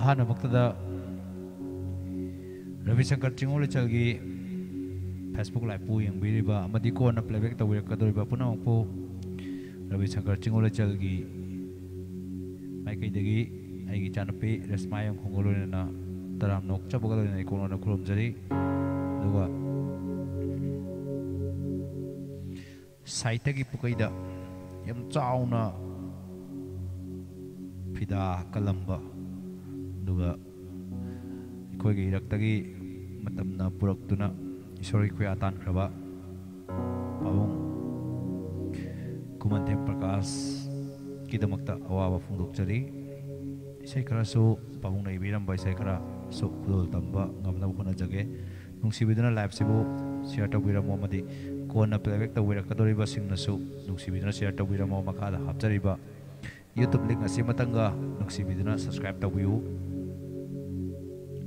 Hana Muktada Ravi Shankar Chingolachalgi Facebook Live pu yang biriba amadi ko na playback tawir kadoriba punang po Ravi Shankar Chingolachalgi mai kai dagi ai gi chanapi resmayam khongolona na taram nok chabugalona ikono na khulom jari duga saita gi pukaida yam chauna phida kalamba duga khoi gi raktagi matamna puraktuna isori khoi atan khraba pawung kumantem prakash kidamakta awawa phungdokjari isai khara so pawung nei biram bai sai khara so khudol tamba ngamna khona jage nungsibiduna live sibu share tawiramo amadi kona playback tawirакadoriba singnasu nungsibiduna share tawiramo makada hapjariba YouTube link asi matanga nungsibiduna subscribe tawiu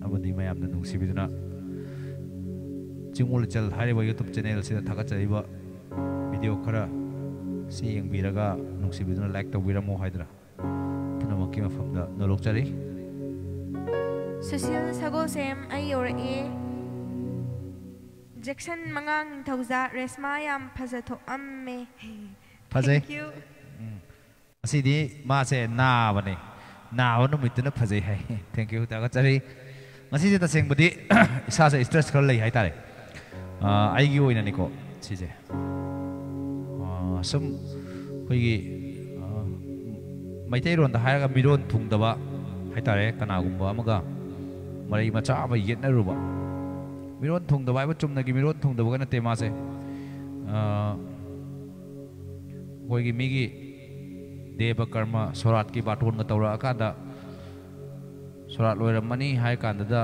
amadi mayamna nungsibiduna Chingolachal hariba YouTube channel sida thakachariba video khara si yengbiraga nungsibiduna like tawiramo haidra punamakki mafamda nolokjari Social Sagosem ayore Jackson mangang thauza resma yam phajathok amme Phajai Thank you ꯑꯁꯤꯗꯤ ꯃꯥꯁꯦ ꯅꯥꯕꯅꯦ ꯅꯥꯕ ꯅꯨꯃꯤꯠꯇꯨꯅ ꯐꯖꯩ ꯍꯥꯏ thank you ꯊꯥꯒꯠꯆꯔꯤ ꯉꯁꯤꯁꯦ ꯇꯁꯦꯡꯕꯗꯤ ꯏꯁꯥꯁꯦ stress ꯈꯔ ꯂꯩ ꯍꯥꯏꯇꯥꯔꯦ ꯑꯩꯒꯤ ꯑꯣꯏꯅꯅꯤꯀꯣ ꯁꯤꯁꯦ ꯁꯨꯝ ꯑꯩꯈꯣꯏꯒꯤ ꯃꯩꯇꯩꯔꯣꯟꯗ ꯍꯥꯏꯔꯒ ꯃꯤꯔꯣꯟ ꯊꯨꯡꯗꯕ ꯍꯥꯏꯇꯥꯔꯦ ꯀꯅꯥꯒꯨꯝꯕ ꯑꯃꯒ ꯃꯔꯩ ꯃꯆꯥ ꯑꯃ ꯌꯦꯠꯅꯔꯨꯕ ꯃꯤꯔꯣꯟ ꯊꯨꯡꯗꯕ ꯍꯥꯏꯕ ꯆꯨꯝꯅꯒꯤ ꯃꯤꯔꯣꯟ ꯊꯨꯡꯗꯕꯒ ꯅꯠꯇꯦ ꯃꯥꯁꯦ ꯑꯩꯈꯣꯏꯒꯤ ꯃꯤꯒꯤ ꯗꯦꯕ ꯀꯔꯃ ꯁꯣꯔꯥꯠꯀꯤ ꯕꯥꯇꯣꯟꯒ ꯇꯧꯔꯛꯑꯀꯥꯟꯗ ꯁꯣꯔꯥꯠ ꯂꯣꯏꯔꯝꯃꯅꯤ ꯍꯥꯏ ꯀꯥꯟꯗꯨꯗ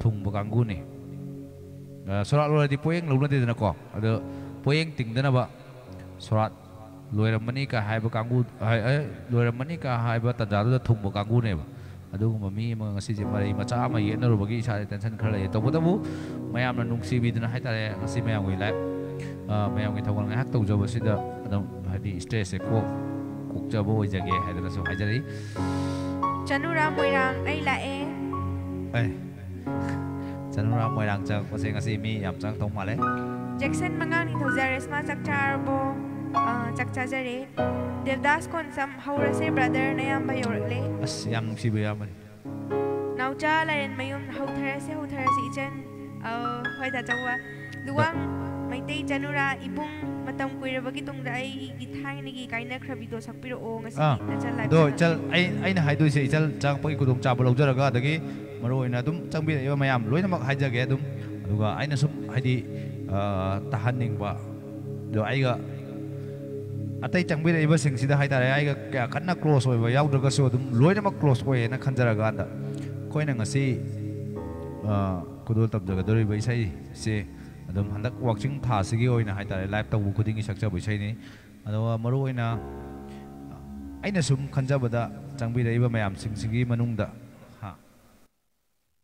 ꯊꯨꯡꯕ ꯀꯥꯡꯕꯨꯅꯤ ꯁꯣꯔꯥꯠ ꯂꯣꯏꯔꯗꯤ ꯄꯣꯌꯦꯡ ꯂꯧꯅꯗꯦꯗꯅꯀꯣ ꯑꯗꯣ ꯄꯣꯌꯦꯡ ꯇꯤꯡꯗꯅꯕ ꯁꯣꯔꯥꯠ ꯂꯣꯏꯔꯝꯃꯅꯤ ꯀ ꯍꯥꯏꯕ ꯀꯥꯡꯕꯨ ꯂꯣꯏꯔꯝꯃꯅꯤ ꯀ ꯍꯥꯏꯕ ꯇꯟꯖꯥꯗꯨꯗ ꯊꯨꯡꯕ ꯀꯥꯡꯕꯨꯅꯦꯕ ꯑꯗꯨꯒꯨꯝꯕ ꯃꯤ ꯑꯃ ꯉꯁꯤꯁꯦ ꯃꯔꯩ ꯃꯆꯥ ꯑꯃ ꯌꯦꯠꯅꯔꯨꯕꯒꯤ ꯏꯁꯥꯗ ꯇꯦꯟꯁꯟ ꯈꯔ ꯂꯩꯌꯦ ꯇꯧꯕꯇꯕꯨ ꯃꯌꯥꯝꯅ ꯅꯨꯡꯁꯤꯕꯤꯗꯅ ꯍꯥꯏꯇꯥꯔꯦ ꯉꯁꯤ ꯃꯌꯥꯝꯒꯤ ꯃꯌꯥꯝꯒꯤ ꯊꯧꯒꯜ ꯉꯥꯏꯍꯥꯛ ꯇꯧꯖꯕꯁꯤꯗ ꯑꯗꯨꯝ ꯍꯥꯏꯗꯤ ꯁ꯭ꯇ꯭ꯔꯦꯁꯁꯦ ꯀꯣꯛꯆꯕ ꯑꯣꯏꯖꯒꯦ ꯍꯥꯏꯗꯅꯁꯨ ꯍꯥꯏꯖꯔꯤ ꯆꯅꯨꯔꯥꯝ ꯃꯣꯏꯔꯥꯡ ꯑꯩ ꯂꯥꯛꯑꯦ ꯆꯅꯨꯔꯥꯝ ꯃꯣꯏꯔꯥꯡ ꯆꯪꯉꯛꯄꯁꯦ ꯉꯁꯤ ꯃꯤ ꯌꯥꯝ ꯆꯪꯉꯛꯇꯧ ꯃꯥꯜꯂꯦ ꯖꯦꯛꯁꯟ ꯃꯉꯥꯡ ꯅꯤꯡꯊꯧꯖ ꯔꯦꯁꯃꯥ ꯆꯥꯛ ꯆꯥꯔꯕꯣ ꯆꯥꯛ ꯆꯥꯖꯔꯦ ꯗꯦꯕꯗꯥꯁ ꯀꯣꯟꯁꯝ ꯍꯧꯔꯁꯦ ꯕ꯭ꯔꯗꯔ ꯅꯌꯥꯝꯕ ꯌꯧꯔꯛꯂꯦ ꯑꯁ ꯌꯥꯝ ꯅꯨꯡꯁꯤꯕ ꯌꯥꯝꯕꯅꯤ ꯅꯥꯎꯆꯥ ꯂꯥꯏꯔꯦꯟ ꯃꯌꯨꯝ ꯍꯧꯊꯔꯁꯦ ꯏꯆꯟ ꯍꯣꯏ ꯗꯥꯆꯧꯕ ꯂꯨꯋꯥꯡ ꯃꯩꯇꯩ ꯆꯅꯨꯔꯥ ꯏꯕꯨꯡ ꯃꯇꯝ ꯀꯨꯏꯔꯕꯒꯤ ꯇꯨꯡꯗ ꯑꯩꯒꯤ ꯊꯥꯏꯅꯒꯤ ꯀꯥꯏꯅꯈ꯭ꯔꯕꯤꯗꯣ ꯁꯛꯄꯤꯔꯛꯑꯣ ꯉꯁꯤ ꯅꯆꯜ ꯑꯗꯣ ꯂꯥꯏꯐ ꯏꯆꯜ ꯑꯩꯅ ꯍꯥꯏꯗꯣꯏꯁꯦ ꯏꯆꯜ ꯆꯪꯉꯛꯄꯒꯤ ꯈꯨꯗꯣꯡꯆꯥꯕ ꯂꯧꯖꯔꯒ ꯑꯗꯒꯤ ꯃꯔꯨꯑꯣꯏꯅ ꯑꯗꯨꯝ ꯆꯪꯕꯤꯔꯛꯏꯕ ꯃꯌꯥꯝ ꯂꯣꯏꯅꯃꯛ ꯍꯥꯏꯖꯒꯦ ꯑꯗꯨꯝ ꯑꯗꯨꯒ ꯑꯩꯅ ꯁꯨꯝ ꯍꯥꯏꯗꯤ ꯇꯥꯍꯟꯅꯤꯡꯕ ꯑꯗꯣ ꯑꯩꯒ ꯑꯇꯩ ꯆꯪꯕꯤꯔꯛꯏꯕꯁꯤꯡꯁꯤꯗ ꯍꯥꯏꯇꯥꯔꯦ ꯑꯩꯒ ꯀꯌꯥ ꯀꯟꯅ ꯀ꯭ꯂꯣꯁ ꯑꯣꯏꯕ ꯌꯥꯎꯗ꯭ꯔꯒꯁꯨ ꯑꯗꯨꯝ ꯂꯣꯏꯅꯃꯛ ꯀ꯭ꯂꯣꯁ ꯑꯣꯏꯌꯦꯅ ꯈꯟꯖꯔꯀꯥꯟꯗ ꯑꯩꯈꯣꯏꯅ ꯉꯁꯤ ꯈꯨꯗꯣꯜ ꯇꯝꯖꯒꯗꯧꯔꯤꯕ ꯏꯁꯩꯁꯦ ꯑꯗꯨꯝ ꯍꯟꯗꯛ ꯋꯥꯛꯆꯤꯡ ꯊꯥꯁꯤꯒꯤ ꯑꯣꯏꯅ ꯍꯥꯏꯇꯥꯔꯦ ꯂꯥꯏꯚ ꯇꯧꯕ ꯈꯨꯗꯤꯡꯒꯤ ꯁꯛꯆꯕ ꯏꯁꯩꯅꯤ ꯑꯗꯨꯒ ꯃꯔꯨꯑꯣꯏꯅ ꯑꯩꯅ ꯁꯨꯝ ꯈꯟꯖꯕꯗ ꯆꯪꯕꯤꯔꯛꯏꯕ ꯃꯌꯥꯝꯁꯤꯡꯁꯤꯒꯤ ꯃꯅꯨꯡꯗ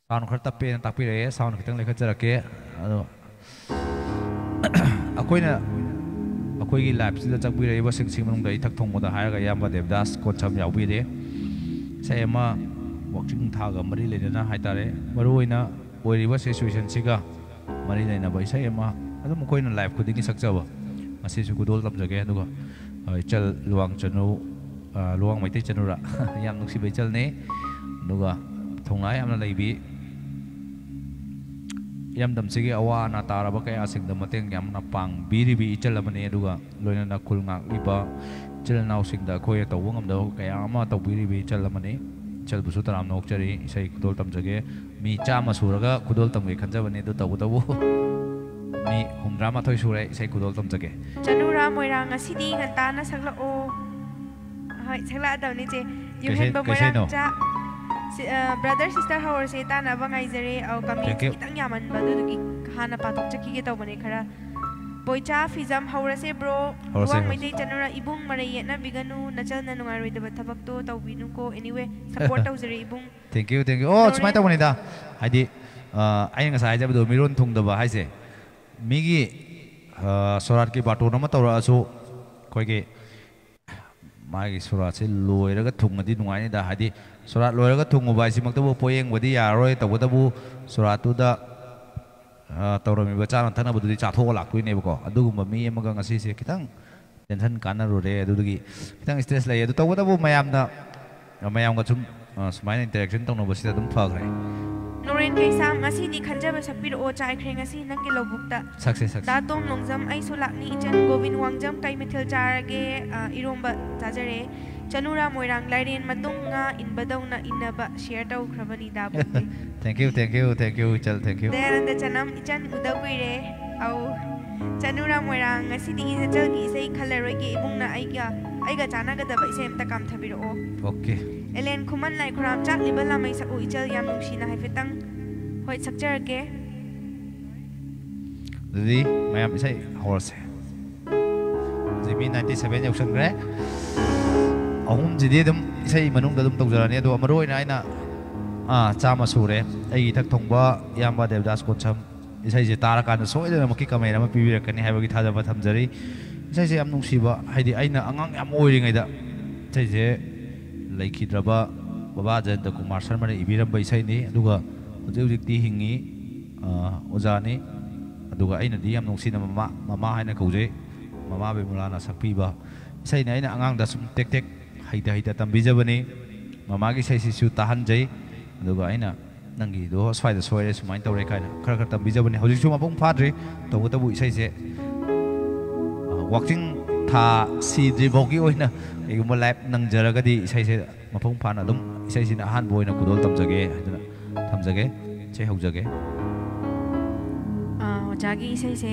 ꯁꯥꯎꯟ ꯈꯔ ꯇꯞꯄꯦꯅ ꯇꯥꯛꯄꯤꯔꯛꯑꯦ ꯁꯥꯎꯟ ꯈꯤꯇꯪ ꯂꯩꯈꯠꯆꯔꯛꯀꯦ ꯑꯗꯣ ꯑꯩꯈꯣꯏꯒꯤ ꯂꯥꯏꯐꯁꯤꯗ ꯆꯪꯕꯤꯔꯛꯏꯕꯁꯤꯡꯁꯤꯒꯤ ꯃꯅꯨꯡꯗ ꯏꯊꯛ ꯊꯣꯡꯕꯗ ꯍꯥꯏꯔꯒ ꯑꯌꯥꯝꯕ ꯗꯦꯕꯗꯥꯁ ꯀꯣꯟꯁꯝ ꯌꯥꯎꯕꯤꯔꯦ ꯏꯁꯩ ꯑꯃ ꯋꯥꯛꯆꯤꯡ ꯊꯥꯒ ꯃꯔꯤ ꯂꯩꯅꯅ ꯍꯥꯏꯇꯥꯔꯦ ꯃꯔꯨꯑꯣꯏꯅ ꯑꯣꯏꯔꯤꯕ ꯁꯤꯆꯨꯋꯦꯁꯟꯁꯤꯒ ꯃꯔꯤ ꯂꯩꯅꯕ ꯏꯁꯩ ꯑꯃ ꯑꯗꯨꯝ ꯑꯩꯈꯣꯏꯅ ꯂꯥꯏꯐ ꯈꯨꯗꯤꯡꯒꯤ ꯁꯛꯆꯕ ꯉꯁꯤꯁꯨ ꯈꯨꯗꯣꯜ ꯇꯝꯖꯒꯦ ꯑꯗꯨꯒ ꯏꯆꯜ ꯂꯨꯋꯥꯡ ꯃꯩꯇꯩ ꯆꯅꯨꯔꯥ ꯌꯥꯝ ꯅꯨꯡꯁꯤꯕ ꯏꯆꯜꯅꯤ ꯑꯗꯨꯒ ꯊꯧꯅꯥ ꯌꯥꯝꯅ ꯂꯩꯕꯤ ꯏꯔꯝꯗꯝꯁꯤꯒꯤ ꯑꯋꯥ ꯑꯅꯥ ꯇꯥꯔꯕ ꯀꯌꯥꯁꯤꯡꯗ ꯃꯇꯦꯡ ꯌꯥꯝꯅ ꯄꯥꯡꯕꯤꯔꯤꯕꯤ ꯏꯆꯜ ꯑꯃꯅꯤ ꯑꯗꯨꯒ ꯂꯣꯏꯅꯅ ꯈꯨꯜ ꯉꯥꯛꯂꯤꯕ ꯏꯆꯤꯜ ꯏꯅꯥꯎꯁꯤꯡꯗ ꯑꯩꯈꯣꯏꯅ ꯇꯧꯕ ꯉꯝꯗꯕ ꯀꯌా ꯑꯃ ꯇꯧꯕꯤꯔꯤꯕꯤ ꯏꯆꯜ ꯑꯃꯅꯤ ꯏꯆꯜꯕꯨꯁꯨ ꯇꯔꯥꯝꯅ ꯑꯣꯛꯆꯔꯤ ꯏꯁꯩ ꯈꯨꯗꯣꯜ ꯇꯝꯖꯒꯦ ꯃꯤ 100 ꯁꯨꯔꯒ ꯈꯨꯗꯣꯜ ꯇꯝꯒꯦ ꯈꯟꯖꯕꯅꯤ ꯑꯗꯨ ꯇꯧꯕꯇꯕꯨ ꯃꯤ 68 ꯁꯨꯔꯦ ꯏꯁꯩ ꯈꯨꯗꯣꯜ ꯇꯝꯖꯒꯦ ꯆꯅꯨꯔꯥ ꯃꯣꯏꯔꯥꯡ ꯉꯁꯤꯗꯤ ꯉꯟꯇꯥꯅ ꯁꯛꯂꯛꯑꯣ ꯍꯣꯏ ꯁꯛꯂꯛꯑꯗꯕꯅꯤ ꯆꯦ ꯌꯨꯍꯦꯟꯕ ꯃꯣꯏꯔꯥꯡ ꯆꯥ ꯕ꯭ꯔꯗꯔ ꯁꯤꯁꯇꯔ ꯍꯧꯔꯁꯦ ꯇꯥꯟꯅꯕ ꯉꯥꯏꯖꯔꯦ ꯀꯃꯦꯟꯁ ꯈꯤꯇꯪ ꯌꯥꯝꯃꯟꯕ ꯑꯗꯨꯗꯨꯒꯤ ꯍꯥꯟꯅ ꯄꯥꯊꯣꯛꯆꯈꯤꯒꯦ ꯇꯧꯕꯅꯦ ꯈꯔ ꯕꯣꯏꯆꯥ ꯐꯤꯖꯝ ꯍꯧꯔꯁꯦ ꯕ꯭ꯔꯣ ꯂꯨꯋꯥꯡ ꯃꯩꯇꯩ ꯆꯅꯨꯔꯥ ꯏꯕꯨꯡ ꯃꯔꯩ ꯌꯦꯠꯅꯕꯤꯒꯅꯨ ꯅꯆꯜꯅ ꯅꯨꯡꯉꯥꯏꯔꯣꯏꯗꯕ ꯊꯕꯛꯇꯣ ꯇꯧꯕꯤꯅꯨꯀꯣ ꯑꯦꯅꯤꯋꯦ ꯁꯞꯄꯣꯔꯠ ꯇꯧꯖꯔꯦ ꯏꯕꯨꯡ ꯊꯦꯡꯛ ꯌꯨ ꯑꯣ ꯁꯨꯃꯥꯏꯅ ꯇꯧꯕꯅꯤꯗ ꯍꯥꯏꯗꯤ ꯑꯩꯅ ꯉꯁꯥꯏ ꯍꯥꯏꯖꯕꯗꯣ ꯃꯤꯔꯣꯟ ꯊꯨꯡꯗꯕ ꯍꯥꯏꯁꯦ ꯃꯤꯒꯤ ꯁꯣꯔꯥꯠꯀꯤ ꯕꯥꯇꯣꯟ ꯑꯃ ꯇꯧꯔꯛꯑꯁꯨ ꯑꯩꯈꯣꯏꯒꯤ मागी सुरात से लोयरगा थुंगदी नुंगाइदा हादि सुरात लोयरगा थुंगुबा हाइसिमक्तबु पोयेंगबदि यारोय तबदबु सुरातुदा तौरमिबा चाना थनबदुदि चाथोग लाक्तोइनेबको अदुगुम्बा मी अमगा ngasi se kitang tension kanarure adudagi kitang stress lay adu tawadabu mayamga sum sumaina interaction tawnobasida dum phagre Noren Kaisam ngasi di khanjaba sapir o chai khre ngasi nangge lobukta success da tom longjam ai sulakni ichan Govin Wangjam kai mithil charage iromba tajare chanura moirang lairen matung nga inbadawna inaba share taw khrabani da bumbe thank you chal thank you then the chanam ichan udaguire au chanura moirang ngasi di ijal gi sei khalaroi gi ibungna aiga chana ga daba isem ta kam thabiro o okay Elen kuman lai khuram chak libala mai sa u ichal yam nungshina haifetang hoi sakjarage Didi mayam isai horse Jibi 97 yauksan gre ahum jidi dum isai manung dum tawjarani adu amaroina aina chama sure ai thak thongba yamba Devdas Konsam isai je tarakan soidana maki kamera ma pibirakani haibagi thajaba thamjari isai je yam nungsiba haidi aina angang yam oiringaida isai je Laikidraba Baba Jayanta Kumar Sharma ibiramba isaini aduga hojik hingi ojani aduga aina di yam nungsina mama haina kauje mama Bimulana sakpiba isaina aina angang da sum tek hayda hayda tambijabani mamagi saisisu tahanjai aduga aina nangi do swaida soire sumain tawre kaina khara khara tambijabani hojiksu mapung phadri tawtabu isaise walking tha sidri bogi oina eguma live nangjaraga di isaise mapung phana dum isaisina ahan boina kudol tamjage aduna tamjage chei hogjage jagi isaise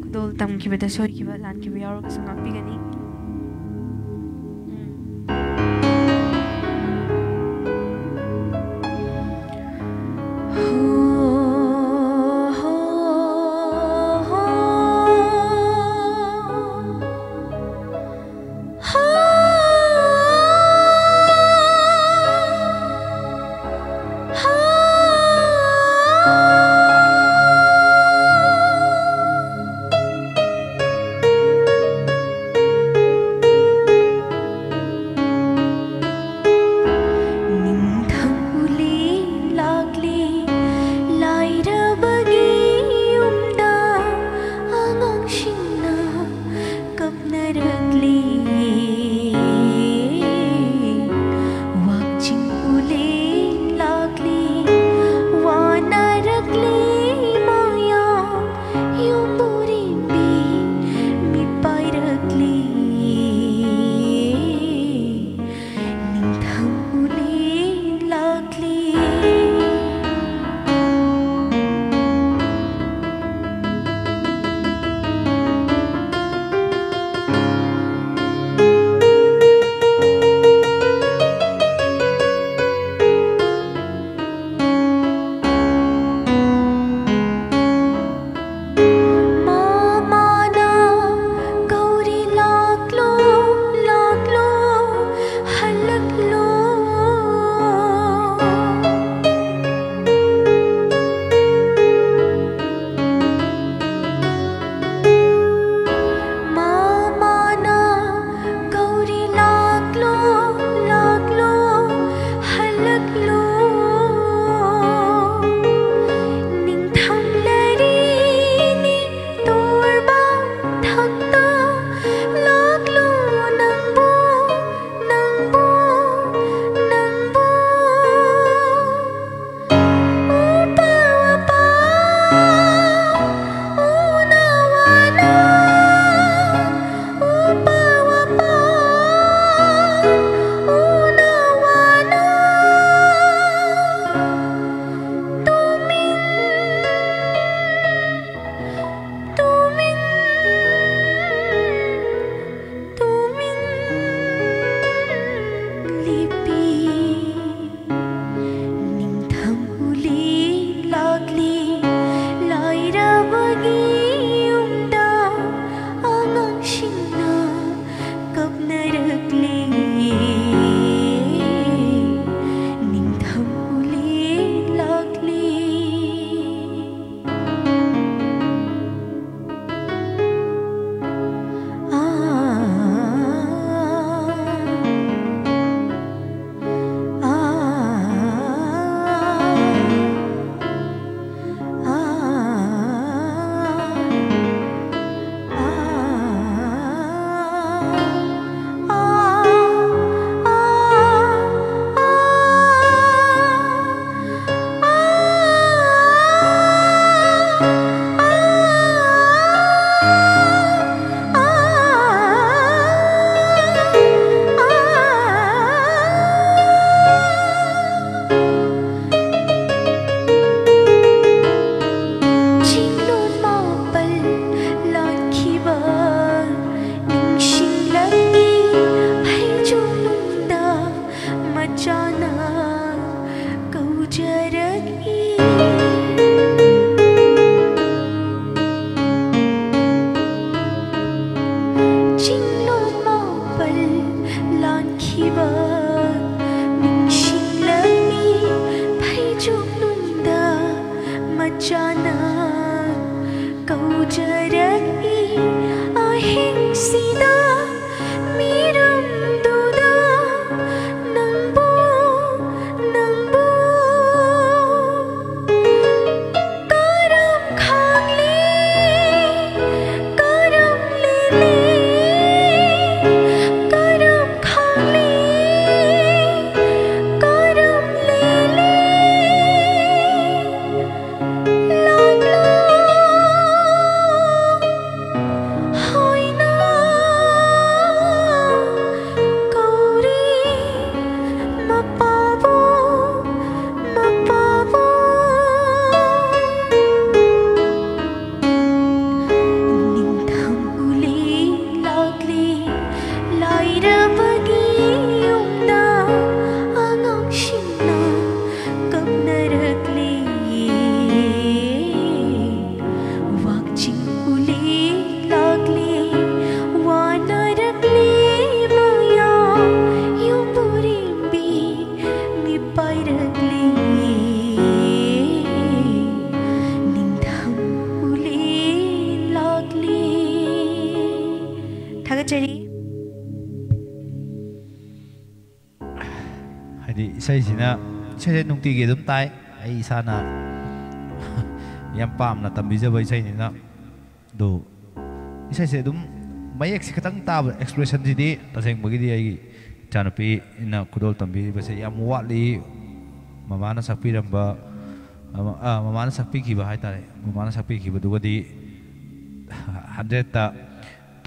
kudol tamkibada soikiba lankiba yaroga sangapigani ꯍꯥꯏꯗꯤ ꯏꯁꯩꯁꯤꯅ ꯏꯁꯩꯁꯦ ꯅꯨꯡꯇꯤꯒꯤ ꯑꯗꯨꯝ ꯇꯥꯏ ꯑꯩ ꯏꯁꯥꯅ ꯌꯥꯝ ꯄꯥꯝꯅ ꯇꯝꯕꯤꯖꯕ ꯏꯁꯩꯅꯤꯅ ꯑꯗꯨ ꯏꯁꯩꯁꯦ ꯑꯗꯨꯝ ꯃꯌꯦꯛꯁꯦ ꯈꯤꯇꯪ ꯇꯥꯕ ꯑꯦꯛꯁꯄ꯭ꯔꯦꯁꯟꯁꯤꯗꯤ ꯇꯁꯦꯡꯕꯒꯤꯗꯤ ꯑꯩꯒꯤ ꯏꯆꯥꯅꯨꯄꯤꯅ ꯈꯨꯗꯣꯜ ꯇꯝꯕꯤꯔꯤꯕꯁꯦ ꯌꯥꯝ ꯋꯥꯠꯂꯤ ꯃꯃꯥꯅ ꯁꯛꯄꯤꯔꯝꯕ ꯃꯃꯥꯅ ꯁꯛꯄꯤꯈꯤꯕ ꯍꯥꯏꯇꯥꯔꯦ ꯃꯃꯥꯅ ꯁꯛꯄꯤꯈꯤꯕꯗꯨꯒꯗꯤ 100ꯇ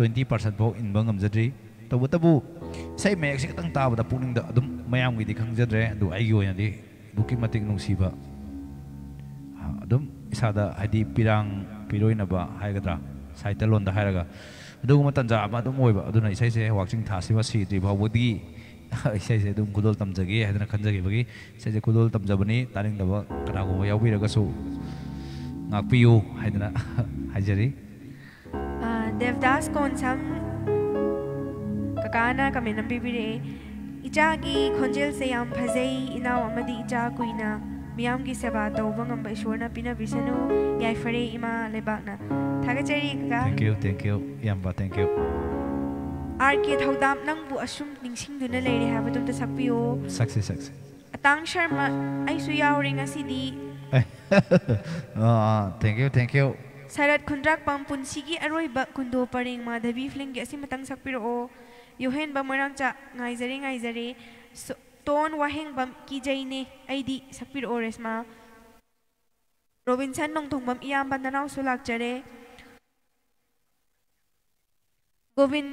20% ꯐꯥꯎ ꯏꯟꯕ ꯉꯝꯖꯗ꯭ꯔꯤ ꯇꯧꯕꯇꯕꯨ ꯏꯁꯩ ꯃꯌꯦꯛꯁꯦ ꯈꯤꯇꯪ ꯇꯥꯕꯗ ꯄꯨꯛꯅꯤꯡꯗ ꯑꯗꯨꯝ ꯃꯌꯥꯝꯒꯤꯗꯤ ꯈꯪꯖꯗ꯭ꯔꯦ ꯑꯗꯨ ꯑꯩꯒꯤ ꯑꯣꯏꯅꯗꯤ ꯑꯗꯨꯛꯀꯤ ꯃꯇꯤꯛ ꯅꯨꯡꯁꯤꯕ ꯑꯗꯨꯝ ꯏꯁꯥꯗ ꯍꯥꯏꯗꯤ ꯄꯤꯔꯣꯏꯅꯕ ꯍꯥꯏꯒꯗ꯭ꯔꯥ ꯁꯥꯏꯇꯂꯣꯟꯗ ꯍꯥꯏꯔꯒ ꯑꯗꯨꯒꯨꯝꯕ ꯇꯟꯖꯥ ꯑꯃ ꯑꯗꯨꯝ ꯑꯣꯏꯕ ꯑꯗꯨꯅ ꯏꯁꯩꯁꯦ ꯋꯥꯛꯆꯤꯡ ꯊꯥꯁꯤꯃ ꯁꯤꯗ꯭ꯔꯤ ꯐꯥꯎꯕꯗꯤ ꯏꯁꯩꯁꯦ ꯑꯗꯨꯝ ꯈꯨꯗꯣꯜ ꯇꯝꯖꯒꯦ ꯍꯥꯏꯗꯅ ꯈꯟꯖꯈꯤꯕꯒꯤ ꯏꯁꯩꯁꯦ ꯈꯨꯗꯣꯜ ꯇꯝꯖꯕꯅꯤ ꯇꯥꯅꯤꯡꯗꯕ ꯀꯅꯥꯒꯨꯝꯕ ꯌꯥꯎꯕꯤꯔꯒꯁꯨ ꯉꯥꯛꯄꯤꯌꯨ ꯍꯥꯏꯗꯅ ꯍꯥꯏꯖꯔꯤ ꯗꯦꯕꯗꯥꯁ ꯀꯣꯟꯁꯝ ꯀꯀꯥꯅ ꯀꯃꯦꯟ ꯑꯃ ꯄꯤꯕꯤꯔꯛꯑꯦ ꯏꯆꯥꯒꯤ ꯈꯣꯟꯖꯦꯜꯁꯦ ꯌꯥꯝ ꯐꯖꯩ ꯏꯅꯥꯎ ꯑꯃꯗꯤ ꯏꯆꯥ ꯀꯨꯏꯅ ꯃꯤꯌꯥꯝꯒꯤ ꯁꯦꯕꯥ ꯇꯧꯕ ꯉꯝꯕ ꯏꯁꯣꯔꯅ ꯄꯤꯅꯕꯤꯁꯅꯨ ꯌꯥꯏꯐꯔꯦ ꯏꯃꯥ ꯂꯩꯕꯥꯛꯅ ꯊꯥꯒꯠꯆꯔꯤ ꯀꯀꯥ ꯊꯦꯡꯛ ꯌꯨ ꯏꯌꯥꯝꯕ ꯊꯦꯡꯛ ꯌꯨ ꯑꯥꯔ.ꯀꯦ ꯊꯧꯗꯥꯝ ꯅꯪꯕꯨ ꯑꯁꯨꯝ ꯅꯤꯡꯁꯤꯡꯗꯨꯅ ꯂꯩꯔꯦ ꯍꯥꯏꯕꯗꯨꯝꯇ ꯁꯛꯄꯤꯌꯣ ꯁꯛꯁꯦ ꯑꯇꯥꯡ ꯁꯔꯃ ꯑꯩꯁꯨ ꯌꯥꯎꯔꯦ ꯉꯁꯤꯗꯤ ꯊꯦꯡꯛ ꯌꯨ ꯁꯔꯠ ꯈꯨꯟꯗ꯭ꯔꯥꯛꯄꯝ ꯄꯨꯟꯁꯤꯒꯤ ꯑꯔꯣꯏꯕ ꯀꯨꯟꯗꯣ ꯄꯔꯦꯡ ꯃꯥꯙꯕꯤ ꯐꯤल्मꯒꯤ ꯑꯁꯤꯃꯇꯪ ꯁꯛꯄꯤꯔꯛꯑꯣ ꯌꯣꯍꯦꯟꯕ ꯃꯣꯏꯔꯥꯡꯆꯥ ꯉꯥꯏꯖꯔꯦ ꯇꯣꯟ ꯋꯥꯍꯦꯡꯕꯝ ꯀꯤꯖꯩꯅꯦ ꯑꯩꯗꯤ ꯁꯛꯄꯤꯔꯛꯑꯣ ꯔꯦꯁꯃꯥ ꯔꯣꯕꯤꯟꯁꯟ ꯅꯣꯡꯊꯣꯡꯕꯝ ꯏꯌꯥꯝꯕ ꯅꯅꯥꯎꯁꯨ ꯂꯥꯛꯆꯔꯦ ꯒꯣꯕꯤꯟ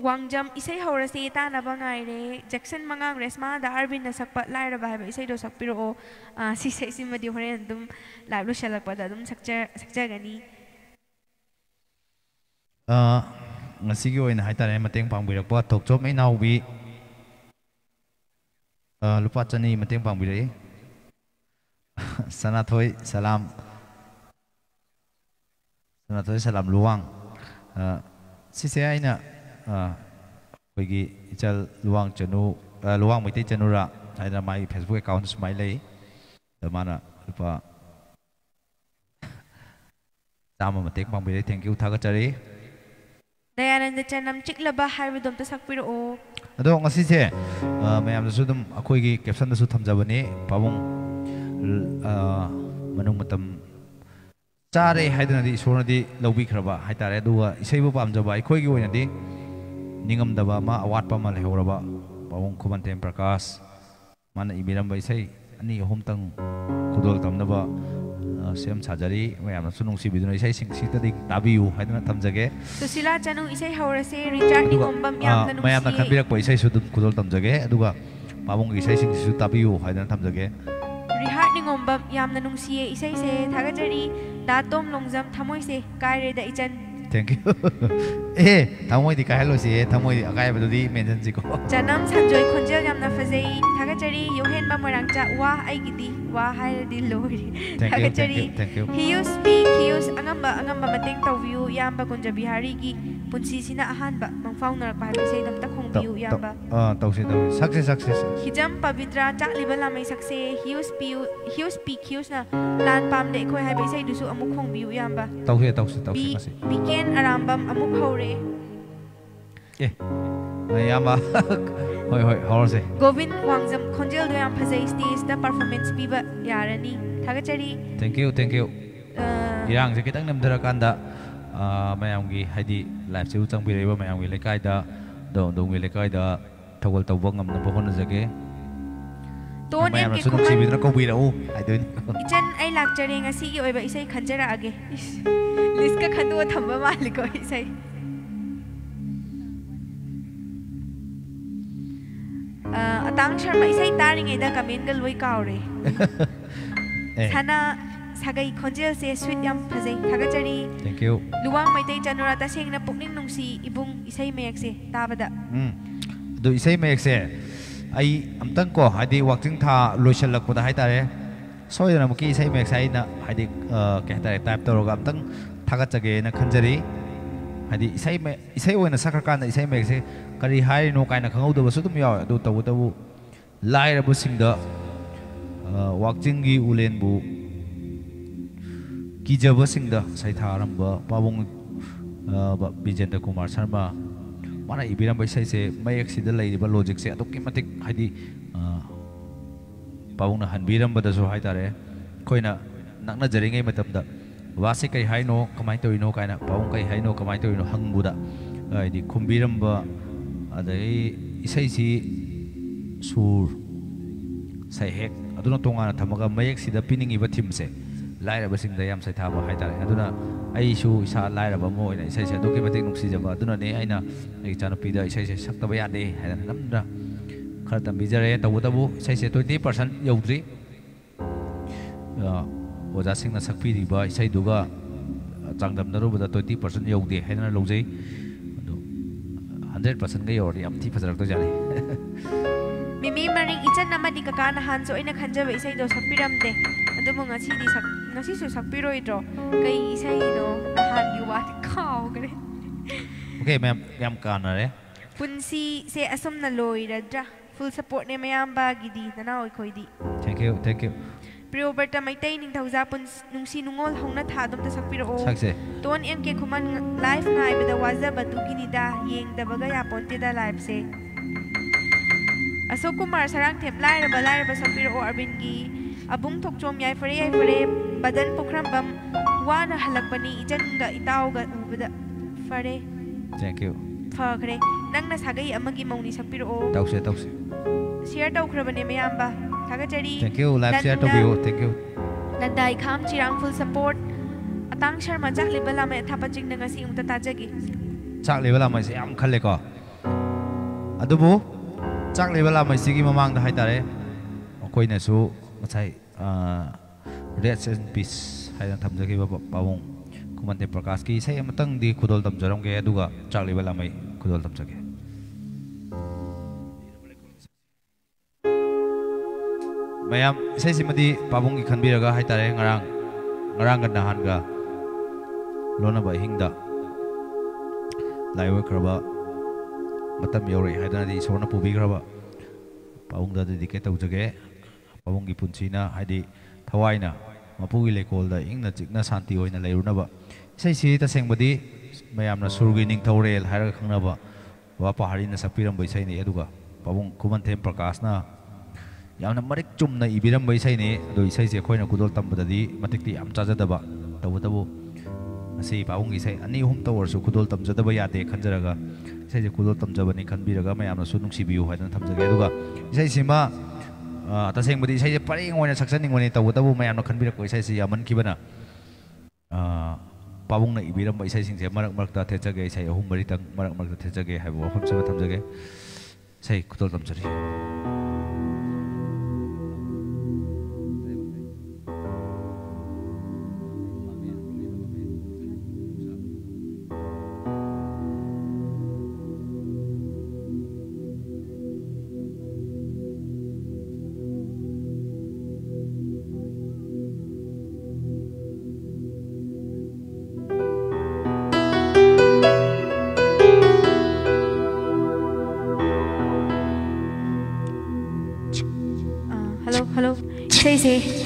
ꯋꯥꯡꯖꯝ ꯏꯁꯩ ꯍꯧꯔꯁꯤ ꯇꯥꯅꯕ ꯉꯥꯏꯔꯦ ꯖꯦꯛꯁꯟ ꯃꯉꯥꯡ ꯔꯦꯁꯃꯥꯗ ꯑꯥꯔꯕꯤꯟꯅ ꯁꯛꯄ ꯂꯥꯏꯔꯕ ꯍꯥꯏꯕ ꯏꯁꯩꯗꯣ ꯁꯛꯄꯤꯔꯛꯑꯣ ꯁꯤ ꯏꯁꯩꯁꯤꯃꯗꯤ ꯍꯣꯔꯦꯟ ꯑꯗꯨꯝ ꯂꯥꯏꯚ ꯂꯣꯏꯁꯤꯜꯂꯛꯄꯗ ꯑꯗꯨꯝ ꯁꯛꯆꯒꯅꯤ ꯉꯁꯤꯒꯤ ꯑꯣꯏꯅ ꯍꯥꯏꯇꯥꯔꯦ ꯃꯇꯦꯡ ꯄꯥꯡꯕꯤꯔꯛꯄ ꯊꯣꯛꯆꯣꯝ ꯏꯅꯥꯎꯕꯤ ꯂꯨꯄꯥ 200 ꯃꯇꯦꯡ ꯄꯥꯡꯕꯤꯔꯛꯏ ꯁꯅꯥꯊꯣꯏ ꯁꯂꯥꯝ ꯂꯨꯋꯥꯡ ꯁꯤꯁꯦ ꯑꯩꯅ ꯑꯩꯈꯣꯏꯒꯤ ꯏꯆꯜ ꯂꯨꯋꯥꯡ ꯃꯩꯇꯩ ꯆꯅꯨꯔꯥ ꯍꯥꯏꯗꯅ ꯃꯥꯒꯤ ꯐꯦꯁꯕꯨꯛ ꯑꯦꯀꯥꯎꯟꯗ ꯁꯨꯃꯥꯏꯅ ꯂꯩ ꯑꯗ ꯃꯥꯅ ꯂꯨꯄꯥ 100 ꯃꯇꯦꯡ ꯄꯥꯡꯕꯤꯔꯛꯏ ꯊꯦꯡꯛ ꯌꯨ ꯊꯥꯒꯠꯆꯔꯤ ꯗꯌꯥꯅꯟꯗ ꯆꯅꯝ ꯆꯤꯛꯂꯕ ꯍꯥꯏꯕꯗꯣ ꯑꯝꯇ ꯁꯛꯄꯤꯔꯛꯑꯣ ꯑꯗꯣ ꯉꯁꯤꯁꯦ ꯃꯌꯥꯝꯗꯁꯨ ꯑꯗꯨꯝ ꯑꯩꯈꯣꯏꯒꯤ ꯀꯦꯞꯁꯟꯗꯁꯨ ꯊꯝꯖꯕꯅꯤ ꯄꯥꯕꯨꯡ ꯃꯅꯨꯡ ꯃꯇꯝ ꯆꯥꯔꯦ ꯍꯥꯏꯗꯅꯗꯤ ꯏꯁꯣꯔꯅꯗꯤ ꯂꯧꯕꯤꯈ꯭ꯔꯕ ꯍꯥꯏꯇꯥꯔꯦ ꯑꯗꯨꯒ ꯏꯁꯩꯕꯨ ꯄꯥꯝꯖꯕ ꯑꯩꯈꯣꯏꯒꯤ ꯑꯣꯏꯅꯗꯤ ꯅꯤꯡꯉꯝꯗꯕ ꯑꯃ ꯑꯋꯥꯠꯄ ꯑꯃ ꯂꯩꯍꯧꯔꯕ ꯄꯥꯕꯨꯡ ꯈꯨꯃꯟꯊꯦꯝ ꯄ꯭ꯔꯀꯥꯁ ꯃꯥꯅ ꯏꯕꯤꯔꯝꯕ ꯏꯁꯩ 2-3ꯇꯪ ꯈꯨꯗꯣꯜ ꯇꯝꯅꯕ ꯁꯦꯝ ꯁꯥꯖꯔꯤ ꯃꯌꯥꯝꯅꯁꯨ ꯅꯨꯡꯁꯤꯕꯤꯗꯨꯅ ꯏꯁꯩꯁꯤꯡꯁꯤꯗꯗꯤ ꯇꯥꯕꯤꯌꯨ ꯍꯥꯏꯗꯅ ꯊꯝꯖꯒꯦ ꯁꯨꯁꯤꯂꯥ ꯆꯅꯨ ꯏꯁꯩ ꯍꯧꯔꯁꯦ ꯔꯤꯆꯥꯔꯗ ꯅꯤꯡꯉꯣꯝꯕꯝ ꯌꯥꯝꯅ ꯅꯨꯡꯁꯤꯌꯦ ꯃꯌꯥꯝꯅ ꯈꯟꯕꯤꯔꯛꯄ ꯏꯁꯩꯁꯨ ꯑꯗꯨꯝ ꯈꯨꯗꯣꯜ ꯇꯝꯖꯒꯦ ꯑꯗꯨꯒ ꯄꯥꯕꯨꯡꯒꯤ ꯏꯁꯩꯁꯤꯡꯁꯤꯁꯨ ꯇꯥꯕꯤꯌꯨ ꯍꯥꯏꯗꯅ ꯊꯝꯖꯒꯦ ꯔꯤꯍꯥꯔꯠ ꯅꯤꯡꯉꯣꯝꯕꯝ ꯌꯥꯝꯅ ꯅꯨꯡꯁꯤꯌꯦ ꯏꯁꯩꯁꯦ ꯊꯥꯒꯠꯆꯔꯤ ꯗꯥꯇꯣꯝ ꯂꯣꯡꯖꯝ ꯊꯃꯣꯏꯁꯦ ꯀꯥꯏꯔꯦꯗ ꯏꯆꯟ ꯊꯦꯡꯛ ꯌꯨ ꯊꯃꯣꯏꯗꯤ ꯀꯥꯏꯍꯜꯂꯣꯏꯁꯤ ꯊꯃꯣꯏꯗꯤ ꯑꯀꯥꯏꯕꯗꯨꯗꯤ ꯃꯦꯟꯁꯤꯟꯁꯤꯀꯣ ꯆꯅꯝ ꯁꯟꯖꯣꯏ ꯈꯣꯟꯖꯦꯜ ꯌꯥꯝꯅ ꯐꯖꯩ ꯊꯥꯒꯠꯆꯔꯤ ꯌꯣꯍꯦꯟꯕ ꯃꯣꯏꯔꯥꯡꯆꯥ ꯋꯥ ꯑꯩꯒꯤꯗꯤ ꯋꯥ ꯍꯥꯏꯔꯗꯤ ꯂꯣꯏꯔꯦ ꯊꯥꯒꯠꯆꯔꯤ ꯍꯤꯌꯨꯁ ꯑꯉꯝꯕ ꯃꯇꯦꯡ ꯇꯧꯕꯤꯌꯨ ꯏꯌꯥꯝꯕ ꯀꯨꯟꯖꯕꯤꯍꯥꯔꯤꯒꯤ ꯄꯨꯟꯁꯤꯁꯤꯅ ꯑꯍꯥꯟꯕ ꯃꯪꯐꯥꯎꯅꯔꯛꯄ ꯍꯥꯏꯕ ꯏꯁꯩꯗꯣ ꯑꯝꯇ ꯈꯣꯡꯕꯤꯌꯨ ꯏꯌꯥꯝꯕ ꯇꯧꯁꯤ ꯁꯛꯁꯦ ꯍꯤꯖꯝ ꯄꯕꯤꯇ꯭ꯔꯥ ꯆꯥꯛꯂꯤꯕ ꯂꯥꯃꯩ ꯁꯛꯁꯦ ꯍꯤꯌꯨꯁꯅ ꯂꯥꯟ ꯄꯥꯝꯗꯦ ꯑꯩꯈꯣꯏ ꯍꯥꯏꯕ ꯏꯁꯩꯗꯨꯁꯨ ꯑꯃꯨꯛ ꯈꯣꯡꯕꯤꯌꯨ ꯏꯌꯥꯝꯕ ꯇꯧꯁꯤ ꯉꯁꯤ ꯕꯤꯀꯦꯟ ꯑꯔꯥꯝꯕꯝ ꯑꯃꯨꯛ ꯍꯧꯔꯦ ꯏꯌꯥꯝꯕ ꯍꯣꯏ ꯍꯧꯔꯁꯦ ꯒꯣꯕꯤꯟ ꯋꯥꯡꯖꯝ ꯈꯣꯟꯖꯦꯜꯗꯣ ꯌꯥꯝ ꯐꯖꯩ ꯁ꯭ꯇꯦꯖꯇ ꯄꯔꯐꯣꯔꯃꯦꯟꯁ ꯄꯤꯕ ꯌꯥꯔꯅꯤ ꯊꯥꯒꯠꯆꯔꯤ ꯊꯦꯡꯛ ꯌꯨ ꯏꯔꯥꯡꯁꯦ ꯈꯤꯇꯪ ꯅꯝꯊꯔꯀꯥꯟꯗ ꯃꯌꯥꯝꯒꯤ ꯍꯥꯏꯗꯤ ꯂꯥꯏꯐꯁꯤꯕꯨ ꯆꯪꯕꯤꯔꯛꯏꯕ ꯃꯌꯥꯝꯒꯤ ꯂꯩꯀꯥꯏꯗ ꯑꯗꯣꯝꯒꯤ ꯂꯩꯀꯥꯏꯗ ꯊꯧꯒꯜ ꯇꯧꯕ ꯉꯝꯅꯕ ꯍꯣꯠꯅꯖꯒꯦ ꯃꯌꯥꯝꯅꯁꯨ ꯅꯨꯡꯁꯤꯕꯤꯗꯨꯅ ꯀꯧꯕꯤꯔꯛꯎ ꯍꯥꯏꯗꯣꯏꯅꯤ ꯏꯆꯟ ꯑꯩ ꯂꯥꯛꯆꯔꯦ ꯉꯁꯤꯒꯤ ꯑꯣꯏꯕ ꯏꯁꯩ ꯈꯟꯖꯔꯛꯑꯒꯦ ꯂꯤꯁꯀ ꯈꯟꯗꯣꯛꯑ ꯊꯝꯕ ꯃꯥꯜꯂꯤꯀꯣ ꯏꯁꯩ ꯑꯇꯥꯡ ꯁꯔꯃ ꯏꯁꯩ ꯇꯥꯔꯤꯉꯩꯗ ꯀꯃꯦꯟꯒ ꯂꯣꯏ ꯀꯥꯎꯔꯦ ꯁꯅꯥ ꯁꯥꯒꯩ ꯈꯣꯟꯖꯦꯜꯁꯦ ꯁ꯭ꯋꯤꯠ ꯌꯥꯝ ꯐꯖꯩ ꯊꯥꯒꯠꯆꯔꯤ ꯊꯦꯡꯛ ꯌꯨ ꯂꯨꯋꯥꯡ ꯃꯩꯇꯩ ꯆꯅꯨꯔꯥ ꯇꯁꯦꯡꯅ ꯄꯨꯛꯅꯤꯡ ꯅꯨꯡꯁꯤ ꯏꯕꯨꯡ ꯏꯁꯩ ꯃꯌꯦꯛꯁꯦ ꯇꯥꯕꯗ ꯑꯗꯨ ꯏꯁꯩ ꯃꯌꯦꯛꯁꯦ ꯑꯩ ꯑꯝꯇꯪ ꯀꯣ ꯍꯥꯏꯗꯤ ꯋꯥꯛꯆꯤꯡ ꯊꯥ ꯂꯣꯏꯁꯤꯜꯂꯛꯄꯗ ꯍꯥꯏꯇꯥꯔꯦ ꯁꯣꯏꯗꯅꯃꯛꯀꯤ ꯏꯁꯩ ꯃꯌꯦꯛꯁꯦ ꯑꯩꯅ ꯍꯥꯏꯗꯤ ꯀꯩ ꯍꯥꯏꯇꯥꯔꯦ ꯇꯥꯏꯞ ꯇꯧꯔꯒ ꯑꯝꯇꯪ ꯊꯥꯒꯠꯆꯒꯦꯅ ꯈꯟꯖꯔꯤ ꯍꯥꯏꯗꯤ ꯏꯁꯩ ꯑꯣꯏꯅ ꯁꯛꯈ꯭ꯔꯀꯥꯟꯗ ꯏꯁꯩ ꯃꯌꯦꯛꯁꯦ ꯀꯔꯤ ꯍꯥꯏꯔꯤꯅꯣ ꯀꯥꯏꯅ ꯈꯪꯍꯧꯗꯕꯁꯨ ꯑꯗꯨꯝ ꯌꯥꯎꯋꯦ ꯑꯗꯨ ꯇꯧꯕꯇꯕꯨ ꯂꯥꯏꯔꯕꯁꯤꯡꯗ ꯋꯥꯛꯆꯤꯡꯒꯤ ꯎꯂꯦꯟꯕꯨ ꯀꯤꯖꯕꯁꯤꯡꯗ ꯁꯩꯊꯥꯔꯝꯕ ꯄꯥꯕꯨꯡ ꯕꯤꯖꯦꯟꯗ꯭ꯔ ꯀꯨꯃꯥꯔ ꯁꯔꯃ ꯃꯥꯅ ꯏꯕꯤꯔꯝꯕ ꯏꯁꯩꯁꯦ ꯃꯌꯦꯛꯁꯤꯗ ꯂꯩꯔꯤꯕ ꯂꯣꯖꯤꯛꯁꯦ ꯑꯗꯨꯛꯀꯤ ꯃꯇꯤꯛ ꯍꯥꯏꯗꯤ पाबुंगना हनबीरंबदसु हाइतारे कोइना नकना जरिंगै मतमदा वासे कई हाइनो कमाइ तोइनो काइना पाबुंग कई हाइनो कमाइ तोइनो हंगबुदा आइदि खुंबीरंबा अदai इसैसी सुर सैहेक अदुना तोंगाना थमगा मयेक सिदा पिनिंगिबा थिमसे लाइरबसिंगदा याम सैथाबा हाइतारे अदुना आइसु इसा लाइरबा मो ओइना इसैसे अदुके मतेक नुक्सिजबा अदुना ने आइना एग चानुपीदा इसैसे सक्तबा यादे हाइना नमदा खर तंबिजरे तबुतबु इसैसे 20% यौद्रि ओजा सिंगना सक्पीरिबा इसैदुगा चांगदमनरुबदा 20% यौदे हाइना लौजै 100% ga yori am thi fajarak to jani mimi maring ichan namadi kaka na hanso ina khanjaba isai do sakpiramde adumo ngasi di sak ngasi su sakpiroi dro kai isai do nahan yu wat khaw gre okay ma'am yam kana re punsi se asum na loi radra full support ne mayam ba gidi na oi khoi di thank you Prioberta maitai ning thauza pun nungsi nungol hongna thadom ta sakpiro sakse ton em ke khuman live na ibada waza batu ginida yeng da baga ya ponte da live se Asok Kumar sarang them lai ba sakpiro Arvin gi abung thokchom yai fare badan pokram bam wana halakpani ijanga itaw ga ubada fare thank you phakre nang na sagai amagi mauni sakpiro tause share tawkhrabane mayamba Thagachari. Thank you. Live share to you. Thank you. Nandai kham chirang full support. Atang Sharma jak lebala mai thapaching na ngasi umta tajagi. Chak lebala mai se am khalle ko. Adubu chak lebala mai sigi mamang da haitare. Koi na su ngachai rest in peace haidan thamjagi ba pawong Kumante Prakash ki sai amatang di khudol tamjaram ge aduga chak lebala mai khudol tamjage. Mayam isai simadi pabung ki khanbiraga haitare ngarang ga nahan ga lona ba hingda laiwa kraba matam yore haidana di sorna pubi kraba pabung da dedicate tawjage pabung ki punchina haidi thawaina mapugi lekol da ingna chikna santi oina leiruna ba isai si ta sengbadi mayamna surgi ning thorel haira khangna ba wa pahari na sapiram bai sai ni aduga pabung Kumante Prakash na yamna marik chumna ibiram bai sai ne do isai se khoina kudol tambadadi matikti am chajadaba tabu asi pawung isai ani hum tawrsu kudol tamjadaba yade khanjaraga isai je kudol tamjabani khanbiraga mayamna su nungsibiu haidana thamjage aduga isai sima tasengmadi isai je pareng oina saksaning wani tabu mayamna khanbirak ko isai se yaman kibana pawung na ibiram bai isai singse marak ta thechage isai ahum mari tang marak ta thechage haibo wafam seba thamjage sai kudol tamjari Hello.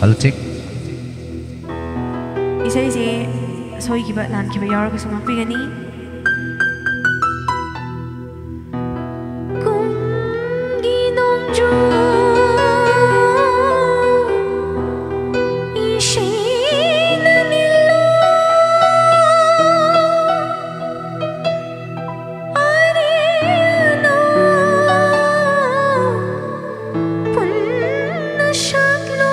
Hello check. Isai soi kiba nan kiba yaraga sumang pigani. Kung ginong jo isina nilo arino punna shaklo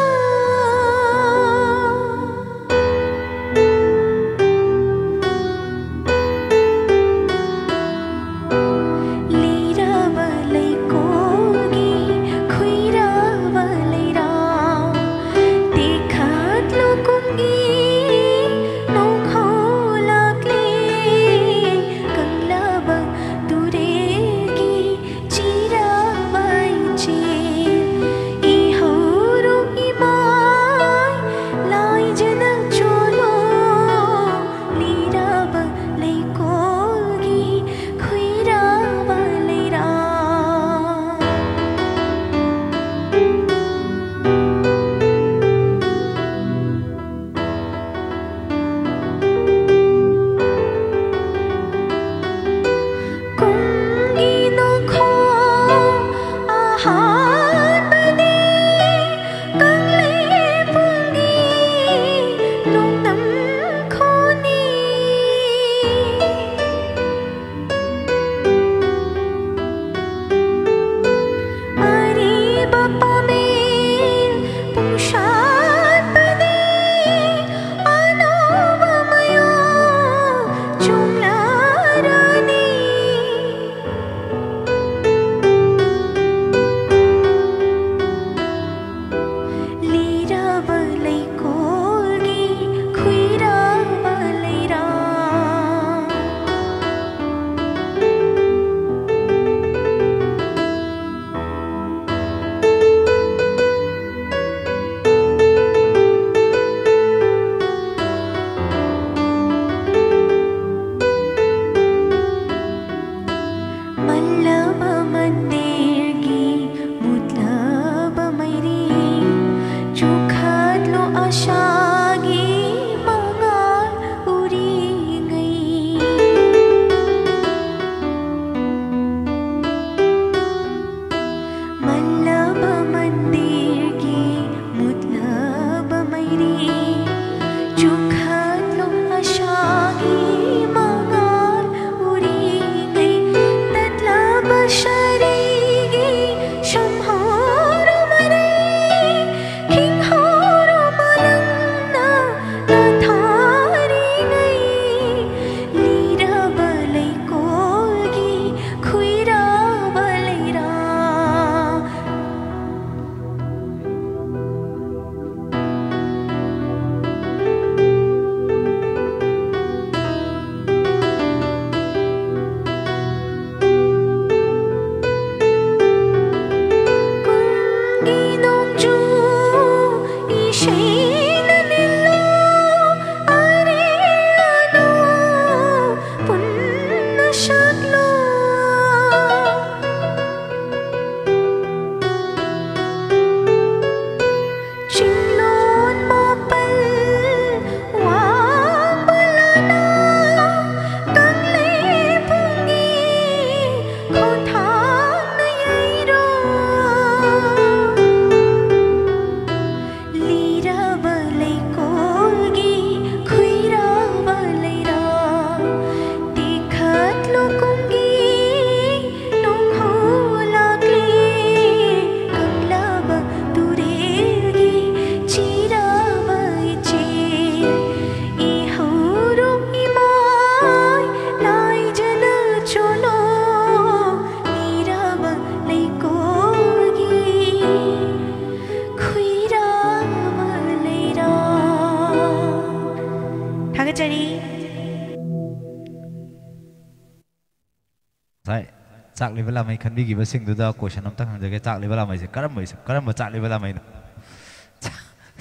Chak level la mai khandi gi ba sing du da question am tak hang jage chak level la mai se karam ba chak level la mai na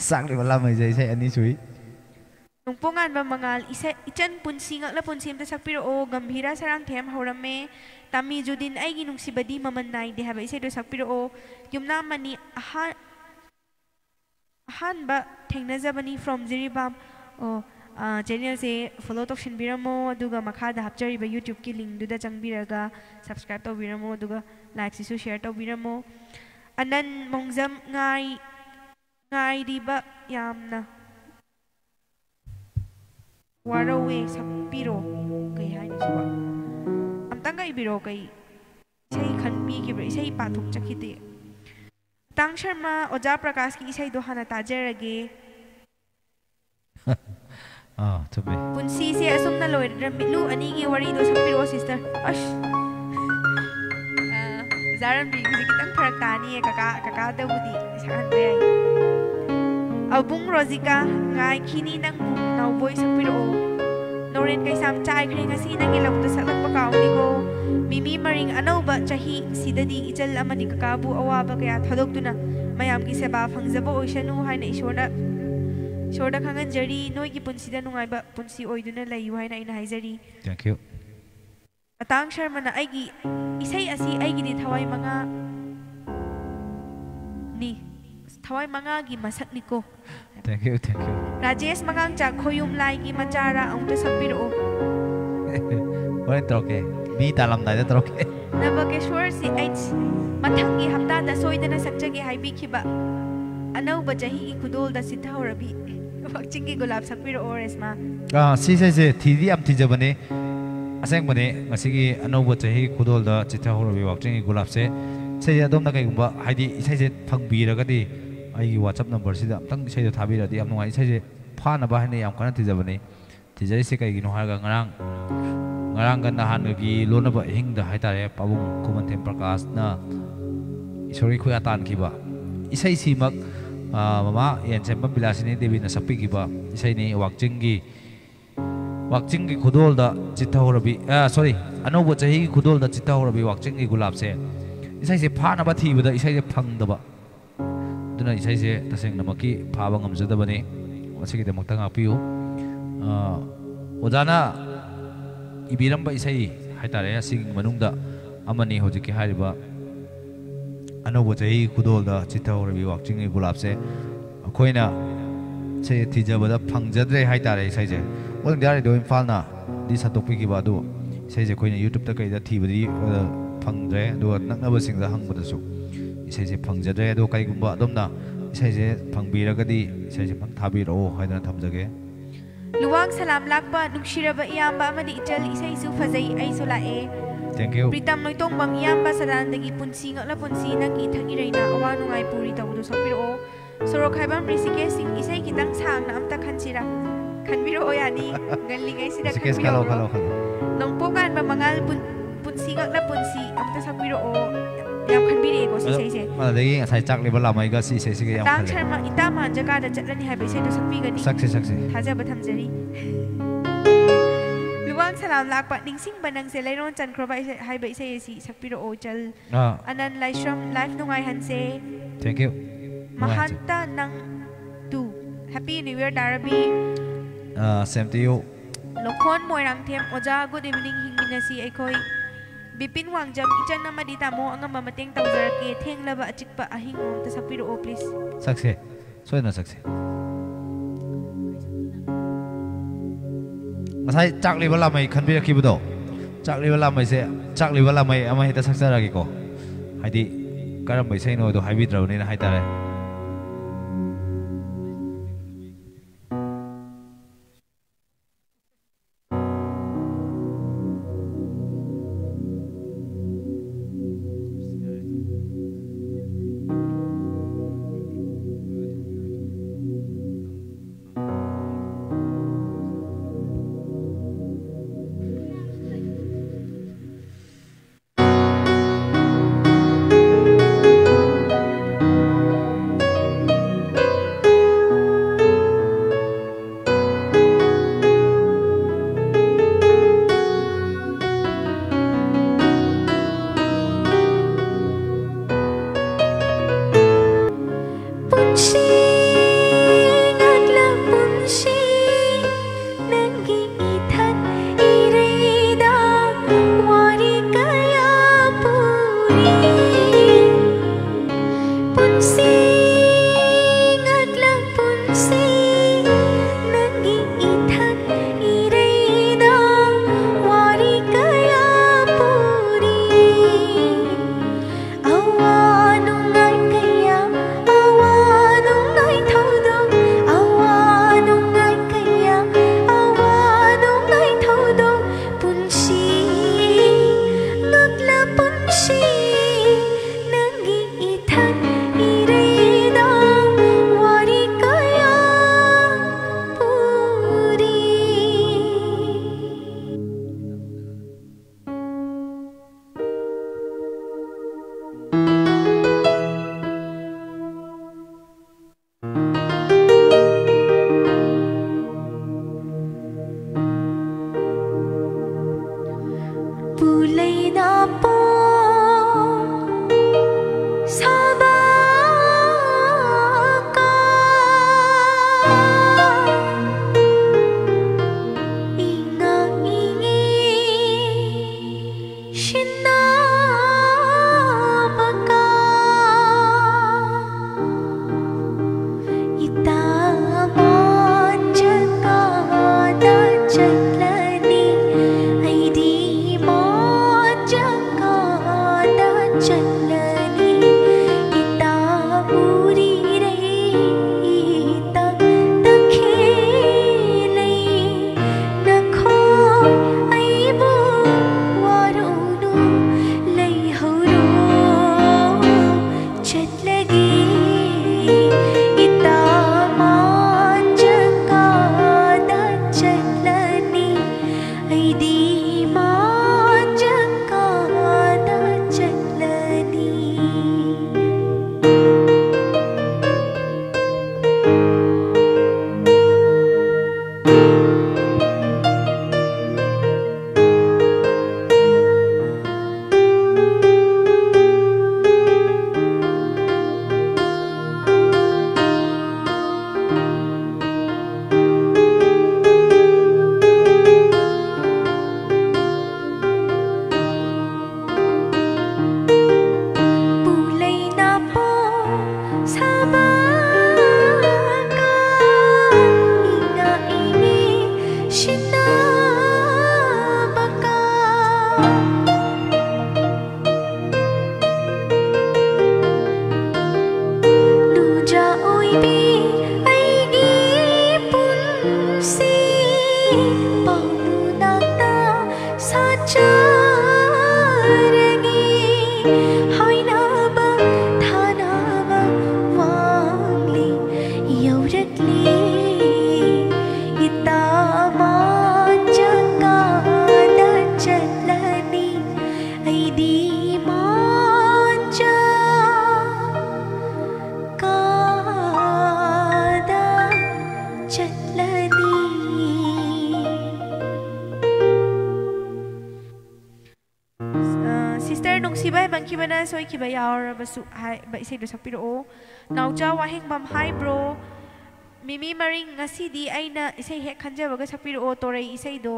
chak level la mai jai sai ani sui nung pongan ba mangal isa ichan punsi ngak la punsim ta sakpiro o gambhira sarang them horame tami judin ai gi nung sibadi maman nai de haba isa do sakpiro o yumna mani han ba thengna jabani from Jiribam o channel se follow tokshin biramo aduga makha da hapchari ba YouTube ki link du da changbiraga subscribe to biramo aduga like sisu share to biramo anan mongjam ngai di ba yamna warawe sapiro kai hai ni suwa amtang kai biro kai sei khanbi ki bri sei pathuk chakhite tang sharma oja prakash ki sei do hana tajerage chube punsi se asum na loy ramilu ani gi wari do sapiro sister ash zaran bi gi kitang pharak tani kaka da budi sahan be ai abung rozika ngai khini nang nau boy sapiro noren kai sam chai khring asi nang ilok to salak pa kaw ni ko mimi maring anau ba chahi sidadi ichal amani kakabu awaba kaya thodok tuna mayam ki seba phangjabo oisanu haina ishona Shoda kangan jari noi ki punsi da nungai ba punsi oiduna layu haina ina haijari. Thank you. Atang Sharma na aigi isai asi aigi di thawai manga ni thawai manga gi masak niko. Thank you. Rajesh mangang cha khoyum lai gi machara amta sapiro. Oi troke. Mi talam dai da troke. Nabakeshwar si h mathangi hapta da soidana sakjage haibi khiba. Anau ba jahi ki kudol da sitha horabi. Wakchingi gulab sapiro oresma. Si se thidi am thijabane aseng bane ngasigi anau ba jahi kudol da sitha horabi wakchingi gulab se adom da kai gumba haidi isai se phangbira gadi ai gi WhatsApp number sida amtang isai da thabira di am nungai isai se phana ba hane yam kana thijabane thijai se kai gi no harga ngarang gan han gi lona ba hing da haitare pabung kuman them prakash na isori khuya tan kiba isai simak mama yan sempam bilasini dewi na sapi kiba isai ni wakchingi khudol da chitta horabi sorry anu bo chahi khudol da chitta horabi wakchingi gulab se isai se phana ba thi bada isai se phang da ba duna isai se taseng namaki phaba ngam jada bani wasigi de makta nga piu odana ibiram ba isai haitare sing manungda amani hojiki hariba Ano bo chahi khudol da chitha horabi wakchingi gulab se akoina से थीजबदा फंगजद्रे हाइतारे इसाइजे all India radio Imphal ना दि सतोपिकी बादो इसाइजे Koyna YouTube ता कइदा थीबदि फंगद्रे दो नक्नबा सिंगदा हंगबदसु इसाइजे फंगजद्रे दो कइगुंबा अदमना इसाइजे फंगबिरगदि इसाइजे फंग थाबिरो हाइदना थमजगे लुवांग सलाम लाकपा नुक्शिरबा इयाम्बा अमदि इचल इसाइसु फजई आइसु लाए thank you Pritam नोइतोंबम इयाम्बा सदानदगी पुंसी ngakla पुंसी नंगी थंगिरैना अवा नुंगाई पुरी तबदु सपिरो सोरो खाइबम रिसिके सिंग इसाई कितंग सांगना अमता खनसिरा खनबिरो यानी गल्लिंgai sida खनबिरो खलो नोंपोगान बा मंगाल पुंसी ngakla पुंसी अमता सपिरो याम खनबिरे को सिसेसे मादगी असai chak level lamai ga si se ga yam tang sharma ita man jaga da chatlani haibai sai do sakpi gani sakse thajaba thamjari luwang salam lakpa ningsing banang se lairon chan khrobai haibai sai si sakpiro o chal anan laishram life nungai hanse thank you mahanta nang tu happy new year darabi same to you lokhon moirang them oja good evening hingminasi aikoi Bipin Wangjam ichan na madita mo ang mamateng tawzarake theng laba achikpa ahing om ta sakpiro o please sakse so na sakse masai chak level lamai khanbira kibudo chak level lamai se chak level lamai ama hita saksaragi ko haidi karam bai sai no do haibi draw ne hai tare खिबना सोई खिबा यावरबसु हाय बा इसे दो सकपिरो नाउचा वाहेंग बम hi bro मिमी मरिंग ngasi di aina isai he khanjabaga sakpiro torai isai do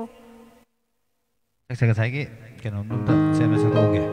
Saya saiki kena nunda saya masuk oke.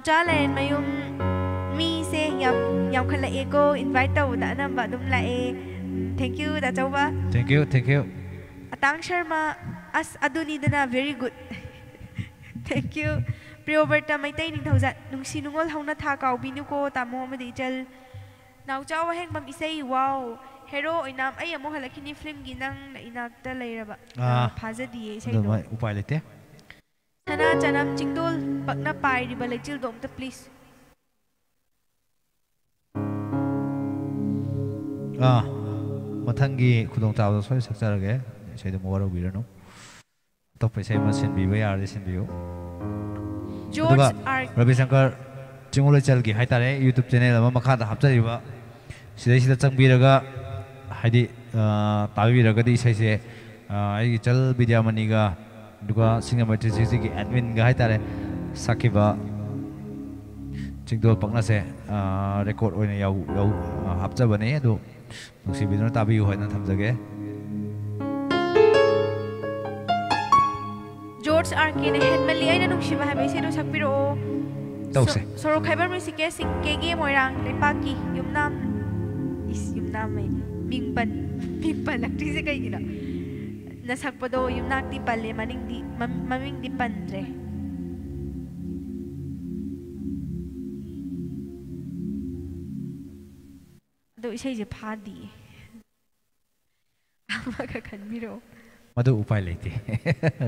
Challenge mayum mi se yam khala ego invite tau da nam ba dum la e thank you da chawba thank you Atang Sharma as aduni dana very good thank you Priyoberta maitai ning thauza nung sinungol hauna tha kaw binu ko tamo ma di chal naw chaw heng bam isai wow hero inam ai amo halakini film gi nang na inakta leiraba phaja di isai do upai lete Sana chanam chingdol pagna pai di balai chil dom ta please. Mathangi khudong taw soi sakjarage sei dum waro birano. Top sei ma sin bi ba yar sin biu. George R. Ravi Shankar chingole chal gi haitare YouTube channel ma makha da hapchari ba. Sidai sida changbiraga haidi tabiraga di sei se ai chal Vidya Mani ga duga singa matrix ki admin ga haitare sakiba chingdol pakna se record oina yau hapcha bane adu nusi bidona tabi hoina thamjage George R. K. ne headmali aina nusi ba habe se do sakpiro tause soro khaibar music ke sing ke ge moirang lepaki yumnam mai mingpan lakti se kai gina nasakpado yung nakti pale maming di pandre do isay je phadi makakanbiro madu upay lete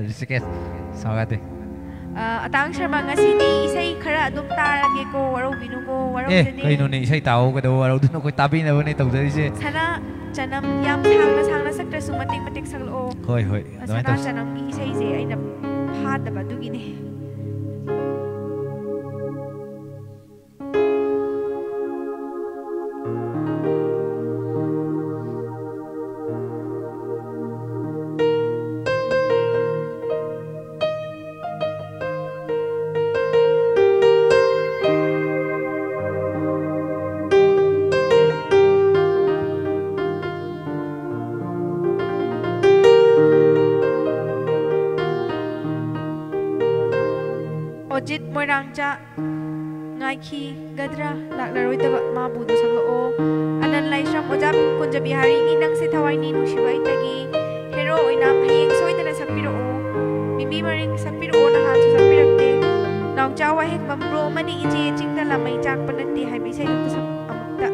risike sagate Atang Sharma ngasi di isay khara adum tarage ko waro binu ko waro dene kaino ne isay tao ka do waro dun ko tabi na bane tawdari se sana chanam yam thangna sakta sumatik saglo hoi sana chanam gi isay je aina phada ba dugine Ojit moirangcha ngaiki gadra laklaroi taba ma budu saglo anan laisham ojap kunja bihari inang se thawai ni nusibai tagi hero oinam hayeng soidana sakpiro mimi maring sakpiro na han su sakpirakte naw chawa hek bambro mani ije chingda lamai chak panatti haibi sai ta sak amukta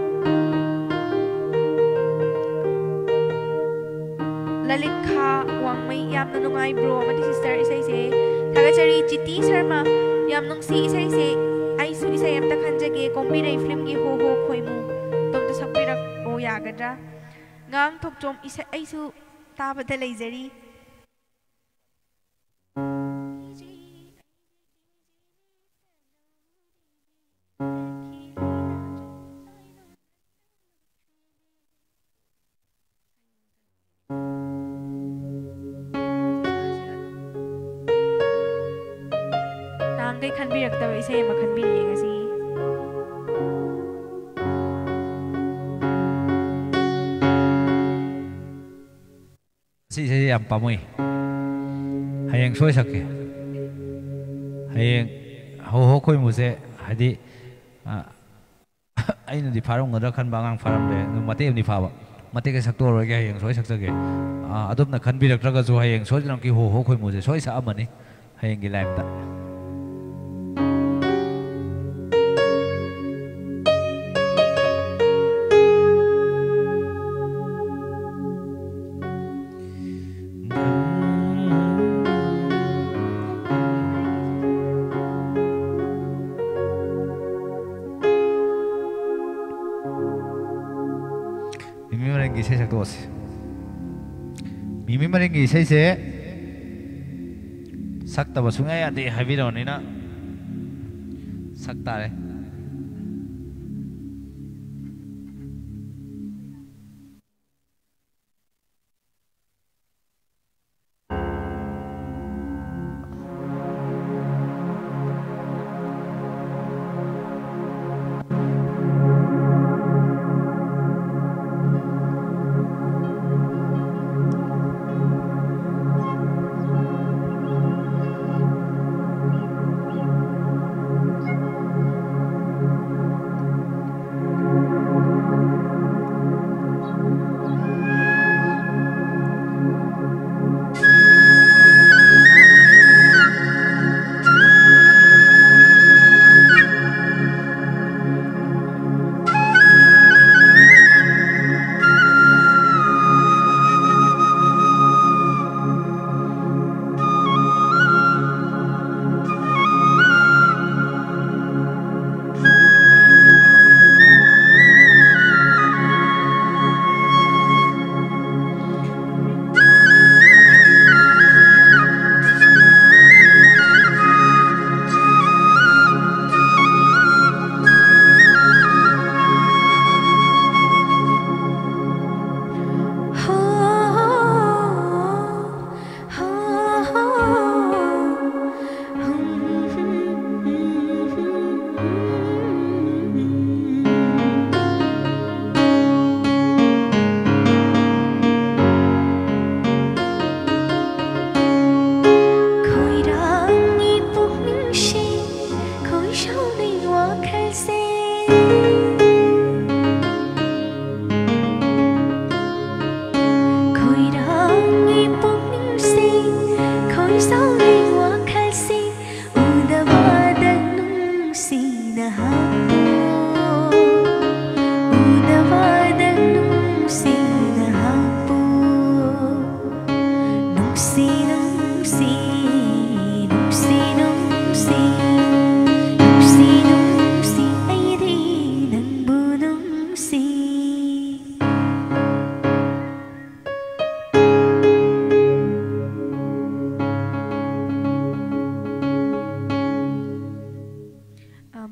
Lalikha wangmai yamna nungai bro mati sister isai se thagachari Chiti Sharma yam nung si isay se ay ꯑꯩꯁꯨ ꯏꯁꯩ ꯑꯝꯇ ꯈꯟꯖꯒꯦ ꯀꯣꯝꯕꯤꯔꯩ ꯐꯤल्ꯝꯒꯤ ꯍꯣ ꯍꯣ ꯈꯣꯏꯃꯨ ꯇꯣꯝꯇ ꯁꯛꯄꯤꯔꯛꯑꯣ ꯌꯥꯒꯗ꯭ꯔꯥ ꯉꯥꯡ ꯊꯣꯛꯆꯣꯝ ꯏꯁꯩ ꯑꯩꯁꯨ ꯇꯥꯕꯗ ꯂꯩꯖꯔꯤ ꯅꯍꯥꯟꯈꯩ ꯈꯟꯕꯤꯔꯛꯇꯕ ꯏꯁꯩ ꯑꯃ ꯈꯟꯕꯤꯔꯛꯑꯦ ꯉꯁꯤ ꯁꯤꯁꯦ ꯌꯥꯝ ꯄꯥꯝꯃꯨꯏ ꯍꯌꯦꯡ ꯁꯣꯏ ꯁꯛꯀꯦ ꯍꯌꯦꯡ ꯍꯣ ꯍꯣ ꯈꯣꯏꯃꯨꯁꯦ ꯍꯥꯏꯗꯤ ꯑꯩꯅꯗꯤ ꯐꯥꯔꯝꯒꯗ꯭ꯔꯥ ꯈꯟꯕ ꯑꯉꯥꯡ ꯐꯥꯔꯝꯂꯦ ꯑꯗꯨ ꯃꯇꯦꯛ ꯑꯃꯗꯤ ꯐꯥꯕ ꯃꯇꯦꯛꯁꯦ ꯁꯛꯇꯣꯛꯑꯔꯣꯏꯒꯦ ꯍꯌꯦꯡ ꯁꯣꯏ ꯁꯛꯆꯒꯦ ꯑꯗꯨꯝꯅ ꯈꯟꯕꯤꯔꯛꯇ꯭ꯔꯒꯁꯨ ꯍꯌꯦꯡ ꯁꯣꯏꯗꯅꯃꯛꯀꯤ ꯍꯣ ꯍꯣ ꯈꯣꯏꯃꯨꯁꯦ ꯁꯣꯏ ꯁꯛꯑꯝꯃꯅꯤ ꯍꯌꯦꯡꯒꯤ ꯂꯥꯏꯐꯇ 이세 작도 왔어요. 미미마랭기 이세세 삭다바 숭아야 돼 하비로니나 삭다래.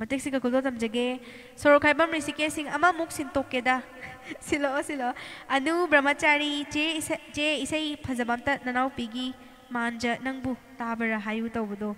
ꯃꯇꯦꯛꯁꯤꯒ ꯈꯨꯗꯣꯜ ꯇꯝꯖꯒꯦ ꯁꯣꯔꯣꯛꯈꯥꯏꯕꯝ ꯔꯤꯁꯤꯀꯦꯁꯤꯡ ꯑꯃꯃꯨꯛ ꯁꯤꯟꯇꯣꯛꯀꯦꯗ ꯁꯤꯜꯂꯛꯑꯣ ꯁꯤꯜꯂꯛꯑꯣ ꯑꯅꯨ ꯕ꯭ꯔꯍꯃꯆꯥꯔꯤ ꯆꯦ ꯏꯁꯩ ꯐꯖꯕ ꯑꯝꯇ ꯅꯅꯥꯎꯄꯤꯒꯤ ꯃꯥꯟꯖ ꯅꯪꯕꯨ ꯇꯥꯕꯔꯥ ꯍꯥꯏꯌꯨ ꯇꯧꯕꯗꯣ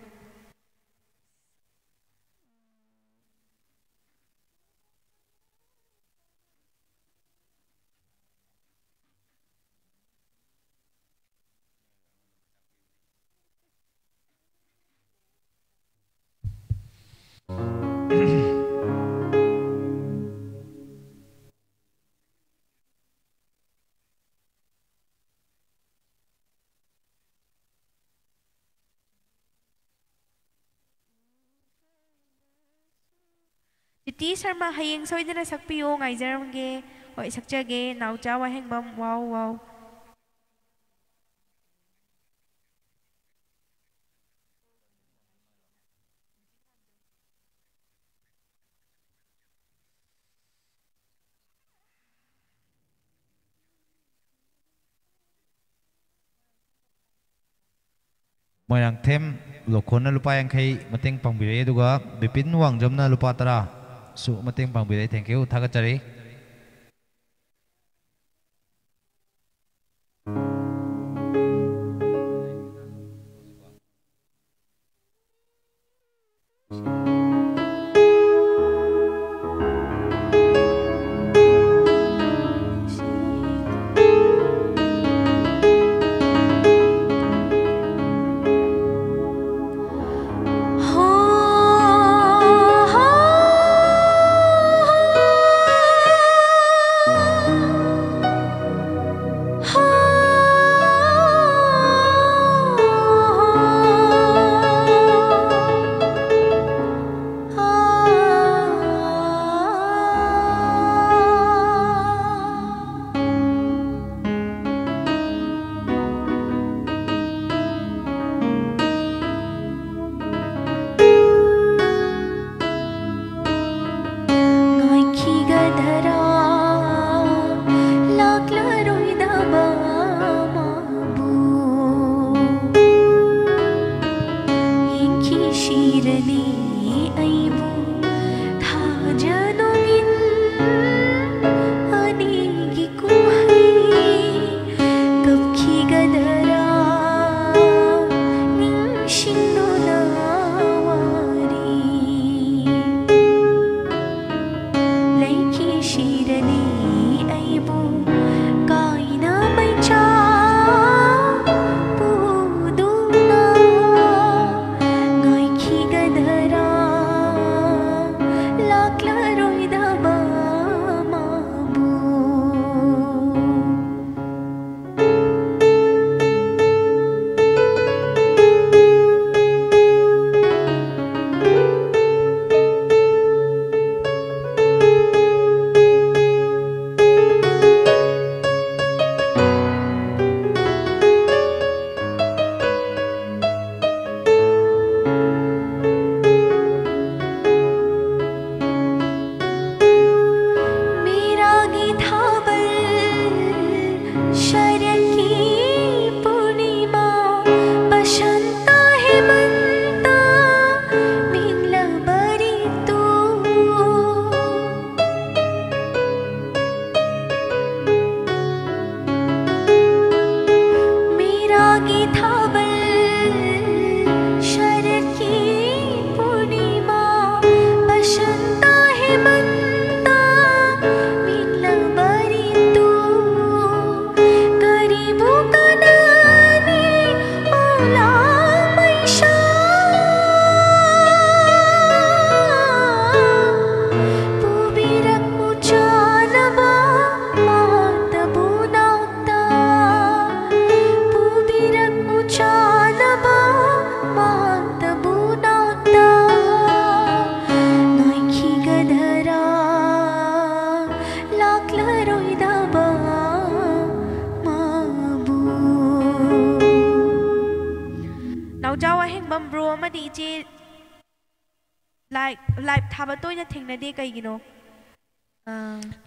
ꯇꯤꯇꯤ ꯁꯔꯃ ꯍꯌꯦꯡ ꯁꯣꯏꯗꯅ ꯁꯛꯄꯤꯌꯣ ꯉꯥꯏꯖꯔꯝꯒꯦ ꯍꯣꯏ ꯁꯛꯆꯒꯦ ꯅꯥꯎꯆꯥ ꯋꯥꯍꯦꯡꯕꯝ ꯋꯥꯎ ꯋꯥꯎ moirang them lokhon na lupa yankhei mateng pangbire aduga bipin wangjam na lupa tara su mateng pangbire thank you thagachari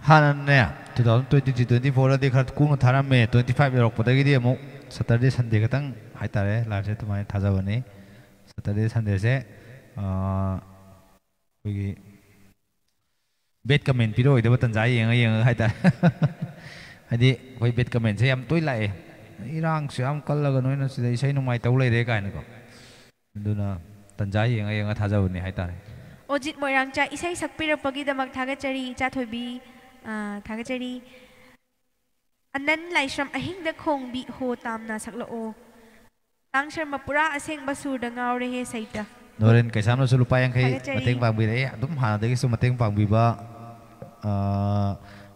हाने 2023-24 दी खत कुन थारा में 25 yorok पता गिदी अमु Saturday Sunday कतंग हाई तारे लाइव से तुम्हारे थाजा बने Saturday Sunday से कोई बेट कमेंट पिरो इधर बतन जाए यंग हाई तारे हदी कोई बेट कमेंट से हम तो ही लाए इरांग से हम कल लगा नोइन से इसे नुमाई तौले रे का इनको दुना तंजाई यंग थाजा बने हाई तारे Ojit Moirangcha isai sakpira pagi damak thagachari chathobi thagachari anan laishram ahing da khong bi ho tamna saklo o tangshar mapura aseng basur da ngaure he saita Noren kaisam no sulupa yang kai mateng pangbi re adum hana degi su mateng pangbi ba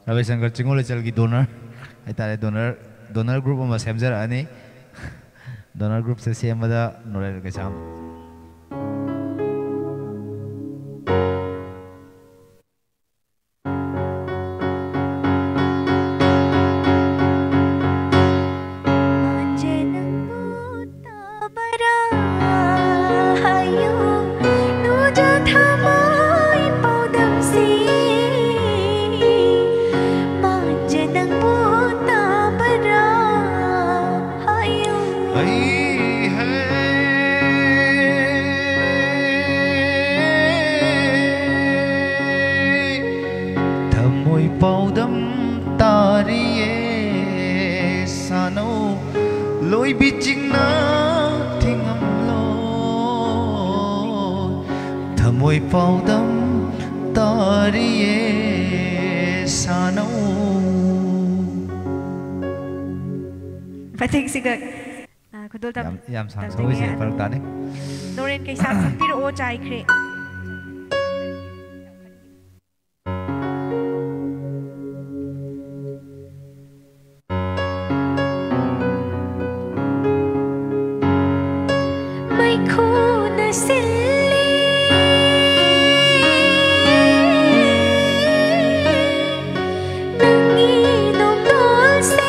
Ravi Shankar chingole chal gi donor ai tare donor group ma semjar ani donor group se semada Noren kaisam hey तारिये सानो लोई बिचिंगना थिंगमलो थमोई पाउदम तारिये सानो Pating sigat. Kudol tam. Yam sang so ise parang tani. Noren kay sa piro o chai kre. May kuna sili nang inom dulce.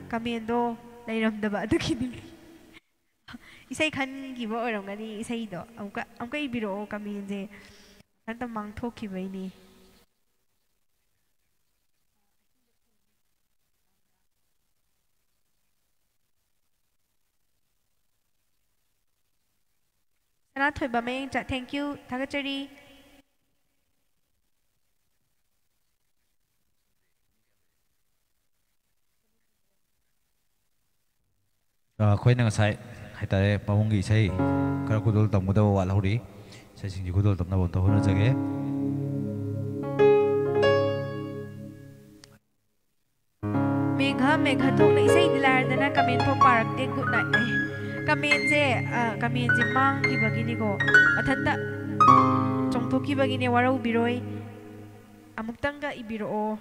Kamiendo nairamdaba adugining isay khan giba oramgani isay do amka ibiro kamienje kanta mangthokhibaini sana thoiba me thank you thagachari khoi nang sai hai tare pawongi sai kara kudol tamguda wal hori sai singji kudol tamna bon to hona jage megha to na isai dilar dana kamen po parak de good night kamen je mang ibagini ko athanta chongthoki bagini warau biroi amuktanga ibiro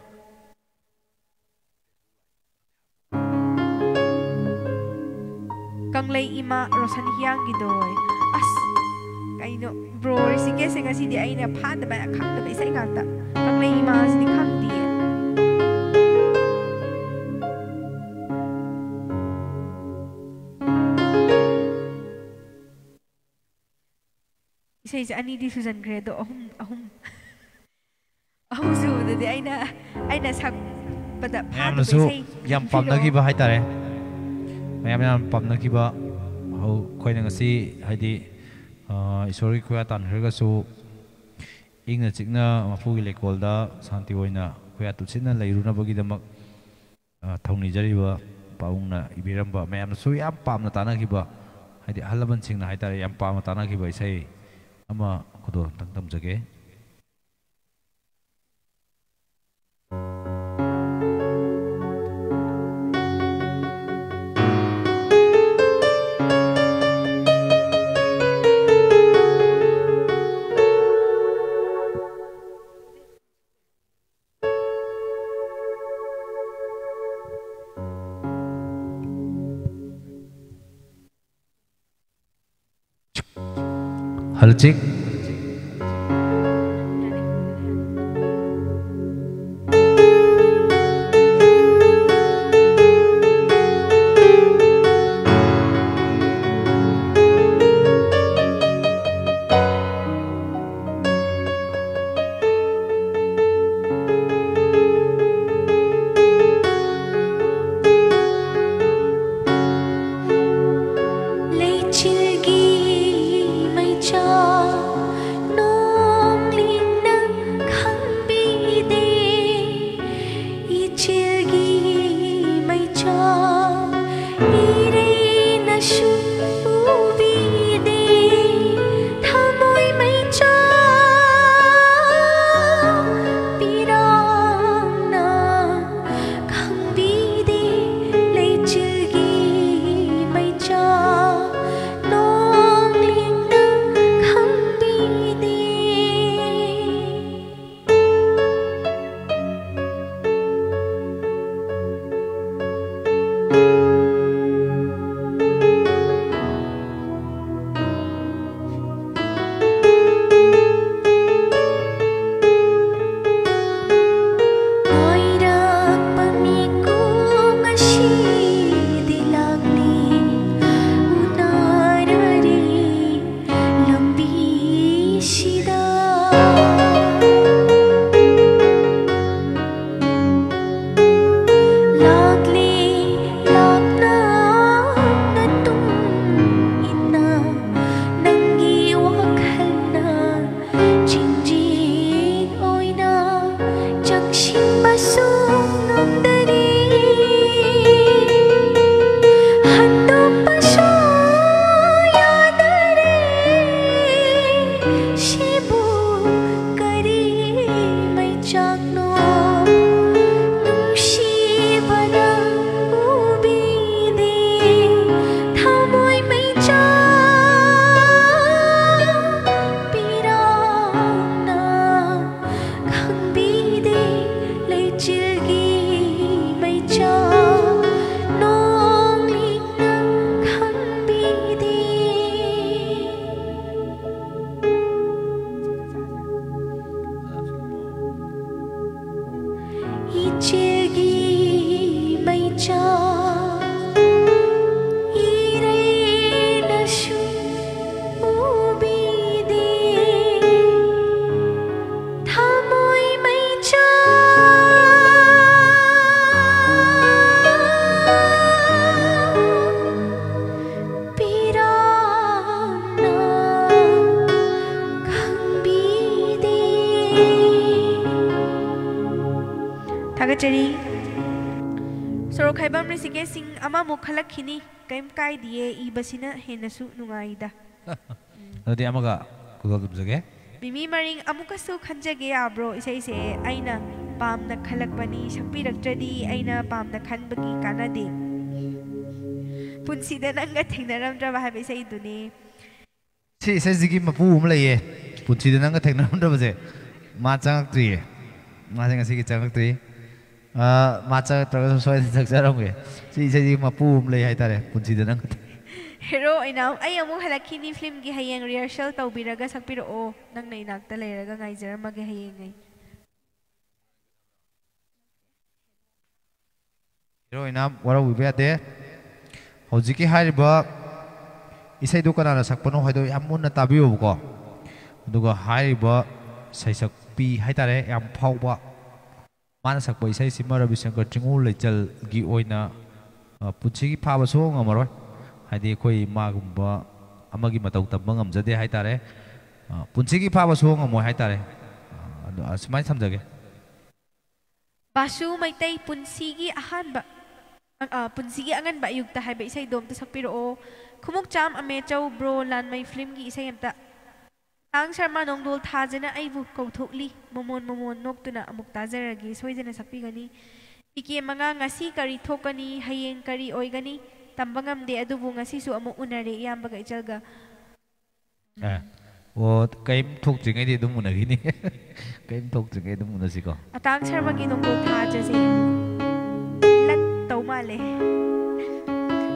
Kanglay ima Rosan Hyang gidoy as kaino bro sige singa si di ay na phad ba khang da isay ngata Kanglay ima si khang di isay sa ani di Susan Gredo ahum su da di ay na sak pada phad ba isay yam pam na gi ba hai tare mayam pamna kiba ho khoina ngasi haidi isori khoya tan herga su ingna chikna mafugi lekolda santi oina khoya tuchina leiruna bagi damak thongni jariba paungna ibiramba mayam su yam pamna tana kiba haidi halaban singna haitare yam pamna tana kiba isai ama khudo tang tam jage Halcik थागचरी सोरो खाइबम रिसिके सिंग अमा मुखलक खिनी cam काय दिए इबसिना हेनसु नुंगाइदा अदि अमगा कुगल जगे बिमी मरिंग अमुकसु खंजगे आब्रो इसे इसे आइना पामना खलक बनी सकपिरक्त्रदी आइना पामना खनबगी कानादे पुंसीदा नंगा थेंगनरमद्रबा हाबे इसे दुने सी इसे जिगी मपु उम लइए पुंसीदा नंगा थेंगनरमद्रबजे मा चंगक्त्रिए मा ngasi changaktri macha traga soi sakjarongge si se mapu umlei haitare punsi da nang hero inam ai amu halakini film gi hayeng rehearsal tawbiraga sakpiro o nang nei nakta leiraga ngaijaramage hayeng ngai hero inam wara ubiyate hojiki hariba isai du kana sakpano hoido yamunna tabiyo ko aduga hariba saisak pi haitare yam phauba mana sakpa isai sima Ravi Shankar Chingu lechal gi oina punchi gi phaba so ngamaroi haidi khoi magumba amagi matau tabba ngamjade haitare punchi gi phaba so ngamoi haitare asmai samjage basu maitai punsi gi ahanba punsi gi angan ba yukta haiba isai dom ta sakpiro o khumuk cham ame chau bro lan mai film gi isai amta Ang Sharma Nongdol Thajana Aibu Kauthokli Momon Noktuna Amuk Tajaragi Soidana Sapigani Piki Manga Ngasi Kari Thokani Hayeng Kari Oigani Tambangam de Adubu Ngasi Su Amu Unare Yambaga Ichalga O Kaim Thok Jingay Dum Munagini Kaim Thok Jingay Dum Munasiko Atang Sharma Gi Nongdol Thajasi Lat Taumale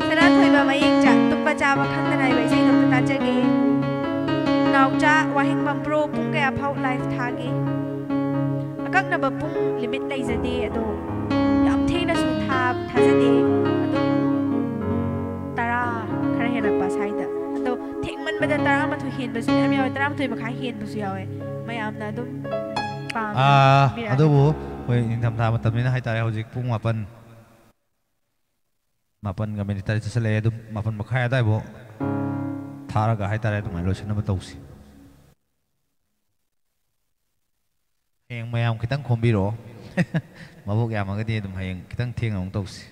Sarat Hoiba Mayeng Ja Tumba Java Khandana Iba Isai Nongdol Tajagi Nauja wahing bambro pung kaya phau live thagi akak na ba pung limit lai zade ado yam thena su thajade ado tara khara hena pa saida ado thengman bada tara ma thu hen basu am yaw tara ma thu makha hen basu yawe mayam na dum pam ado bu hoi ningtham tha matamina hai tare hojik pung mapan ga minute tare chasale adu mapan makha dai bo थारगा है तारे तुम्हारे लोचन में तौसी हेंग मयाम कितंग खोंबिरो मबुक यामगदी तुम हेंग कितंग थेंग अंग तौसी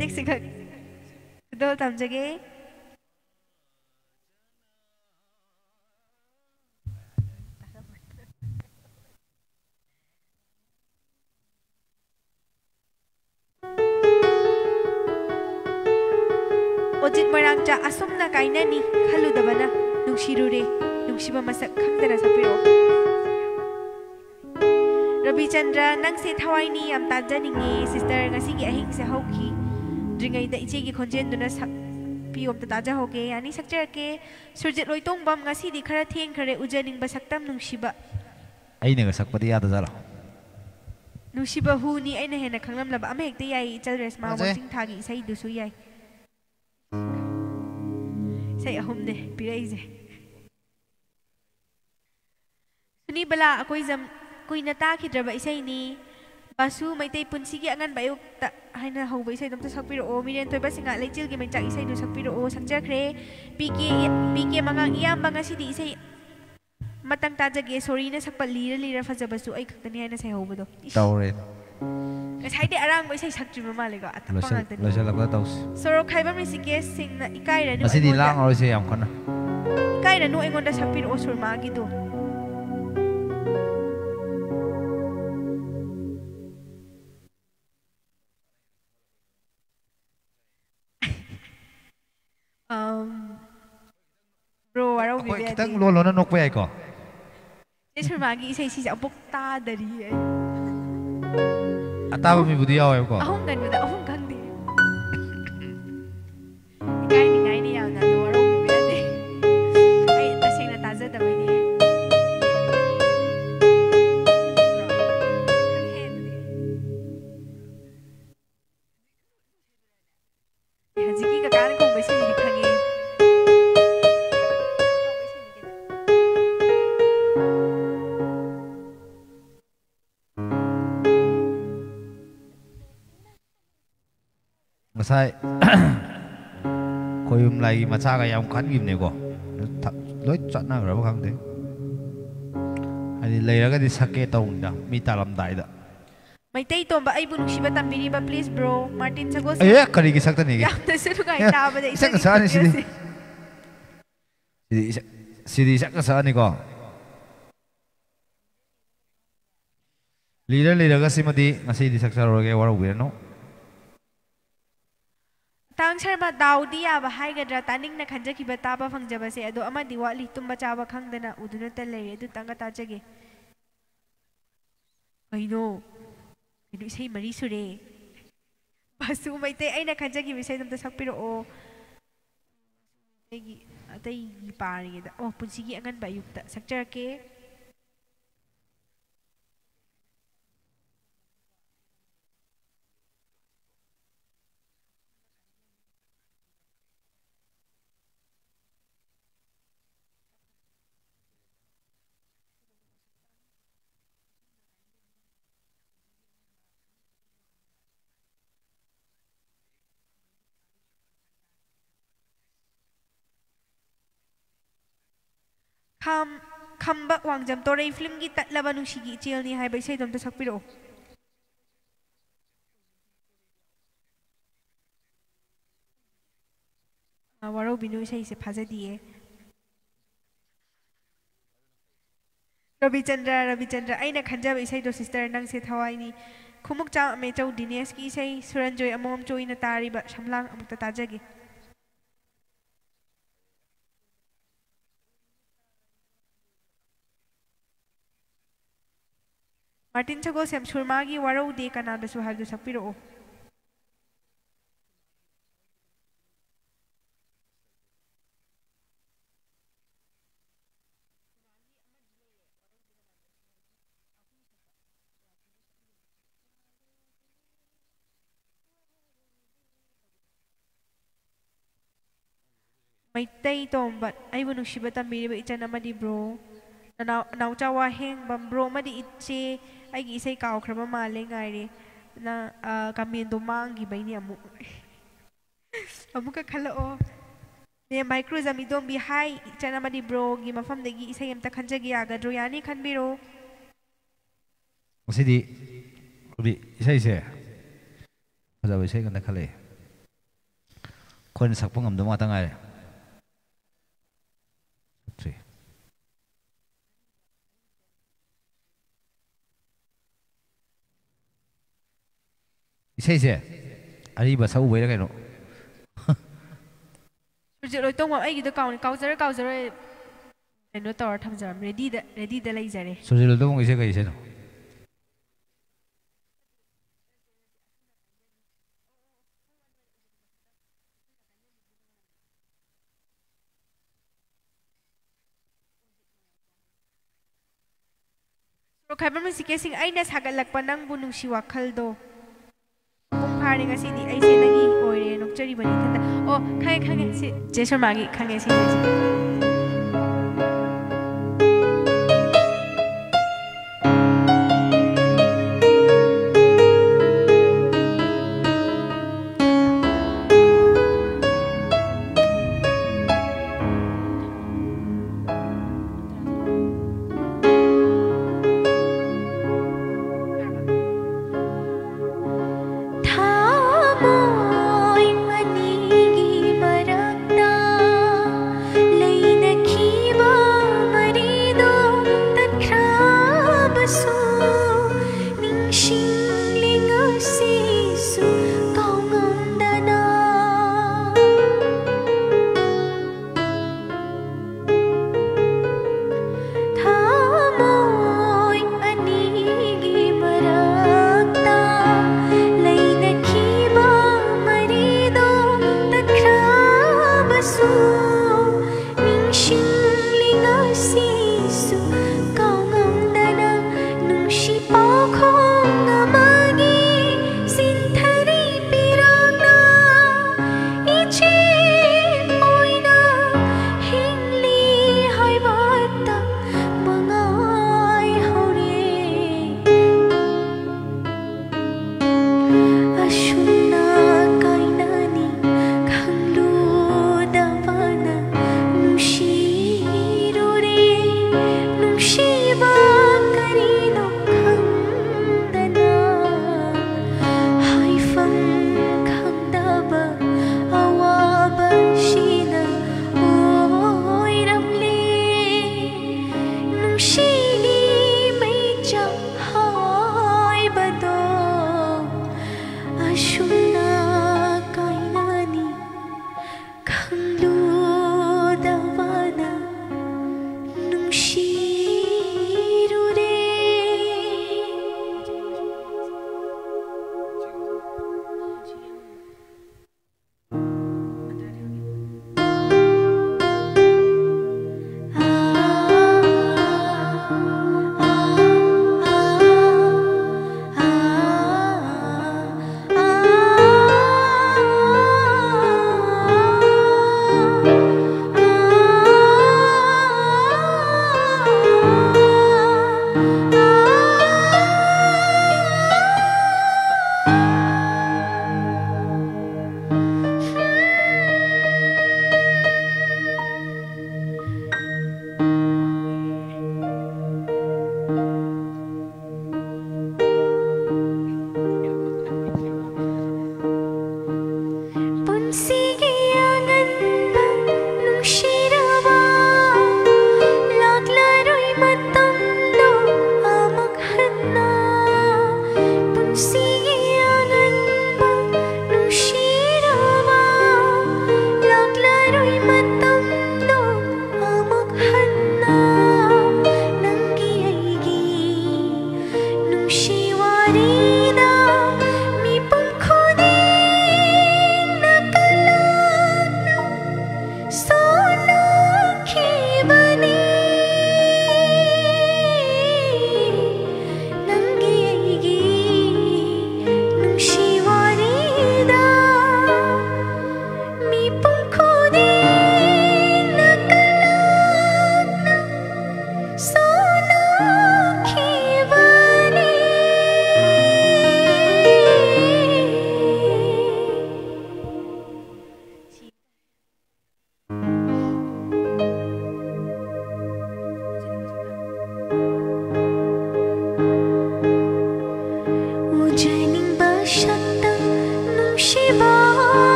ꯃꯇꯦꯛ ꯁꯤꯈꯛ ꯈꯨꯗꯣꯜ ꯇꯝꯖꯒꯦ Ojit Moirangcha asumna kainani khaludabana nungshirure nungsiba masak khangdana sapiro Rabi Chandra nang se thawaini am tanjaningi sister ngasi gi ahing se hauki dringai da iche gi khonjen duna sak piom ta taja hoge ani sakcher ke surjit loitong bam ngasi di khara theng khare ujaning ba saktam nungsiba aina ga sakpadi yada jara nungsiba hu ni aina hena khanglam laba am hekte yai chalres ma wasing thagi sai du su yai Say ahumne piraize Suni bala akoi jam koi na ta khidraba isai ni basu maitai punsi gi angan bayuk ta haina hauba isai dam ta sakpiro o miren toy basinga lechil gi maichak isai du sakpiro o sakja khre pk mangang iyam banga sidi isai matang ta jage sorry na sakpa lira fajabasu ai khaktani haina sai hauba do tawre Kasai de arang boy sai sakju mama lego atapang antani lo sala ba taus Soro khaibam ni sike sing na ikai ra nu asidi lang aro se yam khana ikai ra nu engon da sapir o surma gi do Bro waro bi ko kitang lo na nok pa ai ko Ni surma gi sai si ja bok ta dari ai Ataba mi budi yaw ko ahong kan da ahong kan di Ikai ni yaw na do waro bi bi de ai ta sing na ta za da bai ni Hajiki ka kan ko bai sai ni khage Masai koyum lai macha ga yam khan gim ne ko loi chatna ra ba khang de ani leiraga di sake taunda mi talam dai da Mai tay tomba ay bunung shiba tambiri ba please bro Martin Sagos eh kari gi sakta ni ge Yam ta sunu kai ta ba da isa sa ni sidi sidi isa sa ni ko leiraga simadi ngasi di saksa ro ge waro bi no Tang Sharma Daudi ya ba hai gadra taning na khanja ki bata ba phang jaba se ado ama diwali tumba cha ba khang dana uduna ta le edu tanga ta jage Aino edu sei mari sure basu mai te aina khanja ki bisai dum ta sakpiro o egi atai gi pari da oh punsi gi angan ba yukta sakchar ke Khamba wangjam tore film gi tatlaba nung shigi chil ni hai bai sai dom ta sakpiro waro binu sai se phaja diye Rabi Chandra aina khanja bai sai do sister nang se thawai ni khumuk cha me chau Dinesh ki sai Suranjoy amom choi na tari ba shamlang amukta tajagi Martin Sagos Sam Surmagi waro de kanada su haldo sakpiro Mai tay tombat ay bunung shiba tambiri ba icha namadi bro Nau chawa heng bam bro madi itche ai gi sai kaw khraba male ngaire na kamin do mangi bai ni amu amuka khala o ne micro zami dom bi hai chana madi bro gi mafam de gi isai amta khanja gi aga dro yani khanbiro Masidi Rubi isai se Faja bai sai kan khale ꯑꯩꯈꯣꯏꯅ ꯁꯛꯄ ꯉꯝꯗꯕ ꯉꯥꯛꯇ ꯉꯥꯏꯔꯦ 이세이세 아리바 사고 왜 이래 너 ꯍꯧꯖꯤꯛ ꯂꯣꯏ ꯇꯣꯡꯕ ꯑꯩꯒꯤꯗꯣ ꯀꯥꯎꯖꯔꯣꯏ ꯀꯩꯅꯣ ꯇꯧꯔ ꯊꯝꯖꯔꯝ ꯔꯦꯗꯤꯗ ꯂꯩꯖꯔꯦ 소리를 또 이세가 이세노 ꯈꯥꯏꯕ ꯃꯁꯤꯀꯦꯁꯤꯡ ꯑꯩꯅ ꯁꯥꯒꯠꯂꯛꯄ ꯅꯪꯕꯨ ꯅꯨꯡꯁꯤ ꯋꯥꯈꯜꯗꯣ ꯄꯨꯡ ꯐꯥꯔꯦ ꯉꯁꯤꯗꯤ ꯑꯩꯁꯦ ꯅꯪꯒꯤ ꯑꯣꯏꯔꯦ ꯅꯣꯛꯆꯔꯤꯕꯅꯤ ꯏꯊꯟꯇ ꯑꯣ ꯈꯪꯉꯦ ꯁꯤ ꯆꯦ ꯁꯔꯃꯥꯒꯤ ꯈꯪꯉꯦ ꯁꯤꯁꯦ Lay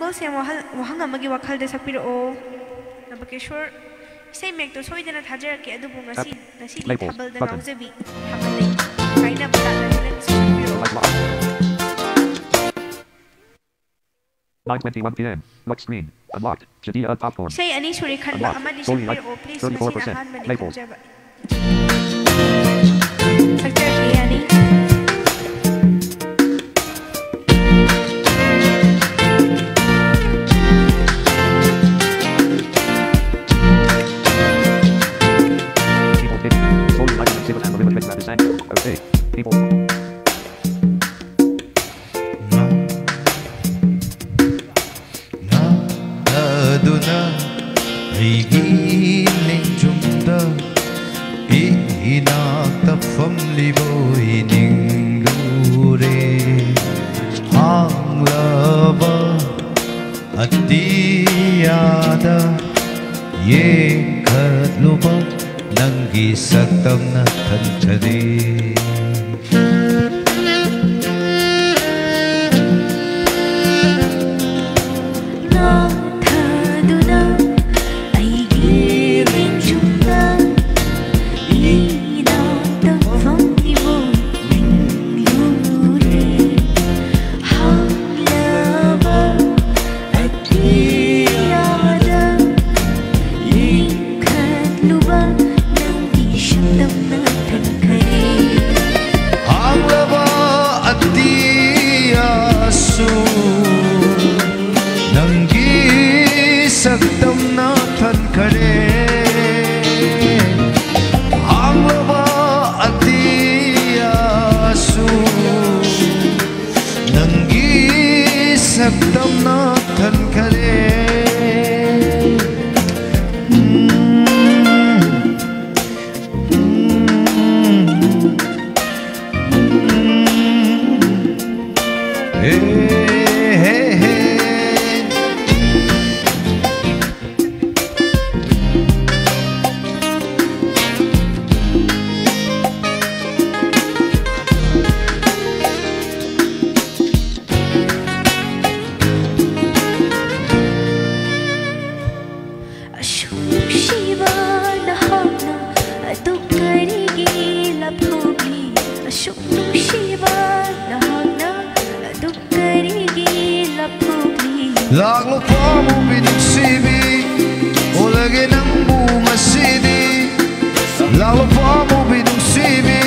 थमोल से वहंग अमगी वखल दे सपिरो नबकेश्वर इसे मेक तो सोइदना थाजर के अदुबु ngasi थबल द नाउजबी थबल काइना बता none सपिरो 9:21 p.m. Lock screen. Unlocked. Shadia popcorn. Say ani suri khanda amadi sipiro please machine ahan mani khajaba. Sakta yani. Okay. People. Saktam na thanchari na thaduna aigi linjumda ina tafam ibo minglure hamlava atiyada yinkatluba Anglava atiyasu Nangi saktam na thankare Anglava atiyasu Nangi saktam na thankare Laglo pa mo binuksibi O lagi nang bunga sidi Laglo pa mo binuksibi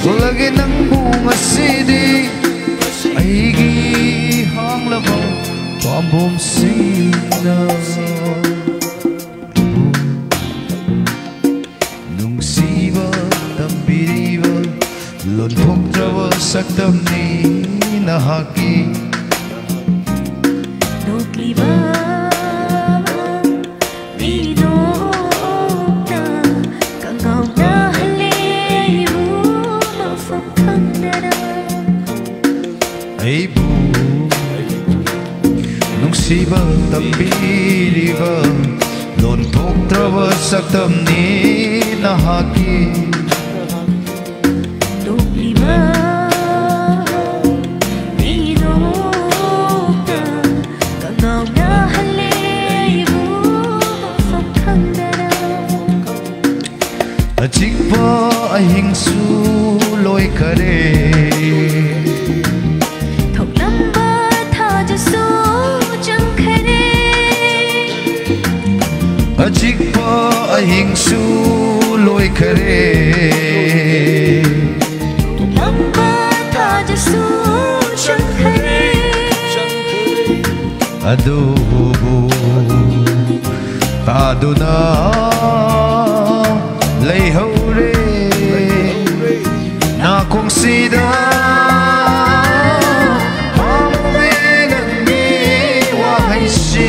O lagi nang bunga sidi Aigi hang labaw Pambom sina Nung siba tambiriba Lontok trawa saktam ni nahaki Nukliba Vidokta Kangkaw na halimu Mafakandara Ay bu Nung siba tambiriba Lontok trawa saktam ni nahaki Nukliba Chikpa ahing su loi kare Thok lamba tha ja su chang khare Chikpa ahing su loi kare Thok lamba tha ja su chang khare Adubu taduna Lay hore na kung sida Amumin ang diwa ay si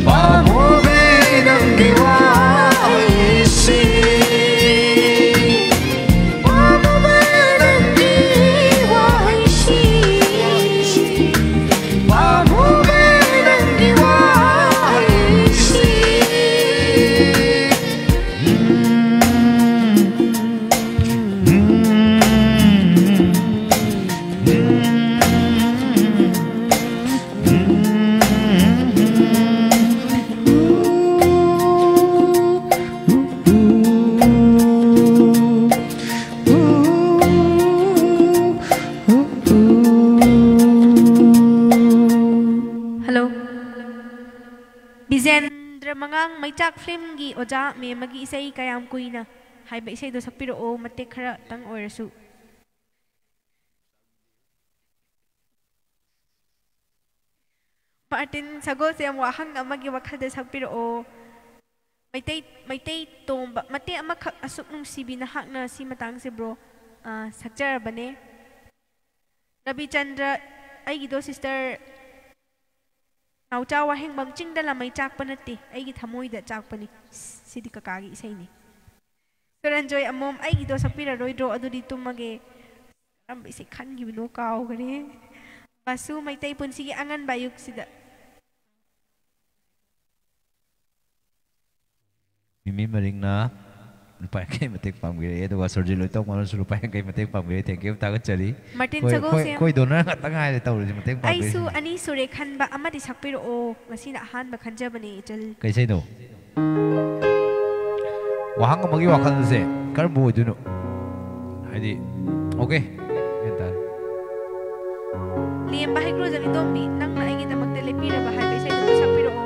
Amumin ang diwa ay si Amumin ang diwa ay si Amumin ang diwa ay si Maichak film gi oja me magi isai kayam kuina haiba isai do sakpiro o matek khara tang oirasu Martin sago se am wahang amagi wakhal de sakpiro o Maitai tomba mate ama khak asuk nung sibi na hakna si matang se bro sakjar bane Rabi Chandra aigi do sister Naucha waheng bam chingda la mai chak panati aigi thamoi da chak pani sidi kakagi isai ni Soran joy amom aigi do sakpira roi dro adudi tumage ram isi khan gi no kaw gare basu maitai punsi gi angan bayuk sida Mimi maring na lupa kai matek pamgire edo wa surgery loi tok malu lupa kai matek pamgire thank you ta ga chari Martin sago se koi donor nga tangai le tawri matek pamgire ai su ani sure khan ba amadi sakpiro o ngasi na han ba khanja bani chal kai sai no wahang amagi wakhal se kar bo duno haidi okay enta liem ba hekro jang idombi nang na aigi damak te lepira ba hai sai do sakpiro o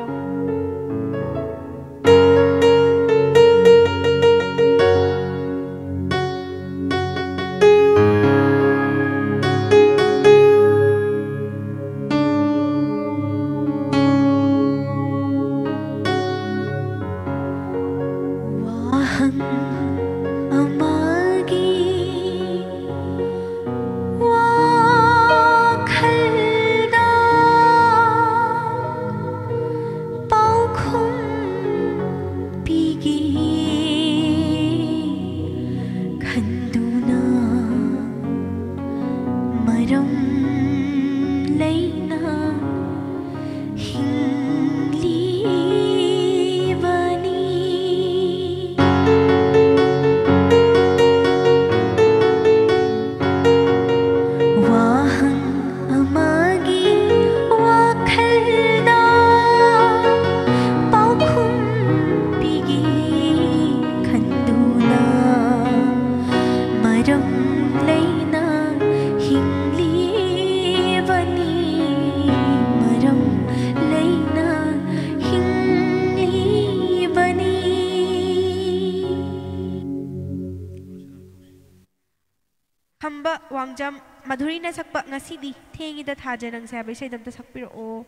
Wangjam Madhuri na sakpa ngasidi thengi da thaja nang sabai sai dam ta sakpiro o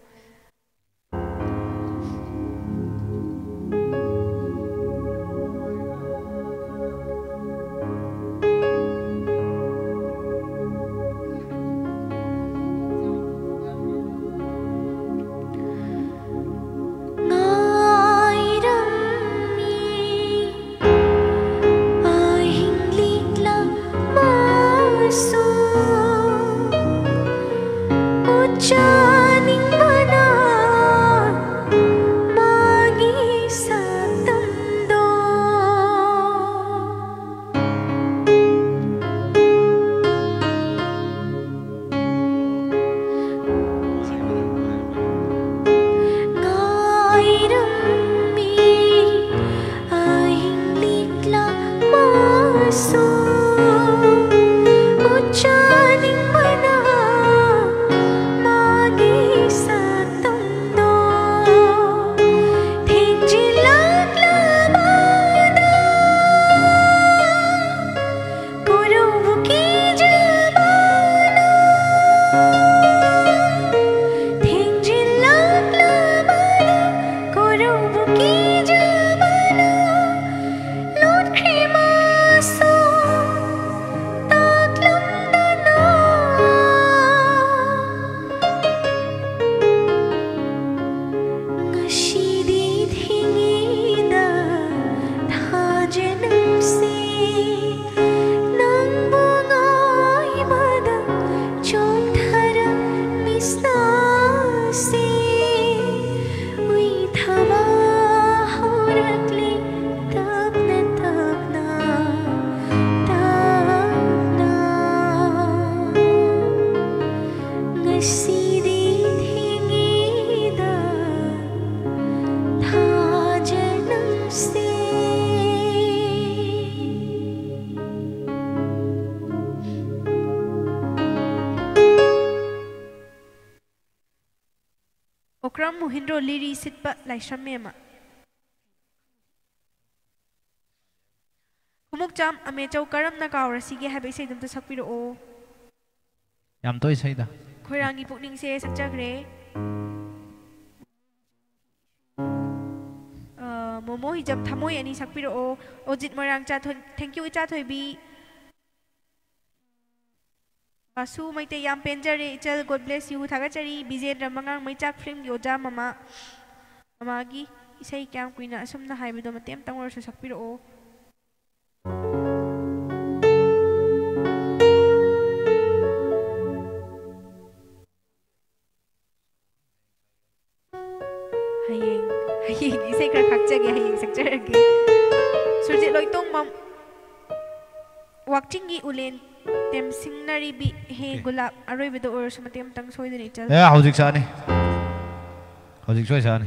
Okram Muhindro Liri Sitpa Laishamema Kumukjam Amechau Karamna Kaurasige have a say them to Sakpiro. Yam toy say da. Korangi Putting says a jagre. Momo hijab Tamoy and Sakpiro. Ojit Morang Chat. Thank you, Chatobi. Basu Maite Yam Penjari, God bless you, Tagachari, Bizet Ramangang, my chap frame, Yoja Mama Mamagi, Isai Camp Queen, Asum the high with the Matem Tower to Sakpiro. Haying, Isai Krakjagi, Haying Secretary. Surjit Loitong Mom Wakchingi Ulen. Tem singnari bi he gulab aroy bedo or sumatem tang soy din ichal. Yeah, how's it sani? How's it soy sani?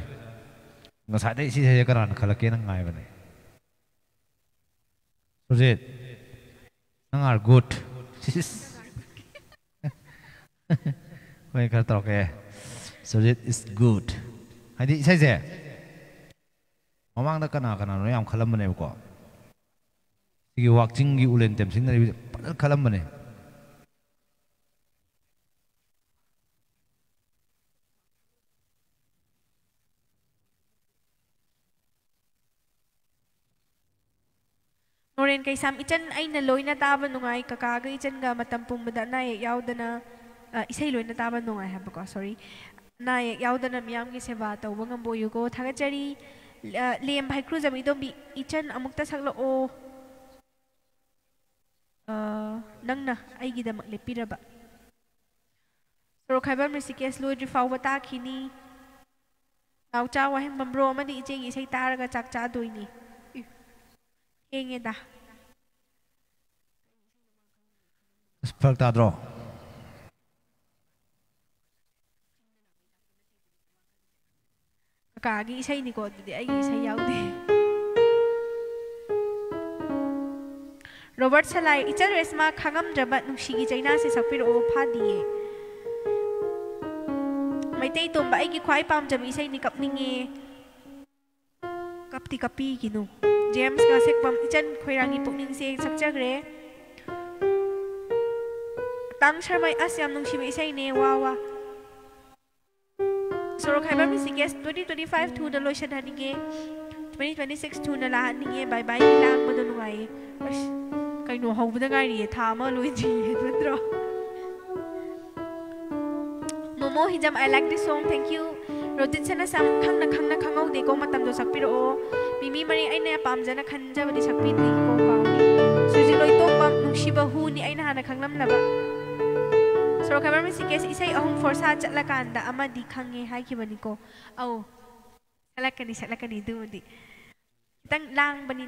Ngasai dai si saya karan khalake nang ngai bane. Sujit, nang are good. Koi kar tok ke. Sujit is good. Hadi sai se. Mamang da kana no yam khalam bane ko. Igi wakching gi ulen tem singnari kalam bane. Noren kay sam ichan ay naloy na taban nungay kakaga ichan ga matampung bada na yaw na isay loy na taban nungay haba ko sorry na yaw na miyam gi seba taw bangang boyo ko thagachari lem bhai cruise am idom bi ichan amukta saklo o nang na ay gida maglipira ba. So kaiban Risikes Lloyd rifaw bata kini. Naw chawa hin bambro man di ijeng isay taraga chak cha doy ni. Henge da. Spag ta draw. Kakagi isay ni ko di ay isay yaw di. Robert Salai, ichal resma khangam jabat nung shigi China si Sakpiro o phadiye. May tay tumba ay gikwai pam jam isay ni kapningi. Kapti kapi gino. James nga sekpam ichan khoirangi pukning si sakjagre. Tang sharmay asyam nung shiba isay ne wawa. Soro kaiba mi si guest 2025 to the lotion haninge. 2026 to na lahat ninge bye bye ilang madunungay. Kay no hau bada ngai ri thama Luigi Pedro. Momo hijam I like this song thank you. Rodin sana sam khang na khangau de ko matam do sakpiro o. Mimi mari ai na pamjana khanja badi sakpi di ko ka. Suji loi to pam nungsiba hu ni ai na hana khanglam laba. So kamar mi sikes isay ahong forsa chatla kanda ama di khange hai ki bani ko. Au. Salakani du di. Tang lang bani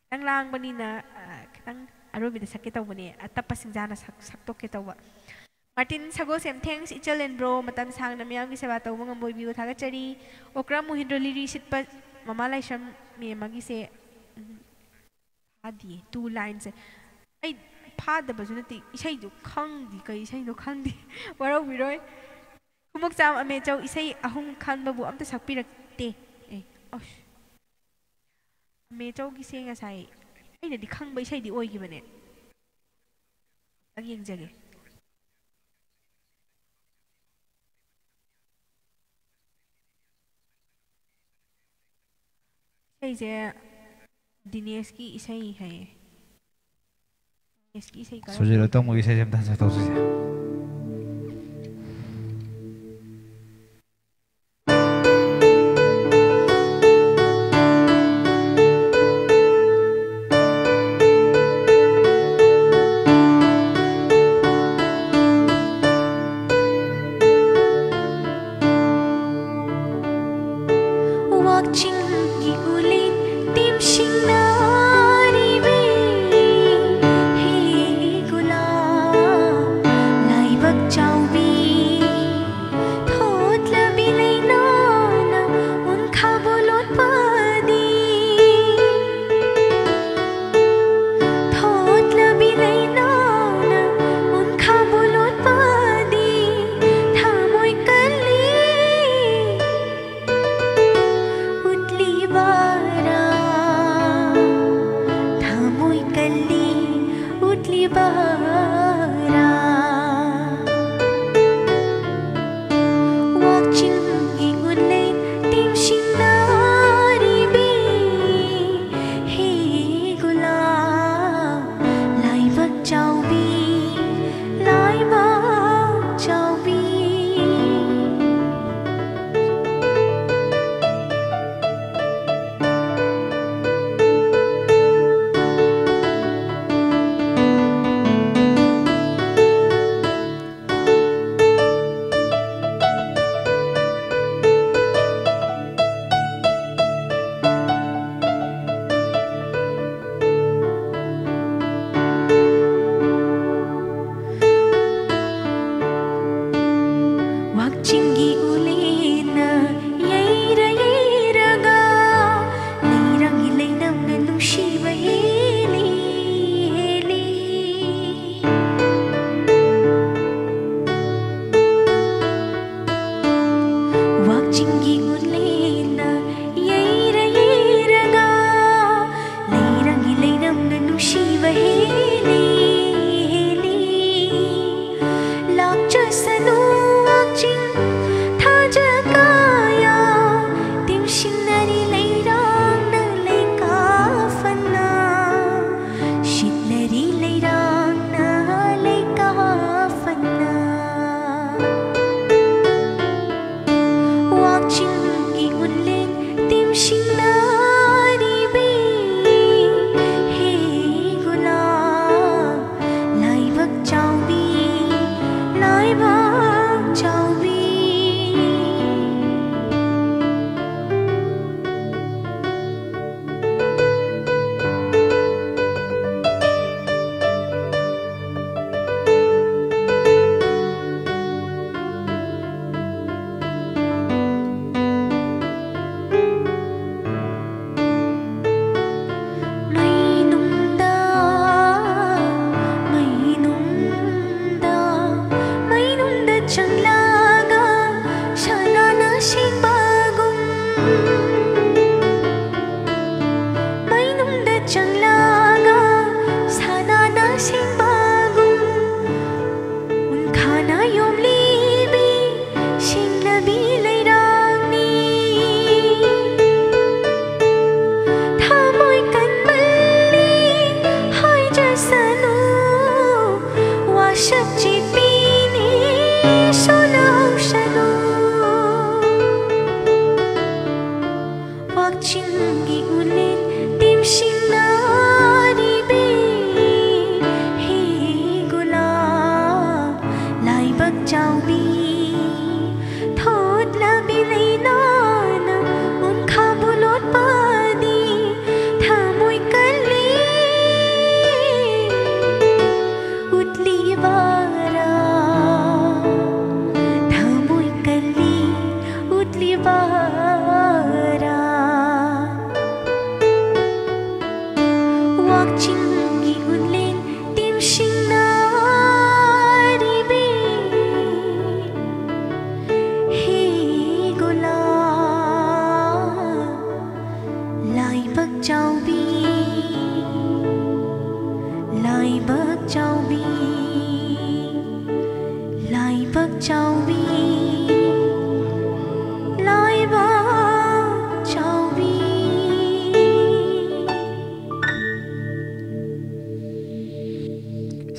Ang lang bani na kitang aro bida sakit taw bani at tapasing jana sakto kitaw ba. Martin sago sem thanks ichal and bro matam sang na miyang gisaba taw mga boy biu thaga chari okra mo hindro liri sit pa mamalay sham me magise adi 2 lines ay phada ba junati isay do khang di kay isay do khang di waraw biroy kumuk sam ame chaw isay ahong khan babu amta sakpirakte osh me châu gi senga sai ai na di khang bai sai di oi gi bane ang yeng jage sai je Dinesh ki isai hai Dinesh ki isai ka Sujit to mo isay jam ta sa to se.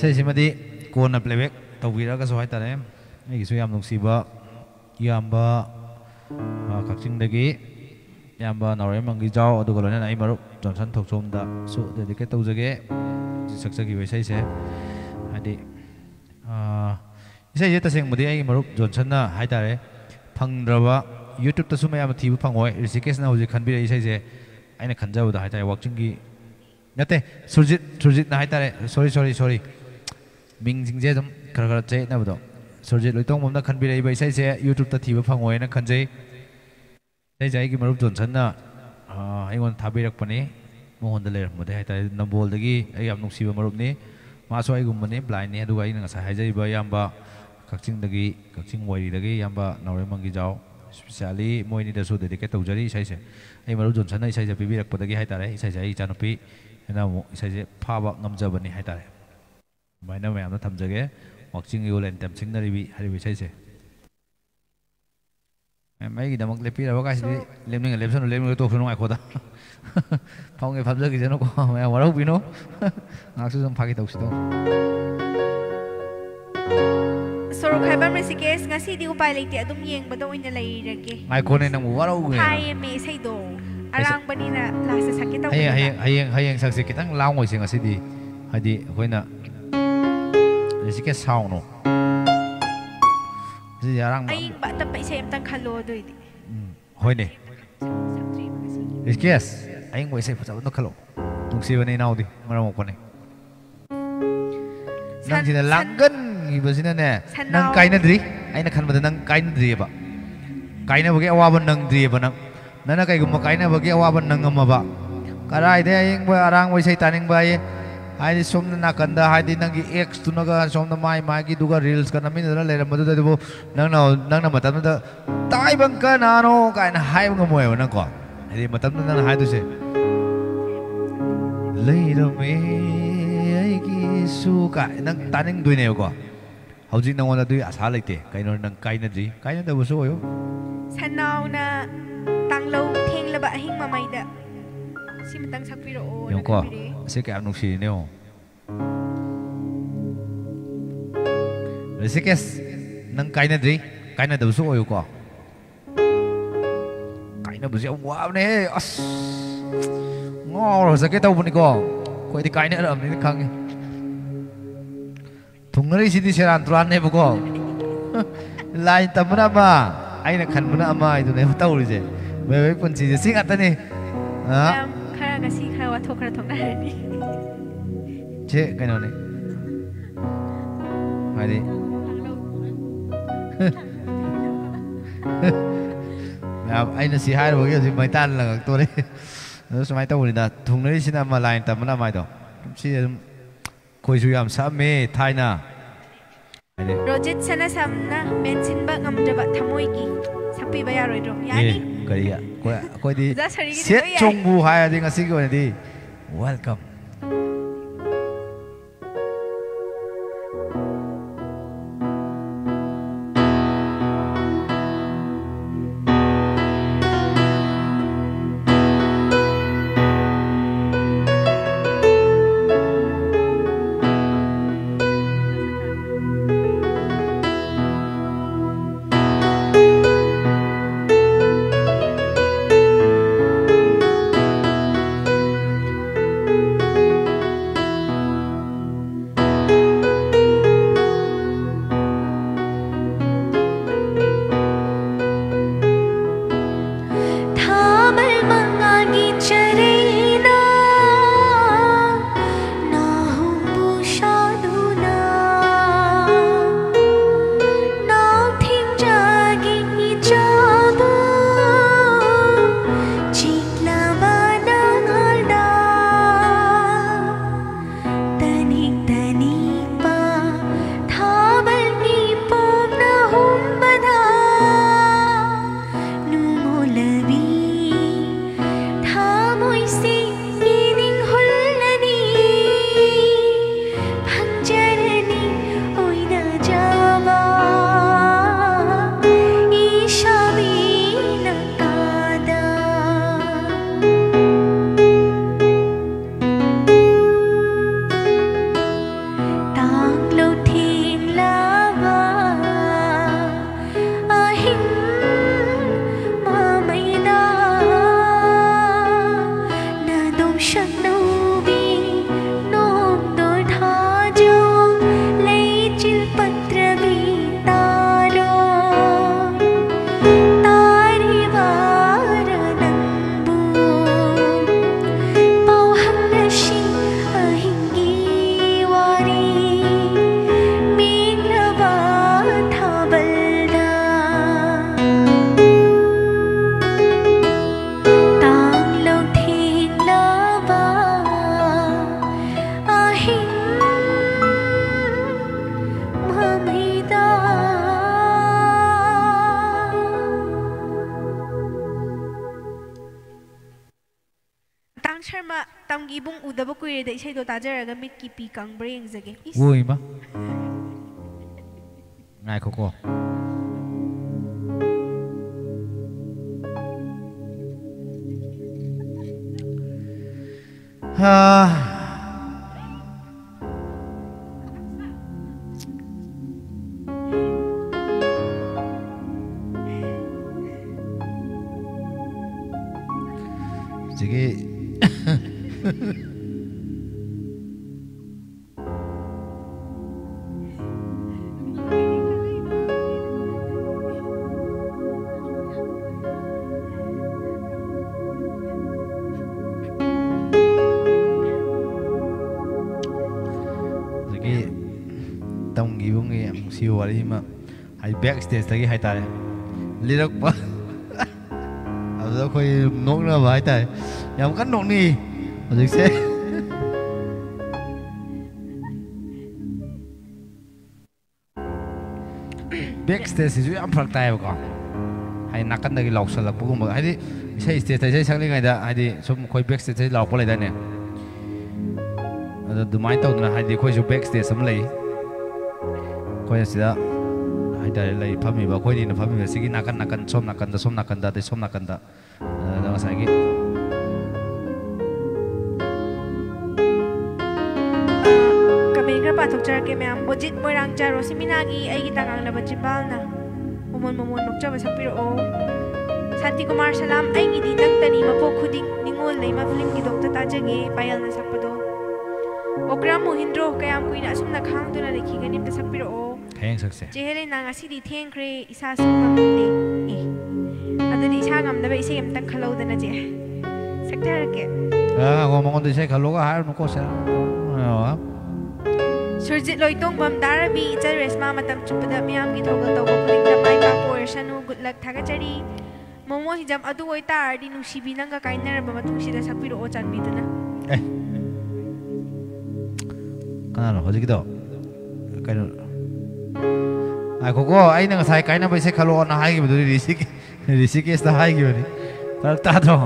ꯏꯁꯩꯁꯤꯃꯗꯤ ꯀꯣꯟꯅ playback ꯇꯧꯕꯤꯔꯒꯁꯨ ꯍꯥꯏꯇꯥꯔꯦ ꯑꯩꯒꯤꯁꯨ ꯌꯥꯝ ꯅꯨꯡꯁꯤꯕ ꯏꯌꯥꯝꯕ ꯀꯛꯆꯤꯡꯗꯒꯤ ꯏꯌꯥꯝꯕ ꯅꯥꯎꯔꯦꯝ ꯃꯪꯒꯤꯖꯥꯎ ꯑꯗꯨꯒ ꯂꯣꯏꯅꯅ ꯑꯩ ꯃꯔꯨꯞ ꯖꯣꯟꯁꯟ ꯊꯣꯛꯆꯣꯝꯗꯁꯨ ꯗꯦꯗꯤꯀꯦꯠ ꯇꯧꯖꯒꯦ ꯁꯛꯆꯈꯤꯕ ꯏꯁꯩꯁꯦ ꯍꯥꯏꯗꯤ ꯏꯁꯩꯁꯦ ꯇꯁꯦꯡꯕꯗꯤ ꯑꯩꯒꯤ ꯃꯔꯨꯞ ꯖꯣꯟꯁꯟꯅ ꯍꯥꯏꯇꯥꯔꯦ ꯐꯪꯗ꯭ꯔꯕ ꯌꯨꯇ꯭ꯌꯨꯕꯇꯁꯨ ꯃꯌꯥꯝꯅ ꯊꯤꯕ ꯐꯪꯉꯣꯏ ꯔꯤꯁꯤꯀꯦꯁꯅ ꯍꯧꯖꯤꯛ ꯈꯟꯕꯤꯔꯛꯏ ꯏꯁꯩꯁꯦ ꯑꯩꯅ ꯈꯟꯖꯕꯗ ꯍꯥꯏꯇꯥꯔꯦ ꯋꯥꯛꯆꯤꯡꯒꯤ ꯅꯠꯇꯦ ꯁꯨꯔꯖꯤꯠꯅ ꯍꯥꯏꯇꯥꯔꯦ ꯁꯣꯔꯤ ꯃꯤꯡꯁꯤꯡꯁꯦ ꯑꯗꯨꯝ ꯈꯔ ꯈꯔ ꯆꯌꯦꯠꯅꯕꯗꯣ ꯁꯨꯔꯖꯤꯠ ꯂꯣꯏꯇꯣꯡꯕꯝꯅ ꯈꯟꯕꯤꯔꯛꯏꯕ ꯏꯁꯩꯁꯦ ꯌꯨꯇ꯭ꯌꯨꯕꯇ ꯊꯤꯕ ꯐꯪꯉꯣꯏꯅ ꯈꯟꯖꯩ ꯏꯁꯩꯁꯦ ꯑꯩꯒꯤ ꯃꯔꯨꯞ ꯖꯣꯟꯁꯟꯅ ꯑꯩꯉꯣꯟꯗ ꯊꯥꯕꯤꯔꯛꯄꯅꯤ ꯃꯉꯣꯟꯗ ꯂꯩꯔꯝꯕꯗꯩ ꯍꯥꯏꯇꯥꯔꯦ ꯅꯝꯕꯣꯜꯗꯒꯤ ꯑꯩ ꯌꯥꯝ ꯅꯨꯡꯁꯤꯕ ꯃꯔꯨꯞꯅꯤ ꯃꯥꯁꯨ ꯑꯩꯒꯨꯝꯕꯅꯤ ꯕ꯭ꯂꯥꯏꯟꯅꯤ ꯑꯗꯨꯒ ꯑꯩꯅ ꯉꯁꯥꯏ ꯍꯥꯏꯖꯔꯤꯕ ꯏꯌꯥꯝꯕ ꯀꯛꯆꯤꯡ ꯋꯥꯏꯔꯤꯗꯒꯤ ꯏꯌꯥꯝꯕ ꯅꯥꯎꯔꯦꯝ ꯃꯪꯒꯤꯖꯥꯎ ꯁ꯭ꯄꯦꯁꯤꯌꯥꯂꯤ ꯃꯣꯏꯅꯤꯗꯁꯨ ꯗꯦꯗꯤꯀꯦꯠ ꯇꯧꯖꯔꯤ ꯏꯁꯩꯁꯦ ꯑꯩ ꯃꯔꯨꯞ ꯖꯣꯟꯁꯟꯅ ꯏꯁꯩꯁꯦ ꯄꯤꯕꯤꯔꯛꯄꯗꯒꯤ ꯍꯥꯏꯇꯥꯔꯦ ꯏꯁꯩꯁꯦ ꯑꯩ ꯏꯆꯥꯅꯨꯄꯤ ꯑꯩꯅ ꯑꯃꯨꯛ ꯏꯁꯩꯁꯦ ꯐꯥꯕ ꯉꯝꯖꯕꯅꯤ ꯍꯥꯏꯇꯥꯔꯦ ꯃꯥꯏꯅ ꯃꯌꯥꯝꯅ ꯊꯝꯖꯒꯦ ꯋꯥꯛꯆꯤꯡ ꯌꯣꯂꯦꯟ ꯇꯦꯝꯁꯤꯡꯅꯔꯤꯕꯤ ꯍꯥꯏꯔꯤꯕ ꯏꯁꯩꯁꯦ ꯑꯩꯒꯤꯗꯃꯛ ꯂꯦꯞꯄꯤꯔꯕ ꯀꯥꯏꯁꯤꯗꯤ ꯂꯦꯞꯅꯤꯡꯉ ꯂꯦꯞꯁꯅꯨ ꯂꯦꯞꯅꯤꯡꯉ ꯇꯣꯛꯁꯅꯨ ꯉꯥꯏꯈꯣꯗ ꯐꯝꯒꯦ ꯐꯝꯖꯈꯤꯁꯅꯨꯀꯣ ꯃꯌꯥꯝ ꯋꯥꯔꯧꯕꯤꯅꯨ ꯉꯥꯏꯍꯥꯛꯁꯨ ꯁꯨꯝ ꯐꯥꯒꯤ ꯇꯧꯁꯤꯗꯣ Sorok Haibam Rishikesh ngasi di upay leite adum yengbada oina leirage. ꯉꯥꯏꯈꯣꯅꯦ ꯅꯪꯕꯨ ꯋꯥꯔꯧꯒꯦ Hayeme isaido arangbanina lasa sakita oina. ꯍꯌꯦꯡ ꯁꯛꯁꯦ ꯈꯤꯇꯪ ꯂꯥꯎꯉꯣꯏꯁꯦ ꯉꯁꯤꯗꯤ ꯍꯥꯏꯗꯤ ꯑꯩꯈꯣꯏꯅ ꯔꯤꯁꯤꯀꯦꯁ ꯁꯥꯎꯅꯣ ꯁꯤꯗꯤ ꯑꯔꯥꯡꯕ Aying ba tapay isay amtang khalo doidi. ꯍꯣꯏꯅꯦ ꯔꯤꯁꯤꯀꯦꯁ ꯑꯌꯤꯡꯕ ꯏꯁꯩ ꯐꯖꯕꯗꯣ ꯈꯜꯂꯣ ꯅꯨꯡꯁꯤꯕꯅꯦ ꯏꯅꯥꯎꯗꯤ ꯃꯔꯝ ꯃꯣꯛꯄꯅꯦ ꯅꯪꯁꯤꯅ ꯂꯥꯡꯒꯟꯈꯤꯕꯁꯤꯅꯅꯦ ꯅꯪ ꯀꯥꯏꯅꯗ꯭ꯔꯤ ꯑꯩꯅ ꯈꯟꯕꯗ ꯅꯪ ꯀꯥꯏꯅꯗ꯭ꯔꯤꯑꯕ ꯀꯥꯏꯅꯕꯒꯤ ꯑꯋꯥꯕ ꯅꯪꯗ꯭ꯔꯤꯑꯕ ꯅꯪꯅ ꯀꯩꯒꯨꯝꯕ ꯀꯥꯏꯅꯕꯒꯤ ꯑꯋꯥꯕ ꯅꯪꯉꯝꯃꯕ ꯀꯔꯥꯏꯗꯩ ꯑꯌꯤꯡꯕ ꯑꯔꯥꯡꯕ ꯏꯁꯩ ꯇꯥꯅꯤꯡꯕ ꯍꯥꯏꯌꯦ ꯍꯥꯏꯗꯤ ꯁꯣꯝꯗ ꯅꯥꯀꯟꯗ ꯍꯥꯏꯗꯤ ꯅꯪꯒꯤ ꯑꯦꯛꯁꯇꯨꯅꯒ ꯁꯣꯝꯗ ꯃꯥꯒꯤꯗꯨꯒ ꯔꯤꯜꯁꯀ ꯅꯝꯃꯤꯟꯅꯗꯅ ꯂꯩꯔꯝꯕꯗꯨꯗꯕꯨ ꯅꯪꯅ ꯃꯇꯝꯗꯨꯗ ꯇꯥꯏꯕꯪ ꯀꯅꯥꯅꯣ ꯀꯥꯏꯅ ꯍꯥꯏꯕ ꯉꯝꯃꯣꯏꯕ ꯅꯪꯀꯣ ꯍꯥꯏꯗꯤ ꯃꯇꯝꯗꯨꯗ ꯅꯪꯅ ꯍꯥꯏꯗꯣꯏꯁꯦ ꯂꯩꯔꯝꯃꯦ ꯑꯩꯒꯤꯁꯨ ꯀꯥꯏ ꯅꯪ ꯇꯥꯅꯤꯡꯗꯣꯏꯅꯦꯕꯀꯣ ꯍꯧꯖꯤꯛ ꯅꯪꯉꯣꯟꯗ ꯑꯗꯨꯒꯤ ꯑꯁꯥ ꯂꯩꯇꯦ ꯀꯩꯅꯣ ꯅꯪ ꯀꯥꯏꯅꯗ꯭ꯔꯤ ꯀꯥꯏꯅꯗꯕꯁꯨ ꯑꯣꯏꯌꯣ Sanauna tanglaw thenglaba ahing mamayda. Simatang sakpiroo na ꯌꯦꯡꯉꯨꯀꯣ kabiri. ꯑꯁꯤ ꯀꯌꯥꯝ ꯅꯨꯡꯁꯤꯔꯤꯅꯦ ꯌꯦꯡꯉꯣ ꯔꯤꯁꯤꯀꯦꯁ ꯅꯪ ꯀꯥꯏꯅꯗ꯭ꯔꯤ ꯀꯥꯏꯅꯗꯕꯁꯨ ꯑꯣꯏꯌꯨꯀꯣ ꯀꯥꯏꯅꯕꯁꯨ ꯌꯥꯝ ꯋꯥꯕꯅꯦꯍꯦ ꯑꯁ ꯉꯥꯎꯔꯒ ꯆꯠꯀꯦ ꯇꯧꯕꯅꯤꯀꯣ ꯑꯩꯈꯣꯏꯗꯤ ꯀꯥꯏꯅꯔꯛꯑꯕꯅꯤꯅ ꯈꯪꯉꯤ ꯊꯨꯡꯅꯔꯤꯁꯤꯗꯤ ꯁꯦꯔꯥꯟ ꯇꯨꯔꯥꯟꯅꯦꯕꯀோ ꯂꯥꯏꯟ ꯇꯝꯕꯅ ꯑꯃ ꯑꯩꯅ ꯈꯟꯕꯅ ꯑꯃ ꯍꯥꯏꯗꯨꯅꯦꯕ ꯇꯧꯔꯤꯁꯦ ꯃꯣꯏ ꯄꯨꯟꯁꯤꯁꯦ ꯁꯤ ꯉꯥꯛꯇꯅꯤ Khara ngasi khara wathok khara thokna harani. ꯁꯤ ꯀꯩꯅꯣꯅꯤ ꯍꯥꯏꯗꯤ ꯃꯌꯥꯝ ꯑꯩꯅ ꯁꯤ ꯍꯥꯏꯔꯨꯕꯒꯤ ꯍꯧꯖꯤck ꯃꯩꯇꯥꯟ ꯂꯪꯉꯛꯇꯣꯔꯦ ꯑꯗꯨ ꯁꯨꯃꯥꯏꯅ ꯇꯧꯕꯅꯤꯗ ꯊꯨꯡꯅꯔꯤꯁꯤꯅ ꯑꯃ ꯂꯥꯏꯟ ꯇꯝꯕꯅ ꯑꯃ ꯁꯤ ꯑꯗꯨꯝ ꯑꯩꯈꯣꯏꯁꯨ ꯌꯥꯝ ꯁꯛꯑꯝꯃꯦ ꯊꯥꯏꯅ ꯍꯥꯏꯗꯤ Rojit sana samna mensinba ngamdraba thamoigi. Sakpiba yaroidro. Yani. ꯀꯔꯤ ꯑꯩꯈꯣꯏꯗꯤ Za sarigi ꯁꯦꯠ dito ꯆꯣꯡꯕꯨ ꯍꯥꯏꯔꯗꯤ ꯉꯁꯤꯒꯤ ꯑꯣꯏꯅꯗꯤ ꯋꯦꯜꯀꯝ कुइरे इसे दो ताजरगा मिट की P कंब्रे यंगजगे Ui ma. Ngai ko ko. Sige. Tông nghĩ bông nghe siêu vào đi mà hay backstage tới cái hai tay liên tục quá rồi khơi nốt nữa vậy tay nhầm cắt nốt đi rồi sẽ backstage thì am phật tay vào hay nắc cắt cái lọc sờ lọc bông mà hay đi xây stage xây sang lên ngày đó hay đi xong khơi backstage xây lọc qua lại đây nè rồi tụi máy tàu là hay đi khơi xuống backstage sớm lấy khơi sẽ hay tại lấy phàm mi bảo khơi đi là phàm mi sẽ cái nakan som nakan da som nakan da đó là sai cái kami ka patok jar ke ma'am budget mo rang jaro siminagi ay gitangang na bajibal na umon magjawa sa piro Santi Kumar Salam ay gidi nang tani mapo khuding ningol nay maflim gidok tatajage payal na sakpado Okram Mohindro kayam kuina asum na khang tuna rekhi ganim ta sakpiro Heng sakse Jehele nang asidi thengkre isa sungamde adadi isa ngamda ba ise yamtak khalo dana je saktar ke ngomong di saya kalau ka har nuko sa Surjit loitong bam darabi ichal resma matam chupada miyam gi thogal tawba kuling da mai pa porshanu good luck thagachari Momo hijam adu oi tardi nusibi nang ka kainar ba matung sida sakpiro o chanbi duna Kana no hojiki do kaino ai ko ai nang sai kaina ba se khalo na hai gi bu risiki sta hai gi ni ta do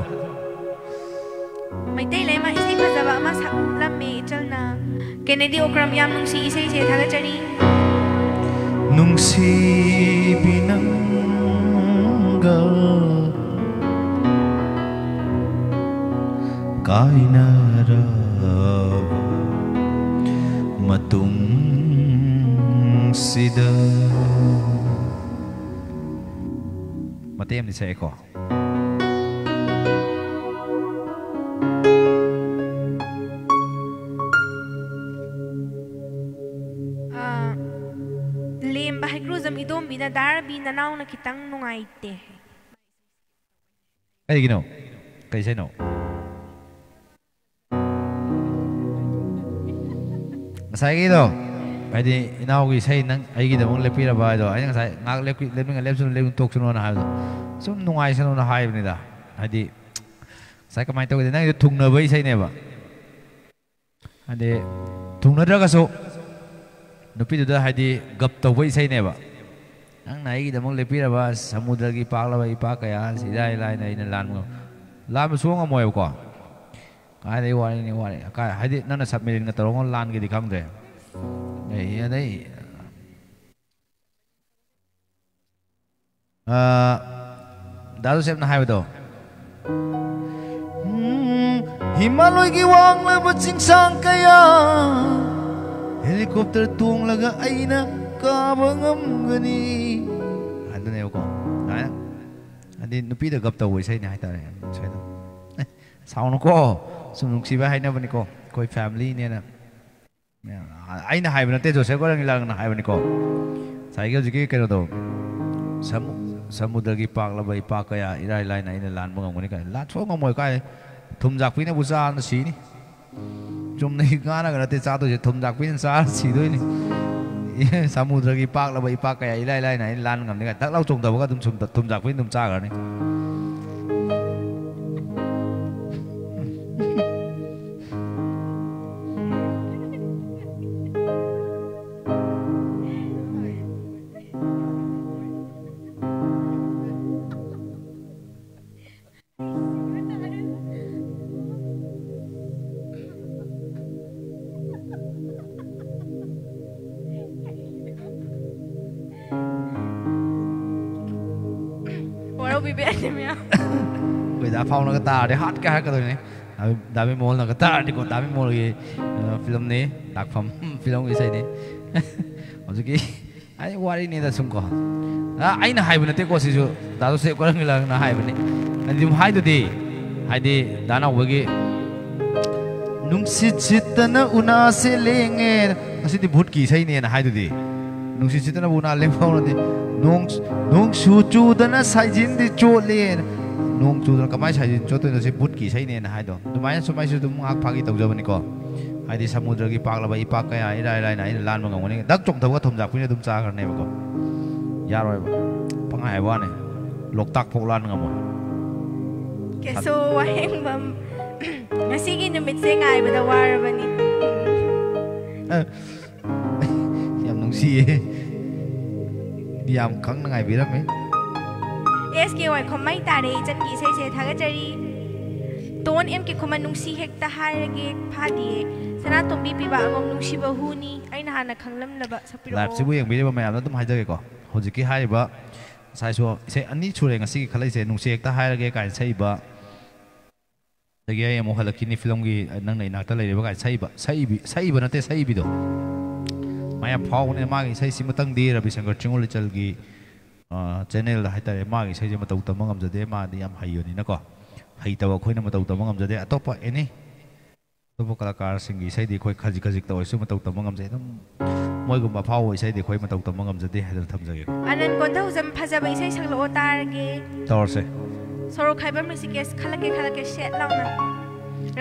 Mai tei lai ma isi phajaba ma lam me chalna Kennedy Okram yam nungsi isai se thagachari Nungsi binang ga kainara matung sida Matem di saya ko Lem bahay cruzam idom bina darabi na naw na kitang nungaite Ay gino kay sino Masaya gitu Pwede inawag isay nang ay gida mong lepira ba ito ay nang ngak lepsun tok suno na hayo so nungay sa nung na hayo nila hadi saya kamay tawag nang ito tung na ba isay neba hadi tung na daga so nupi ito da hadi gap tawag ba isay neba ang nai gida mong lepira ba samudra gi pakla ba ipakaya sida ilay na inalan mo lam suong amoy ko Kaya ni wari kaya hadi nana submirin nga tarong lan gidi kang de ay anay dado sep na hayo do Himaloy giwang la batsing sang kaya helicopter tung laga ay na kabangam gani ano na yun ko kaya hadi nupi da gap taway say ni hay tari say do sao nó có sung si ba hay na bani ko koi family ne na ai na hai bana te jo se ko lang lang na hai bani ko sai ge ji ke ro do samudra gi pak la bai pa ka ya irai lai na ina lan bang ngoni ka la tho ngom moi kai thum jak pi na bu sa na si ni jom nei ga na ga te cha to je thum jak pi na sa si doi ni samudra gi pak la bai pa ka ya irai lai na ina lan ngam ni ka tak lau chung da ba ka thum jak pi thum cha ga ni ꯇꯧꯕꯤꯕ ꯌꯥꯏ ꯃꯌꯥꯝ ꯀꯣꯏ ꯗꯥ ꯐꯥꯎꯅꯒ ꯇꯥꯔꯗꯤ ꯍꯥꯠ ꯀ ꯍꯥꯏꯔꯛꯀꯗꯣꯏꯅꯤ Dhabi ꯃꯣꯜꯅꯒ ꯇꯥꯔꯗꯤꯀꯣ Dhabi ꯃꯣꯜꯒꯤ ꯐꯤꯂꯝꯅꯤ ꯂꯥꯛꯐꯝ ꯐꯤꯂꯝꯒꯤ ꯏꯁꯩꯅꯤ ꯍꯧꯖꯤꯛꯀꯤ ꯑꯩ ꯋꯥꯔꯤꯅꯤꯗ ꯁꯨꯝ ꯀꯣ ꯑꯩꯅ ꯍꯥꯏꯕ ꯅꯠꯇꯦꯀꯣ ꯁꯤꯁꯨ ꯗꯥ ꯖꯣꯁꯦꯞ ꯀꯣꯔꯪꯒꯤꯂꯪꯅ ꯍꯥꯏꯕꯅꯤ ꯑꯗꯨꯝ ꯍꯥꯏꯗꯨꯗꯤ ꯍꯥꯏꯗꯤ ꯗꯥ ꯅꯥꯎꯕꯒꯤ ꯅꯨꯡꯁꯤꯠ ꯁꯤꯠꯇꯅ ꯎꯅꯥꯁꯦ ꯂꯦꯡꯉꯦ ꯑꯁꯤꯗꯤ ꯚꯨꯠꯀꯤ ꯏꯁꯩꯅꯦꯅ ꯍꯥꯏꯗꯨꯗꯤ ꯅꯨꯡꯁꯤꯠ ꯁꯤꯠꯇꯅ ꯎꯅꯥ ꯂꯦꯡꯐꯧꯅꯗꯤ ꯅꯣꯡꯁꯨ ꯆꯨꯗꯅ ꯁꯥꯏꯖꯤꯟꯗꯤ ꯆꯣꯠꯂꯦ ꯅꯣꯡ ꯆꯨꯗꯅ ꯀꯃꯥꯏꯅ ꯁꯥꯏꯖꯤꯟ ꯆꯣꯠꯇꯣꯏꯅꯣ ꯁꯤ ꯚꯨꯠꯀꯤ ꯏꯁꯩꯅꯦꯅ ꯍꯥꯏꯗꯣ ꯑꯗꯨꯃꯥꯏꯅ ꯁꯨꯃꯥꯏꯅꯁꯨ ꯑꯗꯨꯝ ꯉꯥꯏꯍꯥꯛ ꯐꯥꯒꯤ ꯇꯧꯖꯕꯅꯤꯀꯣ ꯍꯥꯏꯗꯤ ꯁꯃꯨꯗ꯭ꯔꯒꯤ ꯄꯥꯛꯂꯕ ꯏꯄꯥꯛ ꯀꯌꯥ ꯏꯔꯥꯏ ꯂꯥꯏꯅ ꯑꯩꯅ ꯂꯥꯟꯕ ꯉꯝꯒꯅꯤ ꯗꯛ ꯆꯣꯡꯊꯕꯒ ꯊꯨꯝꯖꯥꯛꯄꯤꯅ ꯑꯗꯨꯝ ꯆꯥꯈ꯭ꯔꯅꯦꯕꯀꯣ ꯌꯥꯔꯣꯏꯕ ꯄꯪꯉꯥꯏ ꯍꯥꯏꯕ ꯋꯥꯅꯤ ꯂꯣꯛꯇꯥꯛ ꯐꯥꯎ ꯂꯥꯟ ꯉꯝꯃꯣꯏ ꯀꯦꯁꯣ ꯋꯥꯍꯦꯡꯕꯝ ꯉꯁꯤꯒꯤ ꯅꯨꯃꯤꯠꯁꯦ ꯉꯥꯏꯕꯗ ꯋꯥꯔꯕꯅꯤ ꯌꯥꯝ ꯅꯨꯡꯁꯤꯌꯦ ꯌꯥꯝ ꯈꯪꯅ ꯉꯥꯏꯕꯤꯔꯝꯃꯦ SK ꯈꯣꯝꯃꯩ ꯇꯥꯔꯦ ꯏꯆꯟꯒꯤ ꯏꯁꯩꯁꯦ ꯊꯥꯒꯠꯆꯔꯤ ꯇꯣꯟ MK ꯈꯨꯃꯟ ꯅꯨꯡꯁꯤ ꯍꯦꯛꯇ ꯍꯥꯏꯔꯒꯦ ꯐꯥꯗꯤꯌꯦ ꯁꯅꯥꯇꯣꯝꯕꯤ ꯄꯤꯕ ꯑꯉꯣꯝ ꯅꯨꯡꯁꯤꯕ ꯍꯨꯅꯤ ꯑꯩꯅ ꯍꯥꯟꯅ ꯈꯪꯂꯝꯂꯕ ꯁꯛꯄꯤꯔꯛꯑꯣ ꯂꯥꯏꯚꯁꯤꯕꯨ ꯌꯦꯡꯕꯤꯔꯤꯕ ꯃꯌꯥꯝꯅ ꯑꯗꯨꯝ ꯍꯥꯏꯖꯒꯦꯀꯣ ꯍꯧꯖꯤꯛꯀꯤ ꯍꯥꯏꯔꯤꯕ ꯉꯁꯥꯏꯁꯨ ꯏꯁꯩ ꯑꯅꯤ ꯁꯨꯔꯦ ꯉꯁꯤꯒꯤ ꯈꯜꯂꯛꯏꯁꯦ ꯅꯨꯡꯁꯤ ꯍꯦꯛꯇ ꯍꯥꯏꯔꯒꯦ ꯀꯥꯏꯅ ꯁꯛꯏꯕ ꯑꯗꯒꯤ ꯑꯩ ꯑꯃꯨꯛ ꯍꯜꯂꯛꯈꯤꯅꯤ ꯐꯤꯂꯝꯒꯤ ꯅꯪꯅ ꯏꯅꯥꯛꯇ ꯂꯩꯔꯤꯕ ꯀꯥꯏꯅ ꯁꯛꯏꯕ ꯅꯠꯇꯦ ꯁꯛꯏꯕꯤꯗꯣ ꯃꯌꯥꯝ ꯐꯥꯎꯕꯅꯤꯅ ꯃꯥꯒꯤ ꯏꯁꯩꯁꯤꯃꯇꯪꯗꯤ ꯔꯕꯤशꯪꯀꯔ ꯆꯤꯡꯉꯣꯜ ꯂꯤꯆꯜꯒꯤ ꯆꯦꯅꯦꯜꯗ ꯍꯥꯏꯇꯥꯔꯦ ꯃꯥꯒꯤ ꯏꯁꯩꯁꯦ ꯃꯇꯧ ꯇꯝꯕ ꯉꯝꯖꯗꯦ ꯃꯥꯗꯤ ꯌꯥꯝ ꯍꯩꯕꯅꯤꯅꯀꯣ ꯍꯩꯇꯕ ꯑꯩꯈꯣꯏꯅ ꯃꯇꯧ ꯇꯝꯕ ꯉꯝꯖꯗꯦ ꯑꯇꯣꯞꯄ ꯑꯦꯅꯤ ꯑꯇꯣꯞꯄ ꯀꯂꯥꯀꯥꯔꯁꯤꯡꯒꯤ ꯏꯁꯩꯗꯤ ꯑꯩꯈꯣꯏ ꯈꯖꯤꯛ ꯈꯖꯤꯛꯇ ꯑꯣꯏꯔꯁꯨ ꯃꯇꯧ ꯇꯝꯕ ꯉꯝꯖꯩ ꯑꯗꯨꯝ ꯃꯣꯏꯒꯨꯝꯕ ꯑꯐꯥꯎꯕ ꯏꯁꯩꯗꯤ ꯑꯩꯈꯣꯏ ꯃꯇꯧ ꯇꯝꯕ ꯉꯝꯖꯗꯦ ꯍꯥꯏꯗꯅ ꯊꯝꯖꯒꯦ ꯑꯅꯟ ꯀꯣꯟꯊꯧꯖꯝ ꯐꯖꯕ ꯏꯁꯩ ꯁꯛꯂꯛꯑꯣ ꯇꯥꯔꯒꯦ ꯇꯧꯔꯁꯦ ꯁꯣꯔꯣꯛ ꯈꯥꯏꯕꯝ ꯔꯤꯁꯤꯀꯦꯁ ꯈꯜꯂꯛꯀꯦ ꯁꯦꯠ ꯂꯥꯎꯅ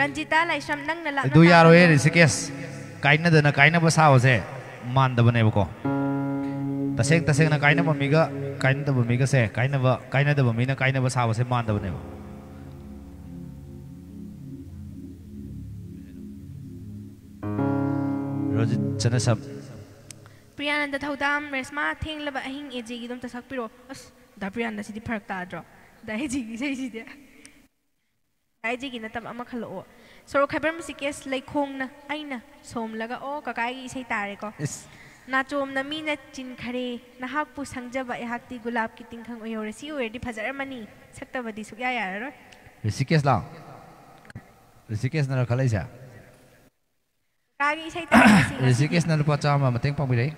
ꯔꯟꯖꯤꯇꯥ ꯂꯥꯏꯁ꯭ꯔꯝ ꯅꯪꯅ ꯂꯥꯛꯅ ꯑꯗꯨ ꯌꯥꯔꯣꯏꯌꯦ ꯔꯤꯁꯤꯀꯦꯁ ꯀꯥꯏꯅꯗꯅ ꯀꯥꯏꯅꯕ ꯁꯥꯕꯁꯦ ꯃꯥꯟꯗꯕꯅꯦꯕꯀꯣ ꯇꯁꯦꯡꯅ ꯀꯥꯏꯅꯕ ꯃꯤꯒ ꯀꯥꯏꯅꯗꯕ ꯃꯤꯒꯁꯦ ꯀꯥꯏꯅꯗꯕ ꯃꯤꯅ ꯀꯥꯏꯅꯕ ꯁꯥꯕꯁꯦ ꯃꯥꯟꯗꯕꯅꯦꯕ ꯔꯣꯖꯤꯠ ꯆꯅꯁꯝ ꯄ꯭ꯔꯤꯌꯥꯅꯟꯗ ꯊꯧꯗꯥꯝ ꯔꯦꯁꯃꯥ ꯊꯦꯡꯂꯕ ꯑꯍꯤꯡ AJꯒꯤ ꯑꯗꯨꯝ ꯁꯛꯄꯤꯔꯣ ꯑꯁ ꯗꯥ ꯄ꯭ꯔꯤꯌꯥꯅꯟꯗ ꯁꯤꯗꯤ ꯐꯔꯛ ꯇꯥꯗ꯭ꯔꯣ ꯗꯥ AJꯒꯤ ꯏꯁꯩꯁꯤꯗꯤ ꯗꯥ AJꯒꯤ ꯅꯠꯇꯕ ꯑꯃ ꯈꯜꯂꯛꯑꯣ ꯁꯣꯔꯣꯛ ꯈꯥꯏꯕꯝ ꯔꯤꯁꯤꯀꯦꯁ ꯂꯩꯈꯣꯡꯅ ꯑꯩꯅ ꯁꯣꯝꯂꯒ ꯑꯣ ꯀꯀꯥꯒꯤ ꯏꯁꯩ ꯇꯥꯔꯦꯀꯣ नाचोमना मीना चिनखरे नहाकपु संजबा यहाकती गुलाब की तिंखंग ओयोरे सी ओयरदी फजरमनी सक्तबदी सुक्या यारो ऋषिकेश ला ऋषिकेश नर खलाइसा कागी इसाई तासी ऋषिकेश नर लुपा चामा मतेंग पांबिरै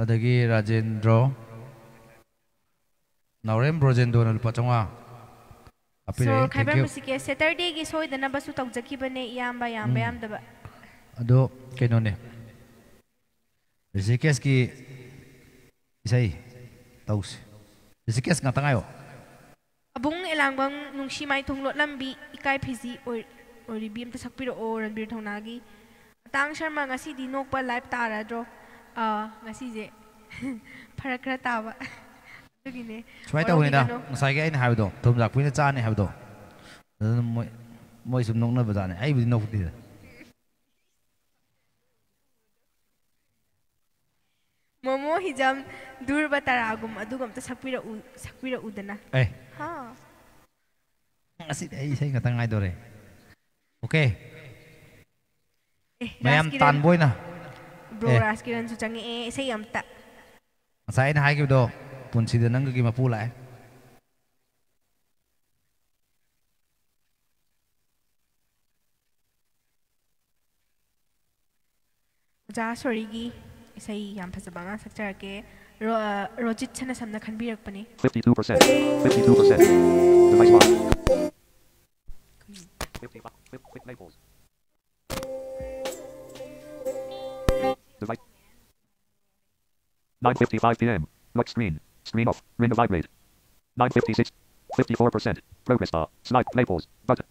लदगी राजेंद्र नवरेम ब्रोजेंदो नर लुपा चामा अपिरै सो खैबर ऋषिकेश सैटरडे की सोयदना बसु तौजखिबने यामबा यामदबा अदो केनोने ऋषिकेश की इसाई तौस Rishikesh ngatangayo abung elangbang nungsi mai thonglot lambi ikai phiji oribi amta sakpiro o ranbir thonagi tang sharma ngasi di nokpa live taradro ngasi je pharak khara tawa dugine swai tawina ngasai ge aina habdo thomjak puina chane habdo moi sum nokna bajane ai budi nokti momo Hijam दूर बतारागुम अदुगम त sakpira udana ha asi dai sai ngatang ai dore okay mayam tan boina bro raskiran su changi sai amta sai na hai do punsi de nang gi mapu lai ja sorry gi isai yam phasaba nga sakcharake Rojit chana samna khanbirakpani 52% device lock 55 quick labels device 9:55 p.m. lock screen off ring vibrate 9:56 54% progress bar slide labels button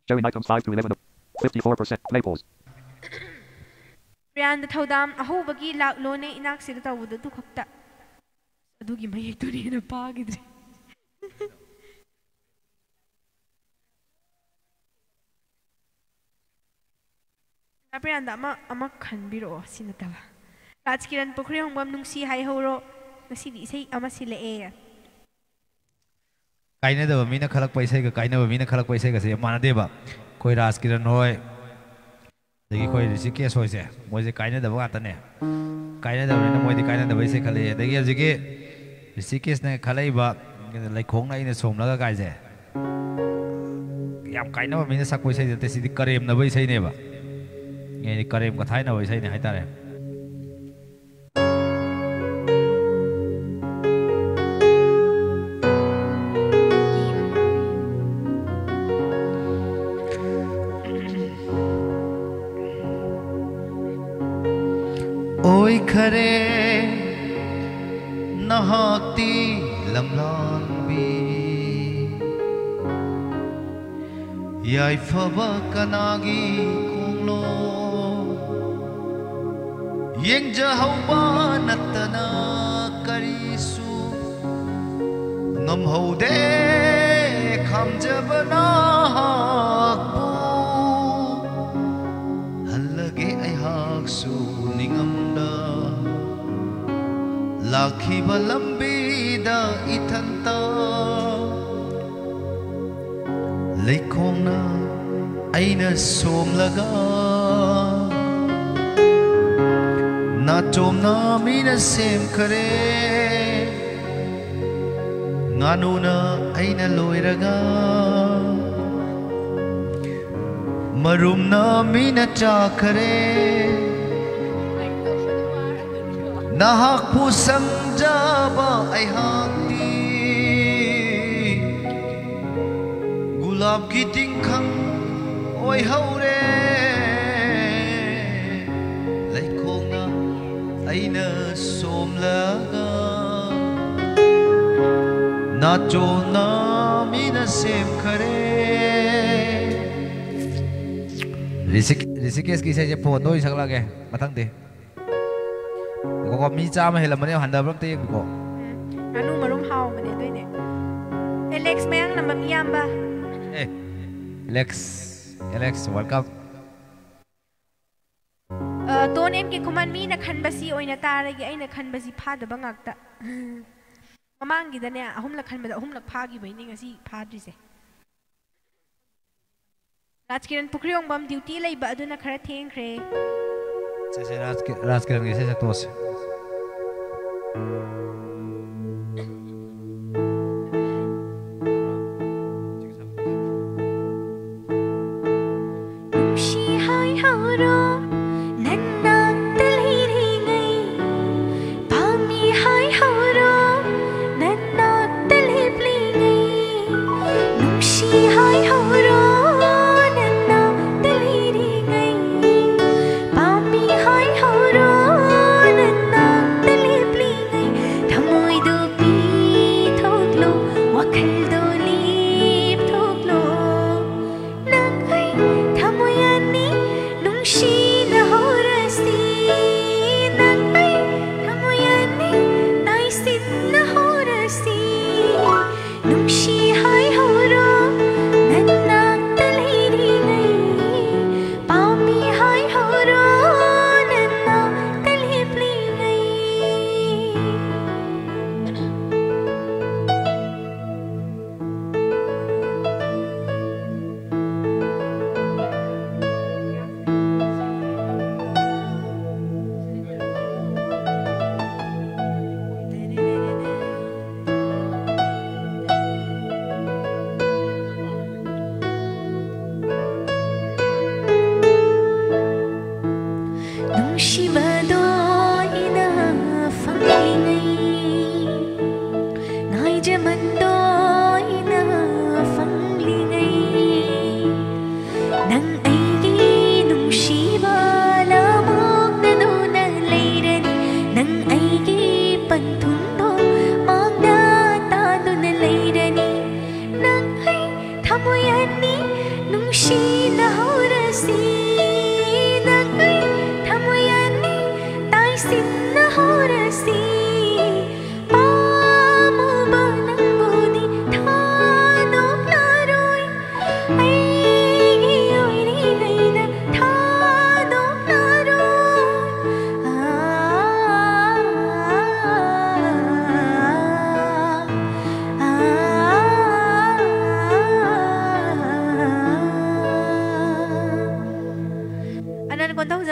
showing items 5 to 11 54% labels Ryan the Todam ahobagi laklone inak sida tawuda tu khakta adugi mayek tu ni na pagidre Ryan da ama khanbiro sinatawa Rajkiran Pokri hongbam nungsi hai horo ngasi di sei ama sile e kaina da mina khalak paisa ga kaina ba mina khalak paisa ga se mana deba koi Rajkiran hoy dagi koi Rishikesh hoy se moi je kaina da ba ta ne कायना दबने मोदी कायना दबाई से खले देखिए हजिके ऋषिकेश ने खले बा लाइखोंग ना इने सोमलगा गायजे याम कायना बा मिने सकोई से जते सिदि करेम नबई से ने बा ये करेम का थाई नबई से ने हाइतारे ओय खरे नहाती लमलान बी याय फबा कनागी कोंगलो Young जहौबा नतना करिसु ngam haude khamjabana hakbu hallage ai haksu ningamda lakhiba lambida ithanta leikhongna aina somlaga na chomna mina sem khare nganuna aina loiraga marumna mina chakhare nahak pu sangjaba ai hakti gulab ki tingkhang oi haure laikhongna aina somlaga na chona mina sem khare Rishikesh की से phone दो सकला के मथंग दे को मी चा में हेला मने हंदा ब्रम ते को anu marum haw mane doine Alex mayang nam miyamba ए Alex welcome ton em ke kuman mi na khan basi oina taragi aina khan basi phadaba ngakta mamang gidane ahum la khan bada ahum la phagi baini ngasi phadrise Rajkiran Pukriong bam duty lay ba aduna khara thengkhre से राजकिरण के से तोस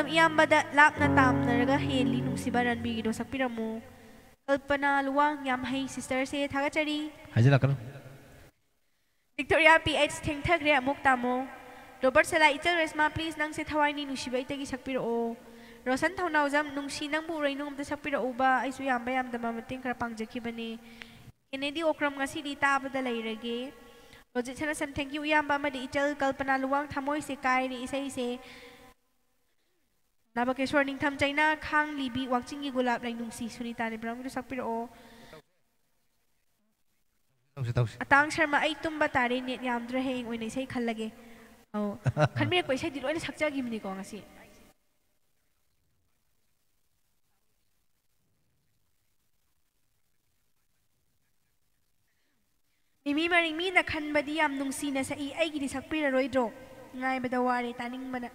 ꯊꯧꯅꯥꯎꯖꯝ ꯏꯌꯥꯝꯕꯗ ꯂꯥꯞꯅ ꯇꯥꯝꯅꯔꯒ ꯍꯦꯜꯂꯤ ꯅꯨꯡꯁꯤꯕ ꯔꯟꯕꯤꯒꯤꯗꯣ ꯁꯛꯄꯤꯔꯝꯃꯨ ꯀꯜꯄꯅꯥ ꯂꯨꯋꯥꯡ ꯌꯥꯝ ꯍꯩ ꯁꯤꯁꯇꯔꯁꯦ ꯊꯥꯒꯠꯆꯔꯤ ꯍꯥꯏꯖꯤꯜꯂꯛꯀꯅꯨ victoria ph ꯊꯦꯡꯊꯈ꯭ꯔꯦ ꯑꯃꯨꯛ ꯇꯥꯃꯣ ꯔꯣꯕꯔꯠ ꯁꯂꯥ ꯏꯆꯜ ꯔꯦꯁꯃꯥ ꯄ꯭ꯂꯤꯖ ꯅꯪꯁꯦ ꯊꯋꯥꯏꯅꯤ ꯅꯨꯡꯁꯤꯕ ꯑꯩꯇꯒꯤ ꯁꯛꯄꯤꯔꯛꯑꯣ ꯔꯣꯁꯟ ꯊꯧꯅꯥꯎꯖꯝ ꯅꯨꯡꯁꯤ ꯅꯪꯕꯨ ꯎꯔꯩꯅꯨ ꯑꯝꯇ ꯁꯛꯄꯤꯔꯛꯎꯕ ꯑꯩꯁꯨ ꯌꯥꯝꯕ ꯌꯥꯝꯗꯕ ꯃꯇꯦꯡ ꯈꯔ ꯄꯥꯡꯖꯈꯤꯕꯅꯦ ꯀꯦꯅꯦꯗꯤ ꯑꯣꯀ꯭ꯔꯝ ꯉꯁꯤꯗꯤ ꯇꯥꯕꯗ ꯂꯩꯔꯒꯦ ꯔꯣꯖꯤꯠ ꯁꯅꯁꯟ ꯊꯦꯡꯛ ꯌꯨ ꯏꯌꯥꯝꯕ ꯑꯃꯗꯤ ꯏꯆꯜ ꯀꯜꯄꯅꯥ ꯂꯨꯋꯥꯡ ꯊꯃꯣꯏꯁꯦ ꯀꯥꯏꯔꯦ ꯏꯁꯩꯁꯦ ꯅꯕꯀꯦꯁꯣꯔ ꯅꯤꯡꯊꯝ ꯆꯩꯅꯥ ꯈꯥꯡ ꯂꯤꯕꯤ ꯋꯥꯛꯆꯤꯡꯒꯤ ꯒꯨꯂꯥꯞ ꯂꯩ ꯅꯨꯡꯁꯤ ꯁꯨꯅꯤꯇꯥ ꯅꯤꯕ꯭ꯔꯝꯒꯤꯗꯣ ꯁꯛꯄꯤꯔꯛꯑꯣ ꯑꯇꯥꯡ ꯁꯔꯃ ꯑꯩ ꯇꯨꯝꯕ ꯇꯥꯔꯦ ꯅꯦꯠ ꯌꯥꯝꯗ꯭ꯔꯦ ꯍꯌꯦꯡ ꯑꯣꯏꯅ ꯏꯁꯩ ꯈꯜꯂꯒꯦ ꯑꯧ ꯈꯟꯕꯤꯔꯛꯄ ꯏꯁꯩꯗꯤ ꯂꯣꯏꯅ ꯁꯛꯆꯈꯤꯕꯅꯤꯀꯣ ꯉꯁꯤ ꯃꯤꯃꯤ ꯃꯔꯤꯡ ꯃꯤꯅ ꯈꯟꯕꯗꯤ ꯌꯥꯝ ꯅꯨꯡꯁꯤꯅ ꯁꯛꯏ ꯑꯩꯒꯤꯗꯤ ꯁꯛꯄꯤꯔꯔꯣꯏꯗ꯭ꯔꯣ ꯉꯥꯏꯕꯗ ꯋꯥꯔꯦ ꯇꯥꯅꯤꯡꯕꯅ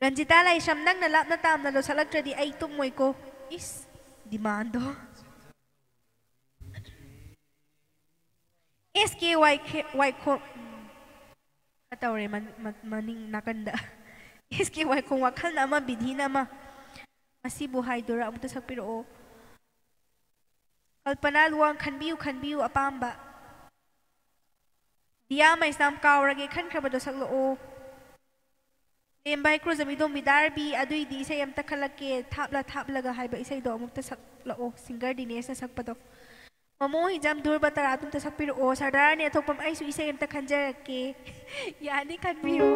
ꯔꯟꯖꯤꯇꯥ ꯂꯥꯏꯁ꯭ꯔꯝ ꯅꯪꯅ ꯂꯥꯞꯅ ꯇꯥꯝꯅ ꯂꯣꯠꯁꯜꯂꯛꯇ꯭ꯔꯗꯤ ꯑꯩ ꯇꯨꯝꯃꯣꯏꯀꯣ ꯏꯁ ꯗꯤꯃꯥꯟꯗꯣ ꯑꯦꯁ ꯀꯦ ꯋꯥꯏꯈꯣ ꯇꯧꯔꯦ ꯃꯅꯤꯡ ꯅꯥꯀꯟꯗ ꯑꯦꯁ ꯀꯦ ꯋꯥꯏꯈꯣꯡ ꯋꯥꯈꯜꯅ ꯑꯃ ꯕꯤꯙꯤꯅ ꯑꯃ ꯑꯁꯤꯕꯨ ꯍꯥꯏꯗꯣꯏꯔꯥ ꯑꯃꯨꯛꯇ ꯁꯛꯄꯤꯔꯛꯑꯣ ꯀꯜꯄꯅꯥ ꯂꯨꯋꯥꯡ ꯈꯟꯕꯤꯌꯨ ꯈꯟꯕꯤꯌꯨ ꯑꯄꯥꯝꯕ ꯗꯤꯌꯥ ꯃꯩꯁꯅꯥꯝ ꯀꯥꯎꯔꯒꯦ ꯈꯟꯈ꯭ꯔꯕꯗꯣ ꯁꯛꯂꯛꯑꯣ ꯂꯦꯝꯕ ꯍꯩꯀ꯭ꯔꯨꯖꯝ ꯏꯗꯣꯝꯕꯤ ꯗꯥꯔꯕꯤ ꯑꯗꯨꯏꯗꯤ ꯏꯁꯩ ꯑꯝꯇ ꯈꯜꯂꯛꯀꯦ ꯊꯥꯞꯂꯒ ꯍꯥꯏꯕ ꯏꯁꯩꯗꯣ ꯑꯃꯨꯛꯇ ꯁꯛꯂꯛꯑꯣ ꯁꯤꯡꯒꯔ ꯗꯤꯅꯦꯁꯅ ꯁꯛꯄꯗꯣ ꯃꯃꯣ ꯍꯤꯖꯝ ꯙꯨꯔꯕ ꯇꯔꯥ ꯑꯗꯨꯝꯇ ꯁꯛꯄꯤꯔꯛꯑꯣ ꯁꯔꯗꯥꯔꯅꯤ ꯑꯊꯣꯛꯄꯝ ꯑꯩꯁꯨ ꯏꯁꯩ ꯑꯝꯇ ꯈꯟꯖꯔꯛꯀꯦ ꯌꯥꯅꯤ ꯈꯟꯕꯤꯌꯨ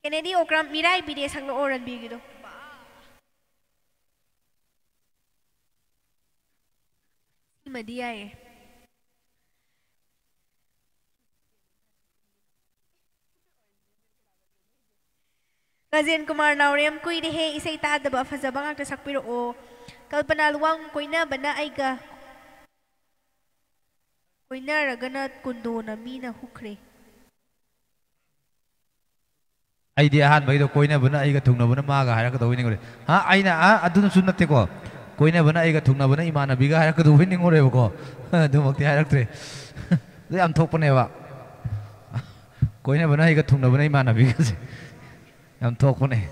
Kennedy Okram Mirai Bide Sanglo Oran Bigido. Madia Kazen Kumar Nauriam Kui de He Isai Tada Fazabang to Sakpiro O Kalpana Luang Koina Bana Aiga Koina Ragana Kundona Mina Hukre. Idea had by the Koina Bana Iga Tunabana Maga Haraka winning. Ha, I do not soon not take off. Koina Bana Iga Tunabana Imana Biga Haraka winning or ever go. Do what the Haraka. They am Topaneva. Koina Bana Iga Tunabana Imana because I'm Topone.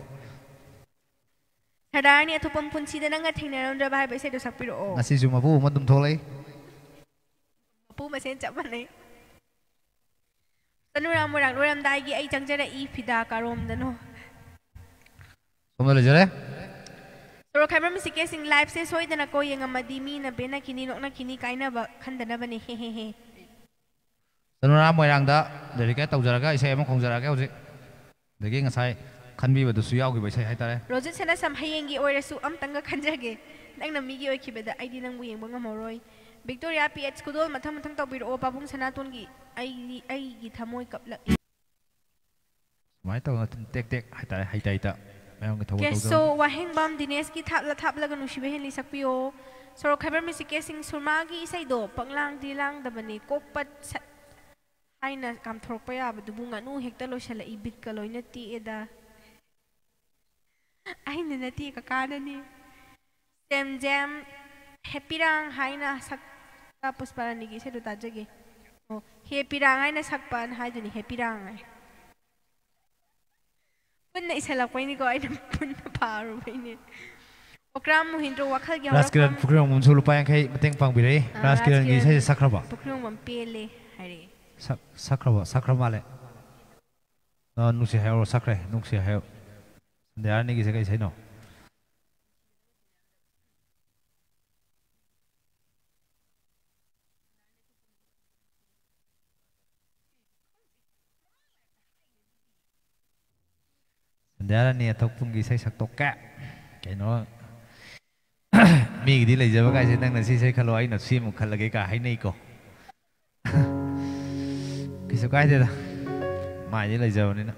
Hadani to Pumpunsi the Nangatina on the Bible said to Sapiro. Asizumabu, Madam Tole. Puma sent Japane. Sanuram Ram Dagi, I Jangera E Pida Karom the no. So Cameron is casing life says so then a going a Madimi, a Benakini, not Nakini, kind of a Kandanabani, he. Sanuram Moyanga, the Ricat of Zaraga is a Mokongzaraga. The king aside can be with the Suyagi by say Hatare. Roses and some Hayangi or a su Amtanga Kanjage, like the Migi or Kibet, I didn't win Bongamoroy. Victoria PH Kudo, Matamatan with Opabum Sanatungi, I get a moy cup. My tongue take Haitata. So Wahingbam Dineski Tablagan Sakpio, so Cabernet is casing Surmagi Saido, Panglang Dilang, the Bani, Kokpat Aina Kam Tropaya, but the Bunga no Hectalo shall a bit caloinati eda. I nati Kakadani. Sem jam Happy Rang Haina Sakapus Paranigi said to Tajagi. Oh, Happy Rang Haina Sakpan Haidani Happy Rang. When is a lapini go, I don't put the power of it. Okram Hindu Wakal Rascal Pukrum Sulupai, Matang Pangbi, Rascal is a Sakraba. Pukrum Pele, Harry. Sacramale. No, Nuxia Hero Sacre, Nuxia Hero. The Arnig is a case I know. The Arani Topungi says a toka. Can know me delay the guys and then see Kaloai, not Sim Kalageka, Hineko. So guided माइदꯤ ꯂꯩꯖꯕꯅꯤꯅ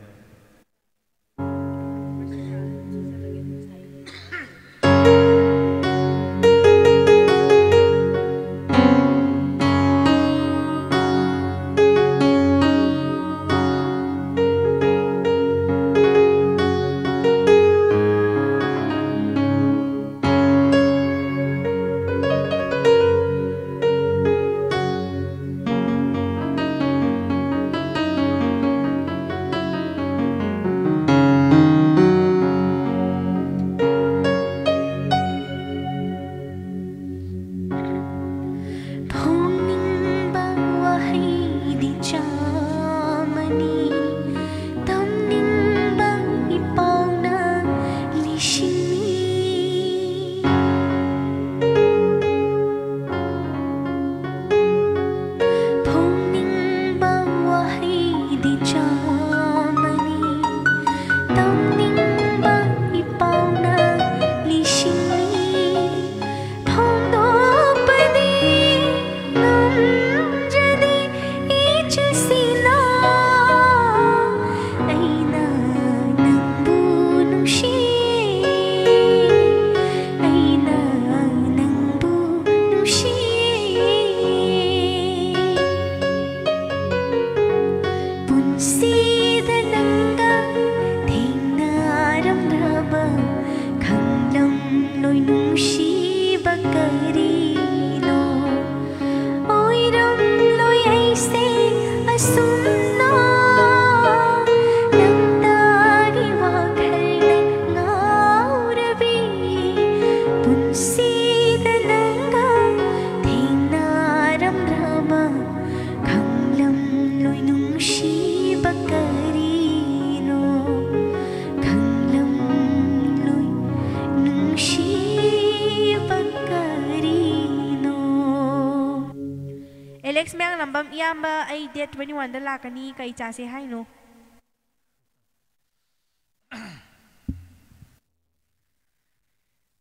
Alex Myang lambam iyamba ay date 21 da lakani kay chase hay no.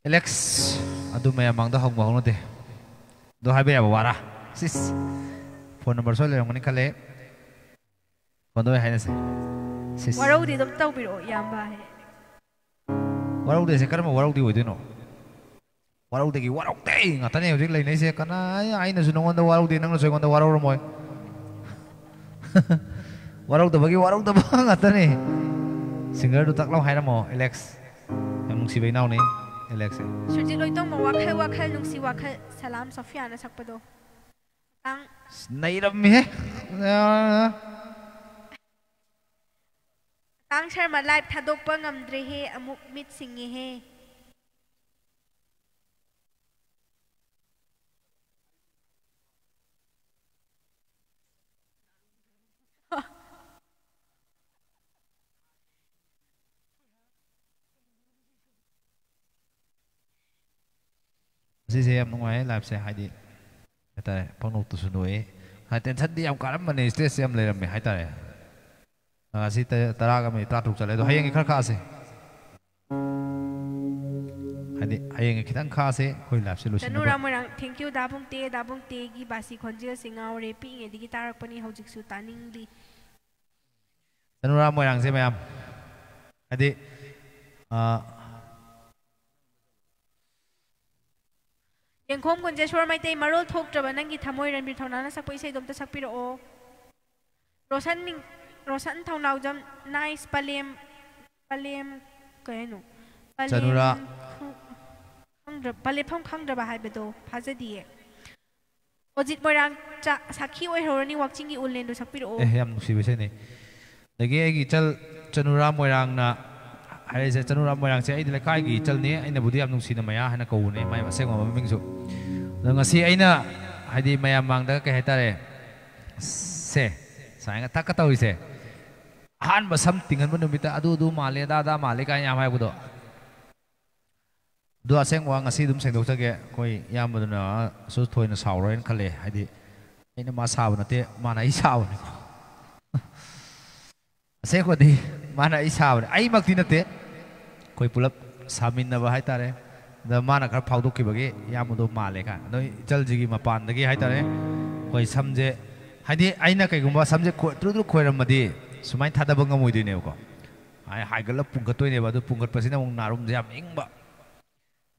Alex, adu may amang da hong mahong de. Do hay ba wara. Sis. Phone number so le ngani khale. Phone do hay na se. Sis. Waraw di dom taw biro iyamba hay. Waraw de se karma waraw di hoy de no. Waraw de gi waraw de ngatane hojik lai nei se kana ai na sunong onda waraw de nang na soy onda waraw ro moy. Waraw da bagi waraw da ba ngatane. Singer du tak law hay na mo Alex. Amung si bay naw ni. Alex. Suji loy tong wakal wakal nung si wakal salam Sofia na sakpado. Tang. Nairam mi he. Tang Sharma live thadok pa ngamdre he amuk mit singi he. Sisi em ngoài live sẽ hay đi, hay ta phong nộp từ số ấy, hay tên thân đi em cả lắm mà này stress em lấy làm mày hay ta này, si ta ra cái mày ta trục trả lại rồi hay anh khá khá sẽ, hay anh khi thằng khá sẽ khôi live sẽ luôn. Tanu ramorang thank you dabung te gi basi khonjil singao re pi nge digi tarak pani hojik su taning li. Tanu ramorang sẽ mày am, hay đi, Yang khom kunja shor mai te marol thok traba nangi thamoi ran bir thona na sakpo isai dom ta sakpiro o Rosan thonau jam nice palem kaino Chanura palem khang draba hai bedo phaja die Ojit morang cha sakhi oi horani watching gi ulen do sakpiro o em nusi bese ne lagi ai gi chal Chanura moirang na hay se Chanura moirang se ai le kai gi chal ne ai na budi am nusi na maya hana ko ne mai se ngom ming su ngasi ai na hai di maya mang da ka hai ta re se sai nga tak ka tawi se han ba sam tingan ba numita adu male da male ka yam hai bu do do aseng wa ngasi dum seng do ta ge koi yam bu na so thoi na saw ro khale hai di ai na ma saw na te ma na I saw ne se ko di mana isaw ai mak tin te koi pulap samin na ba hai ta re da mana khar phau dok ki bagi yam do ma le ka noi chal ji gi mapan da gi hai ta re koi samje hai di ai na kai gumba samje ko tru khoi ram ma di सुमाय थादब ngमोइदोइनेबको आइ हाइगल पुंगतोइनेबा दु पुंगतपसिना मु नारुम जाम इंगबा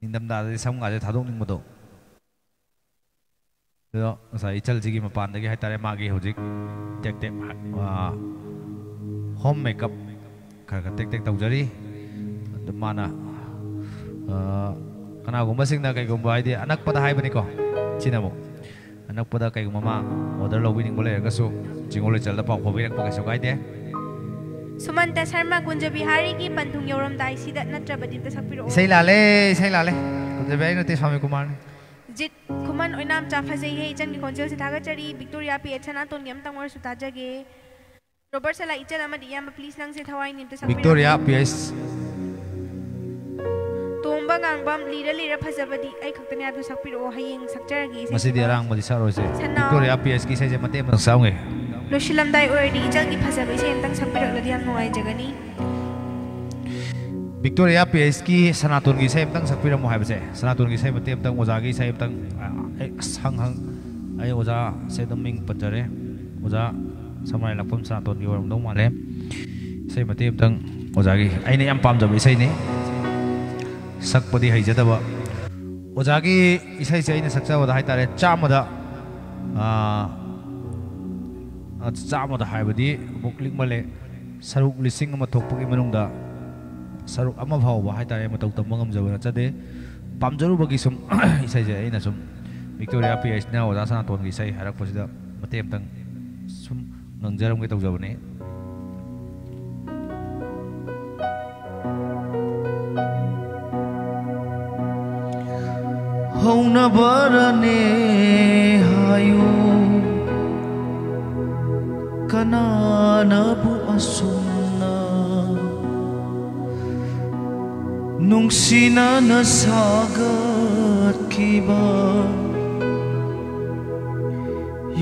निंदमदा दे समगाजे थादोकनिंगबदो दो ngसाइ इचलजिगी मपानदगी हाइतारे मागी होजिक टेक टेक home makeup खरगा टेक टेक तौजरी माना कनागुम्बसिंगना कैगुम्बा हाइदि अनकपदा हाइबनिको चिनामो अनकपदा कैगुम्बा ऑर्डर लौबिनिंग लेरगसु जिंगोले चलदा पाउ खोबिरक पकैसु गाइदे सुमंत शर्मा कुंज बिहारी की पंथुंग यौरमदाई सिदा नत्रबदि त सकपिरो सही लाले कुंज बिहारी नते स्वामी कुमार जित खुमन ओइनाम चाफाजै हे इचन की कोंजेल से थागचरी विक्टोरिया पी एचना तो नियम तंगर सु ताजगे रॉबर्ट सला इचल अमदि याम प्लीज नंग से थवाई निम त सकपिरो विक्टोरिया पीएस तोंबा गांगबम लीरा फजबदी आई खक्तने आदु सकपिरो हयेंग सकचरगी मसिदि अरांग मदि सारोसे विक्टोरिया पीएस की सेजे मते म साउंगे लोशिलमदाई ओरदी इचल की फजबै से एंतंग सकपिरो लदि याम नोय जगनी विक्टोरिया पीएस की सनातन की सेम तंग सकपिरो मो हाइबसे सनातन की सेम तेम तंग ओजा की सेम तंग संग आई ओजा से दमिंग पंजरे ओजा समाय लपम सनातन की ओरम दो माले सेम तेम तंग ओजा की आइने याम पामजब इसै ने सकपदी हैजदबा ओजा की इसै से आइने सकचबदा हाइतारे चामदा चामदा हाइबदी बुकलिंग मले सरुक लिसिंग अमा थोकपगी मनुंगदा सरुक अमा फावबा हाइतारे मतौ तंबा ngamjaba चदे पामजरुबगी सुम इसै जे आइना सुम विक्टोरिया पीएस ना ओजा सनातन की इसै हारकपसिदा मतेम तंग सुम ngangjaraम के तौजबने हौना बरने हायो कनानाबु असुमना नुंसिना नसागत्खिबा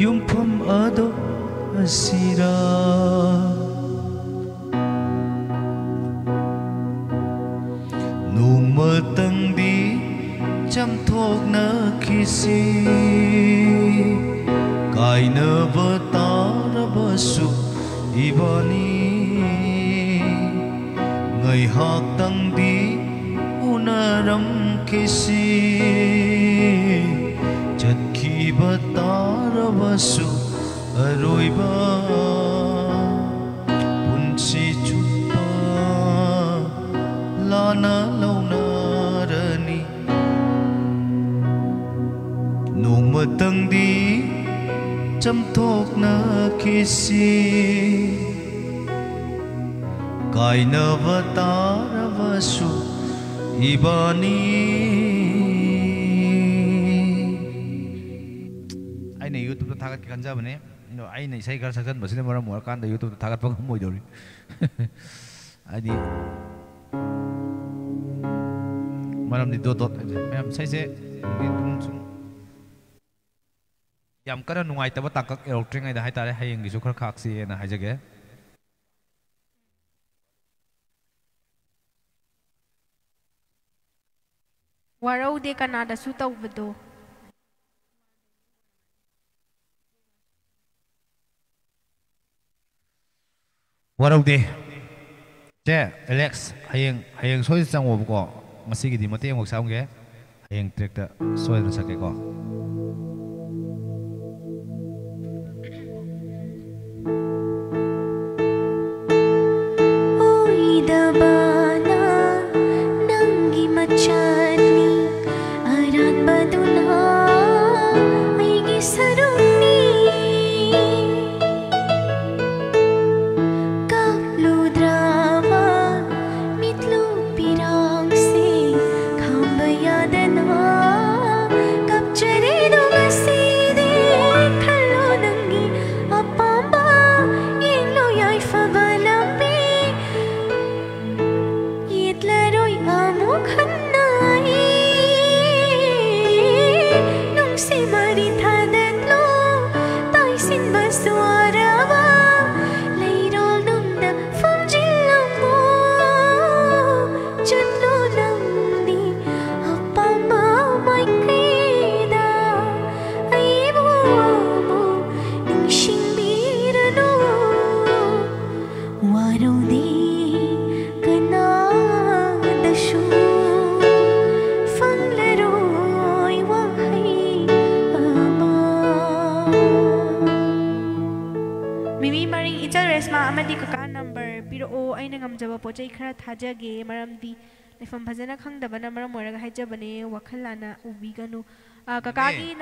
युमफम अदो असिरा नोंमतंगदी चमथोकना खिसी कायनबा तारबसु इबानी ngaihaktangdi unaram kisi jatkhiba tarabasu aroiba punsi chupa lana launarani nomatangdi chamthokna kisi kainava taravasu ibani aina YouTube ta thagat kanja bane no aina isai gar sakhan basine mara mor kan da YouTube ta thagat pa moi dori adi maram ni dot mem sai se sum yam kara nungai ta ba takak electric ai da hai tare hayeng gi su khar khak si na haijage warau de kanada su tawbado warau de che Alex hayeng soi sang wo ko masi gi di mate ngok saung ge hayeng track ta soi na sake ko इचल Reshma अमदी कका number पिरो अइना ngamjaba पोचै खरा थाजगे मरमदी लेफम फजना खंगदबना मरम मोरगा हाइजबने वखल लाना उबिगनु कका की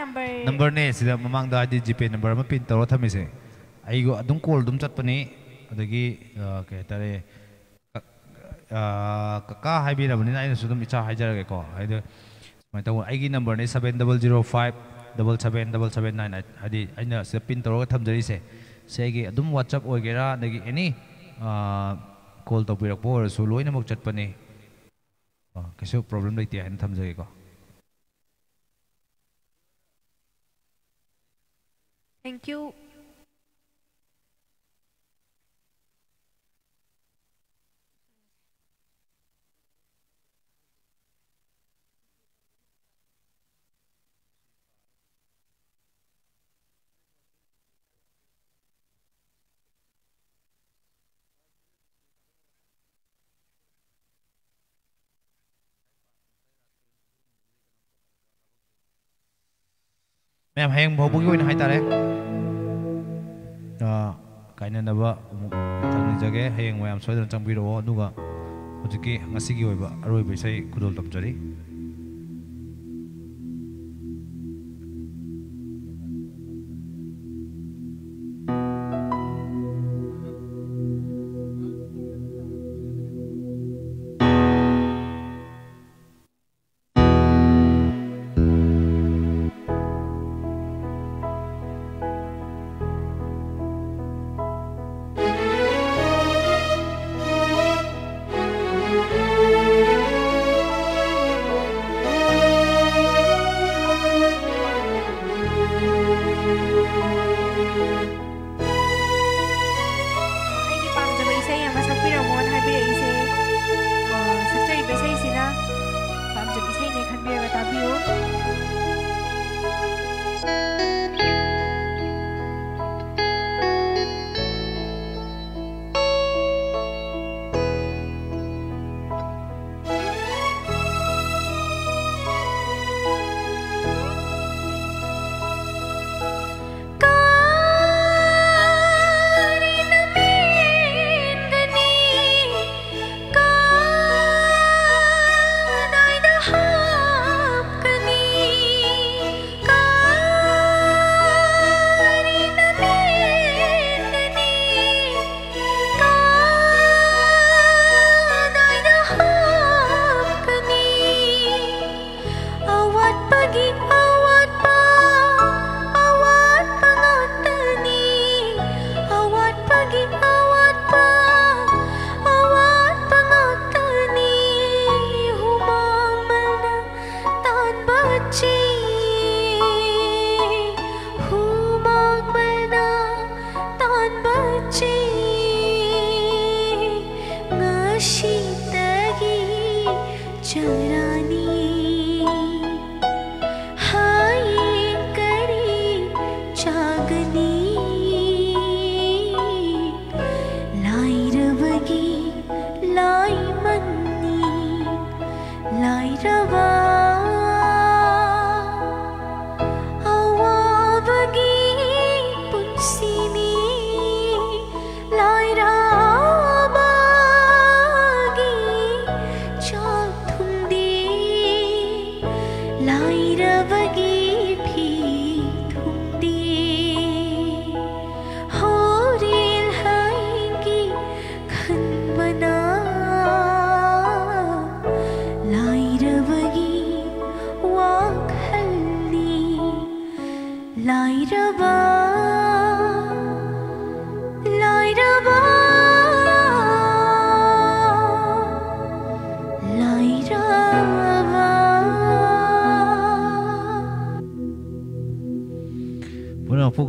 number ने सिदा ममांग दा जीपे नंबर म पिन तरो थमिसे आइगो अदुम कॉल दुम चटपनी अदगी के तारे कका हाइबिरबनी आइना सुदम इचा हाइजरगे को हाइदो मै तो आइगी नंबर ने 7005777799 हादि आइना से पिन तरो थमजरी से सेगी अदुम WhatsApp ओइगेरा दगी एनी कॉल तो पिरक पोर सु लोइना मक चटपनी कैसे प्रॉब्लम लेते हैं थमजगे को थैंक यू मैम हयेंग भौबुगी ओइन हाइतारे काइननबा थंग जगे हयेंग मैम सोदन चंबिरो अनुगा हुजिकी ngasiगी ओइबा अरोइबा इसै कुदोल तमजरी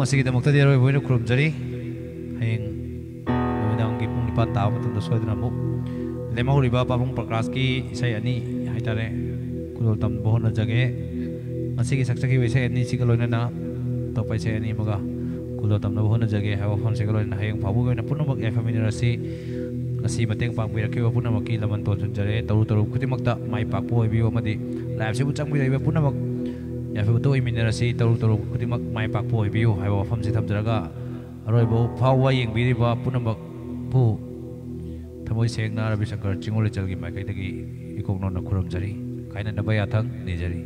ngasiगी damak tadi aroi boina kurum jari hayeng namidang gi pung lipat taw matunda soidna mu lema huriba pabung prakras ki isai ani haitare kudol tam bohona jage ngasigi saksaki isai ani sigaloina na topai isai ani maga kudol tam na bohona jage hawa phone sigaloina hayeng phabu goina punamak family rasi ngasi mateng pangbirakhiba punamak ki laman ton sunjare taru taru khudimakta mai pakpo oibiyo amadi live se buchang bidaiba punamak या फिर तो इमिनरसी तरु तरु खुदिमक my पाकपो होइबियो हाइबो फम से थमजरगा अरोइबो फावा येंबिरिबा पुनमक पु थमोय सेंगना रवि शंकर चिंगोले चलगी माइकैदगी इकोकनोना खुरमजरी काइना नबया थंग निजरी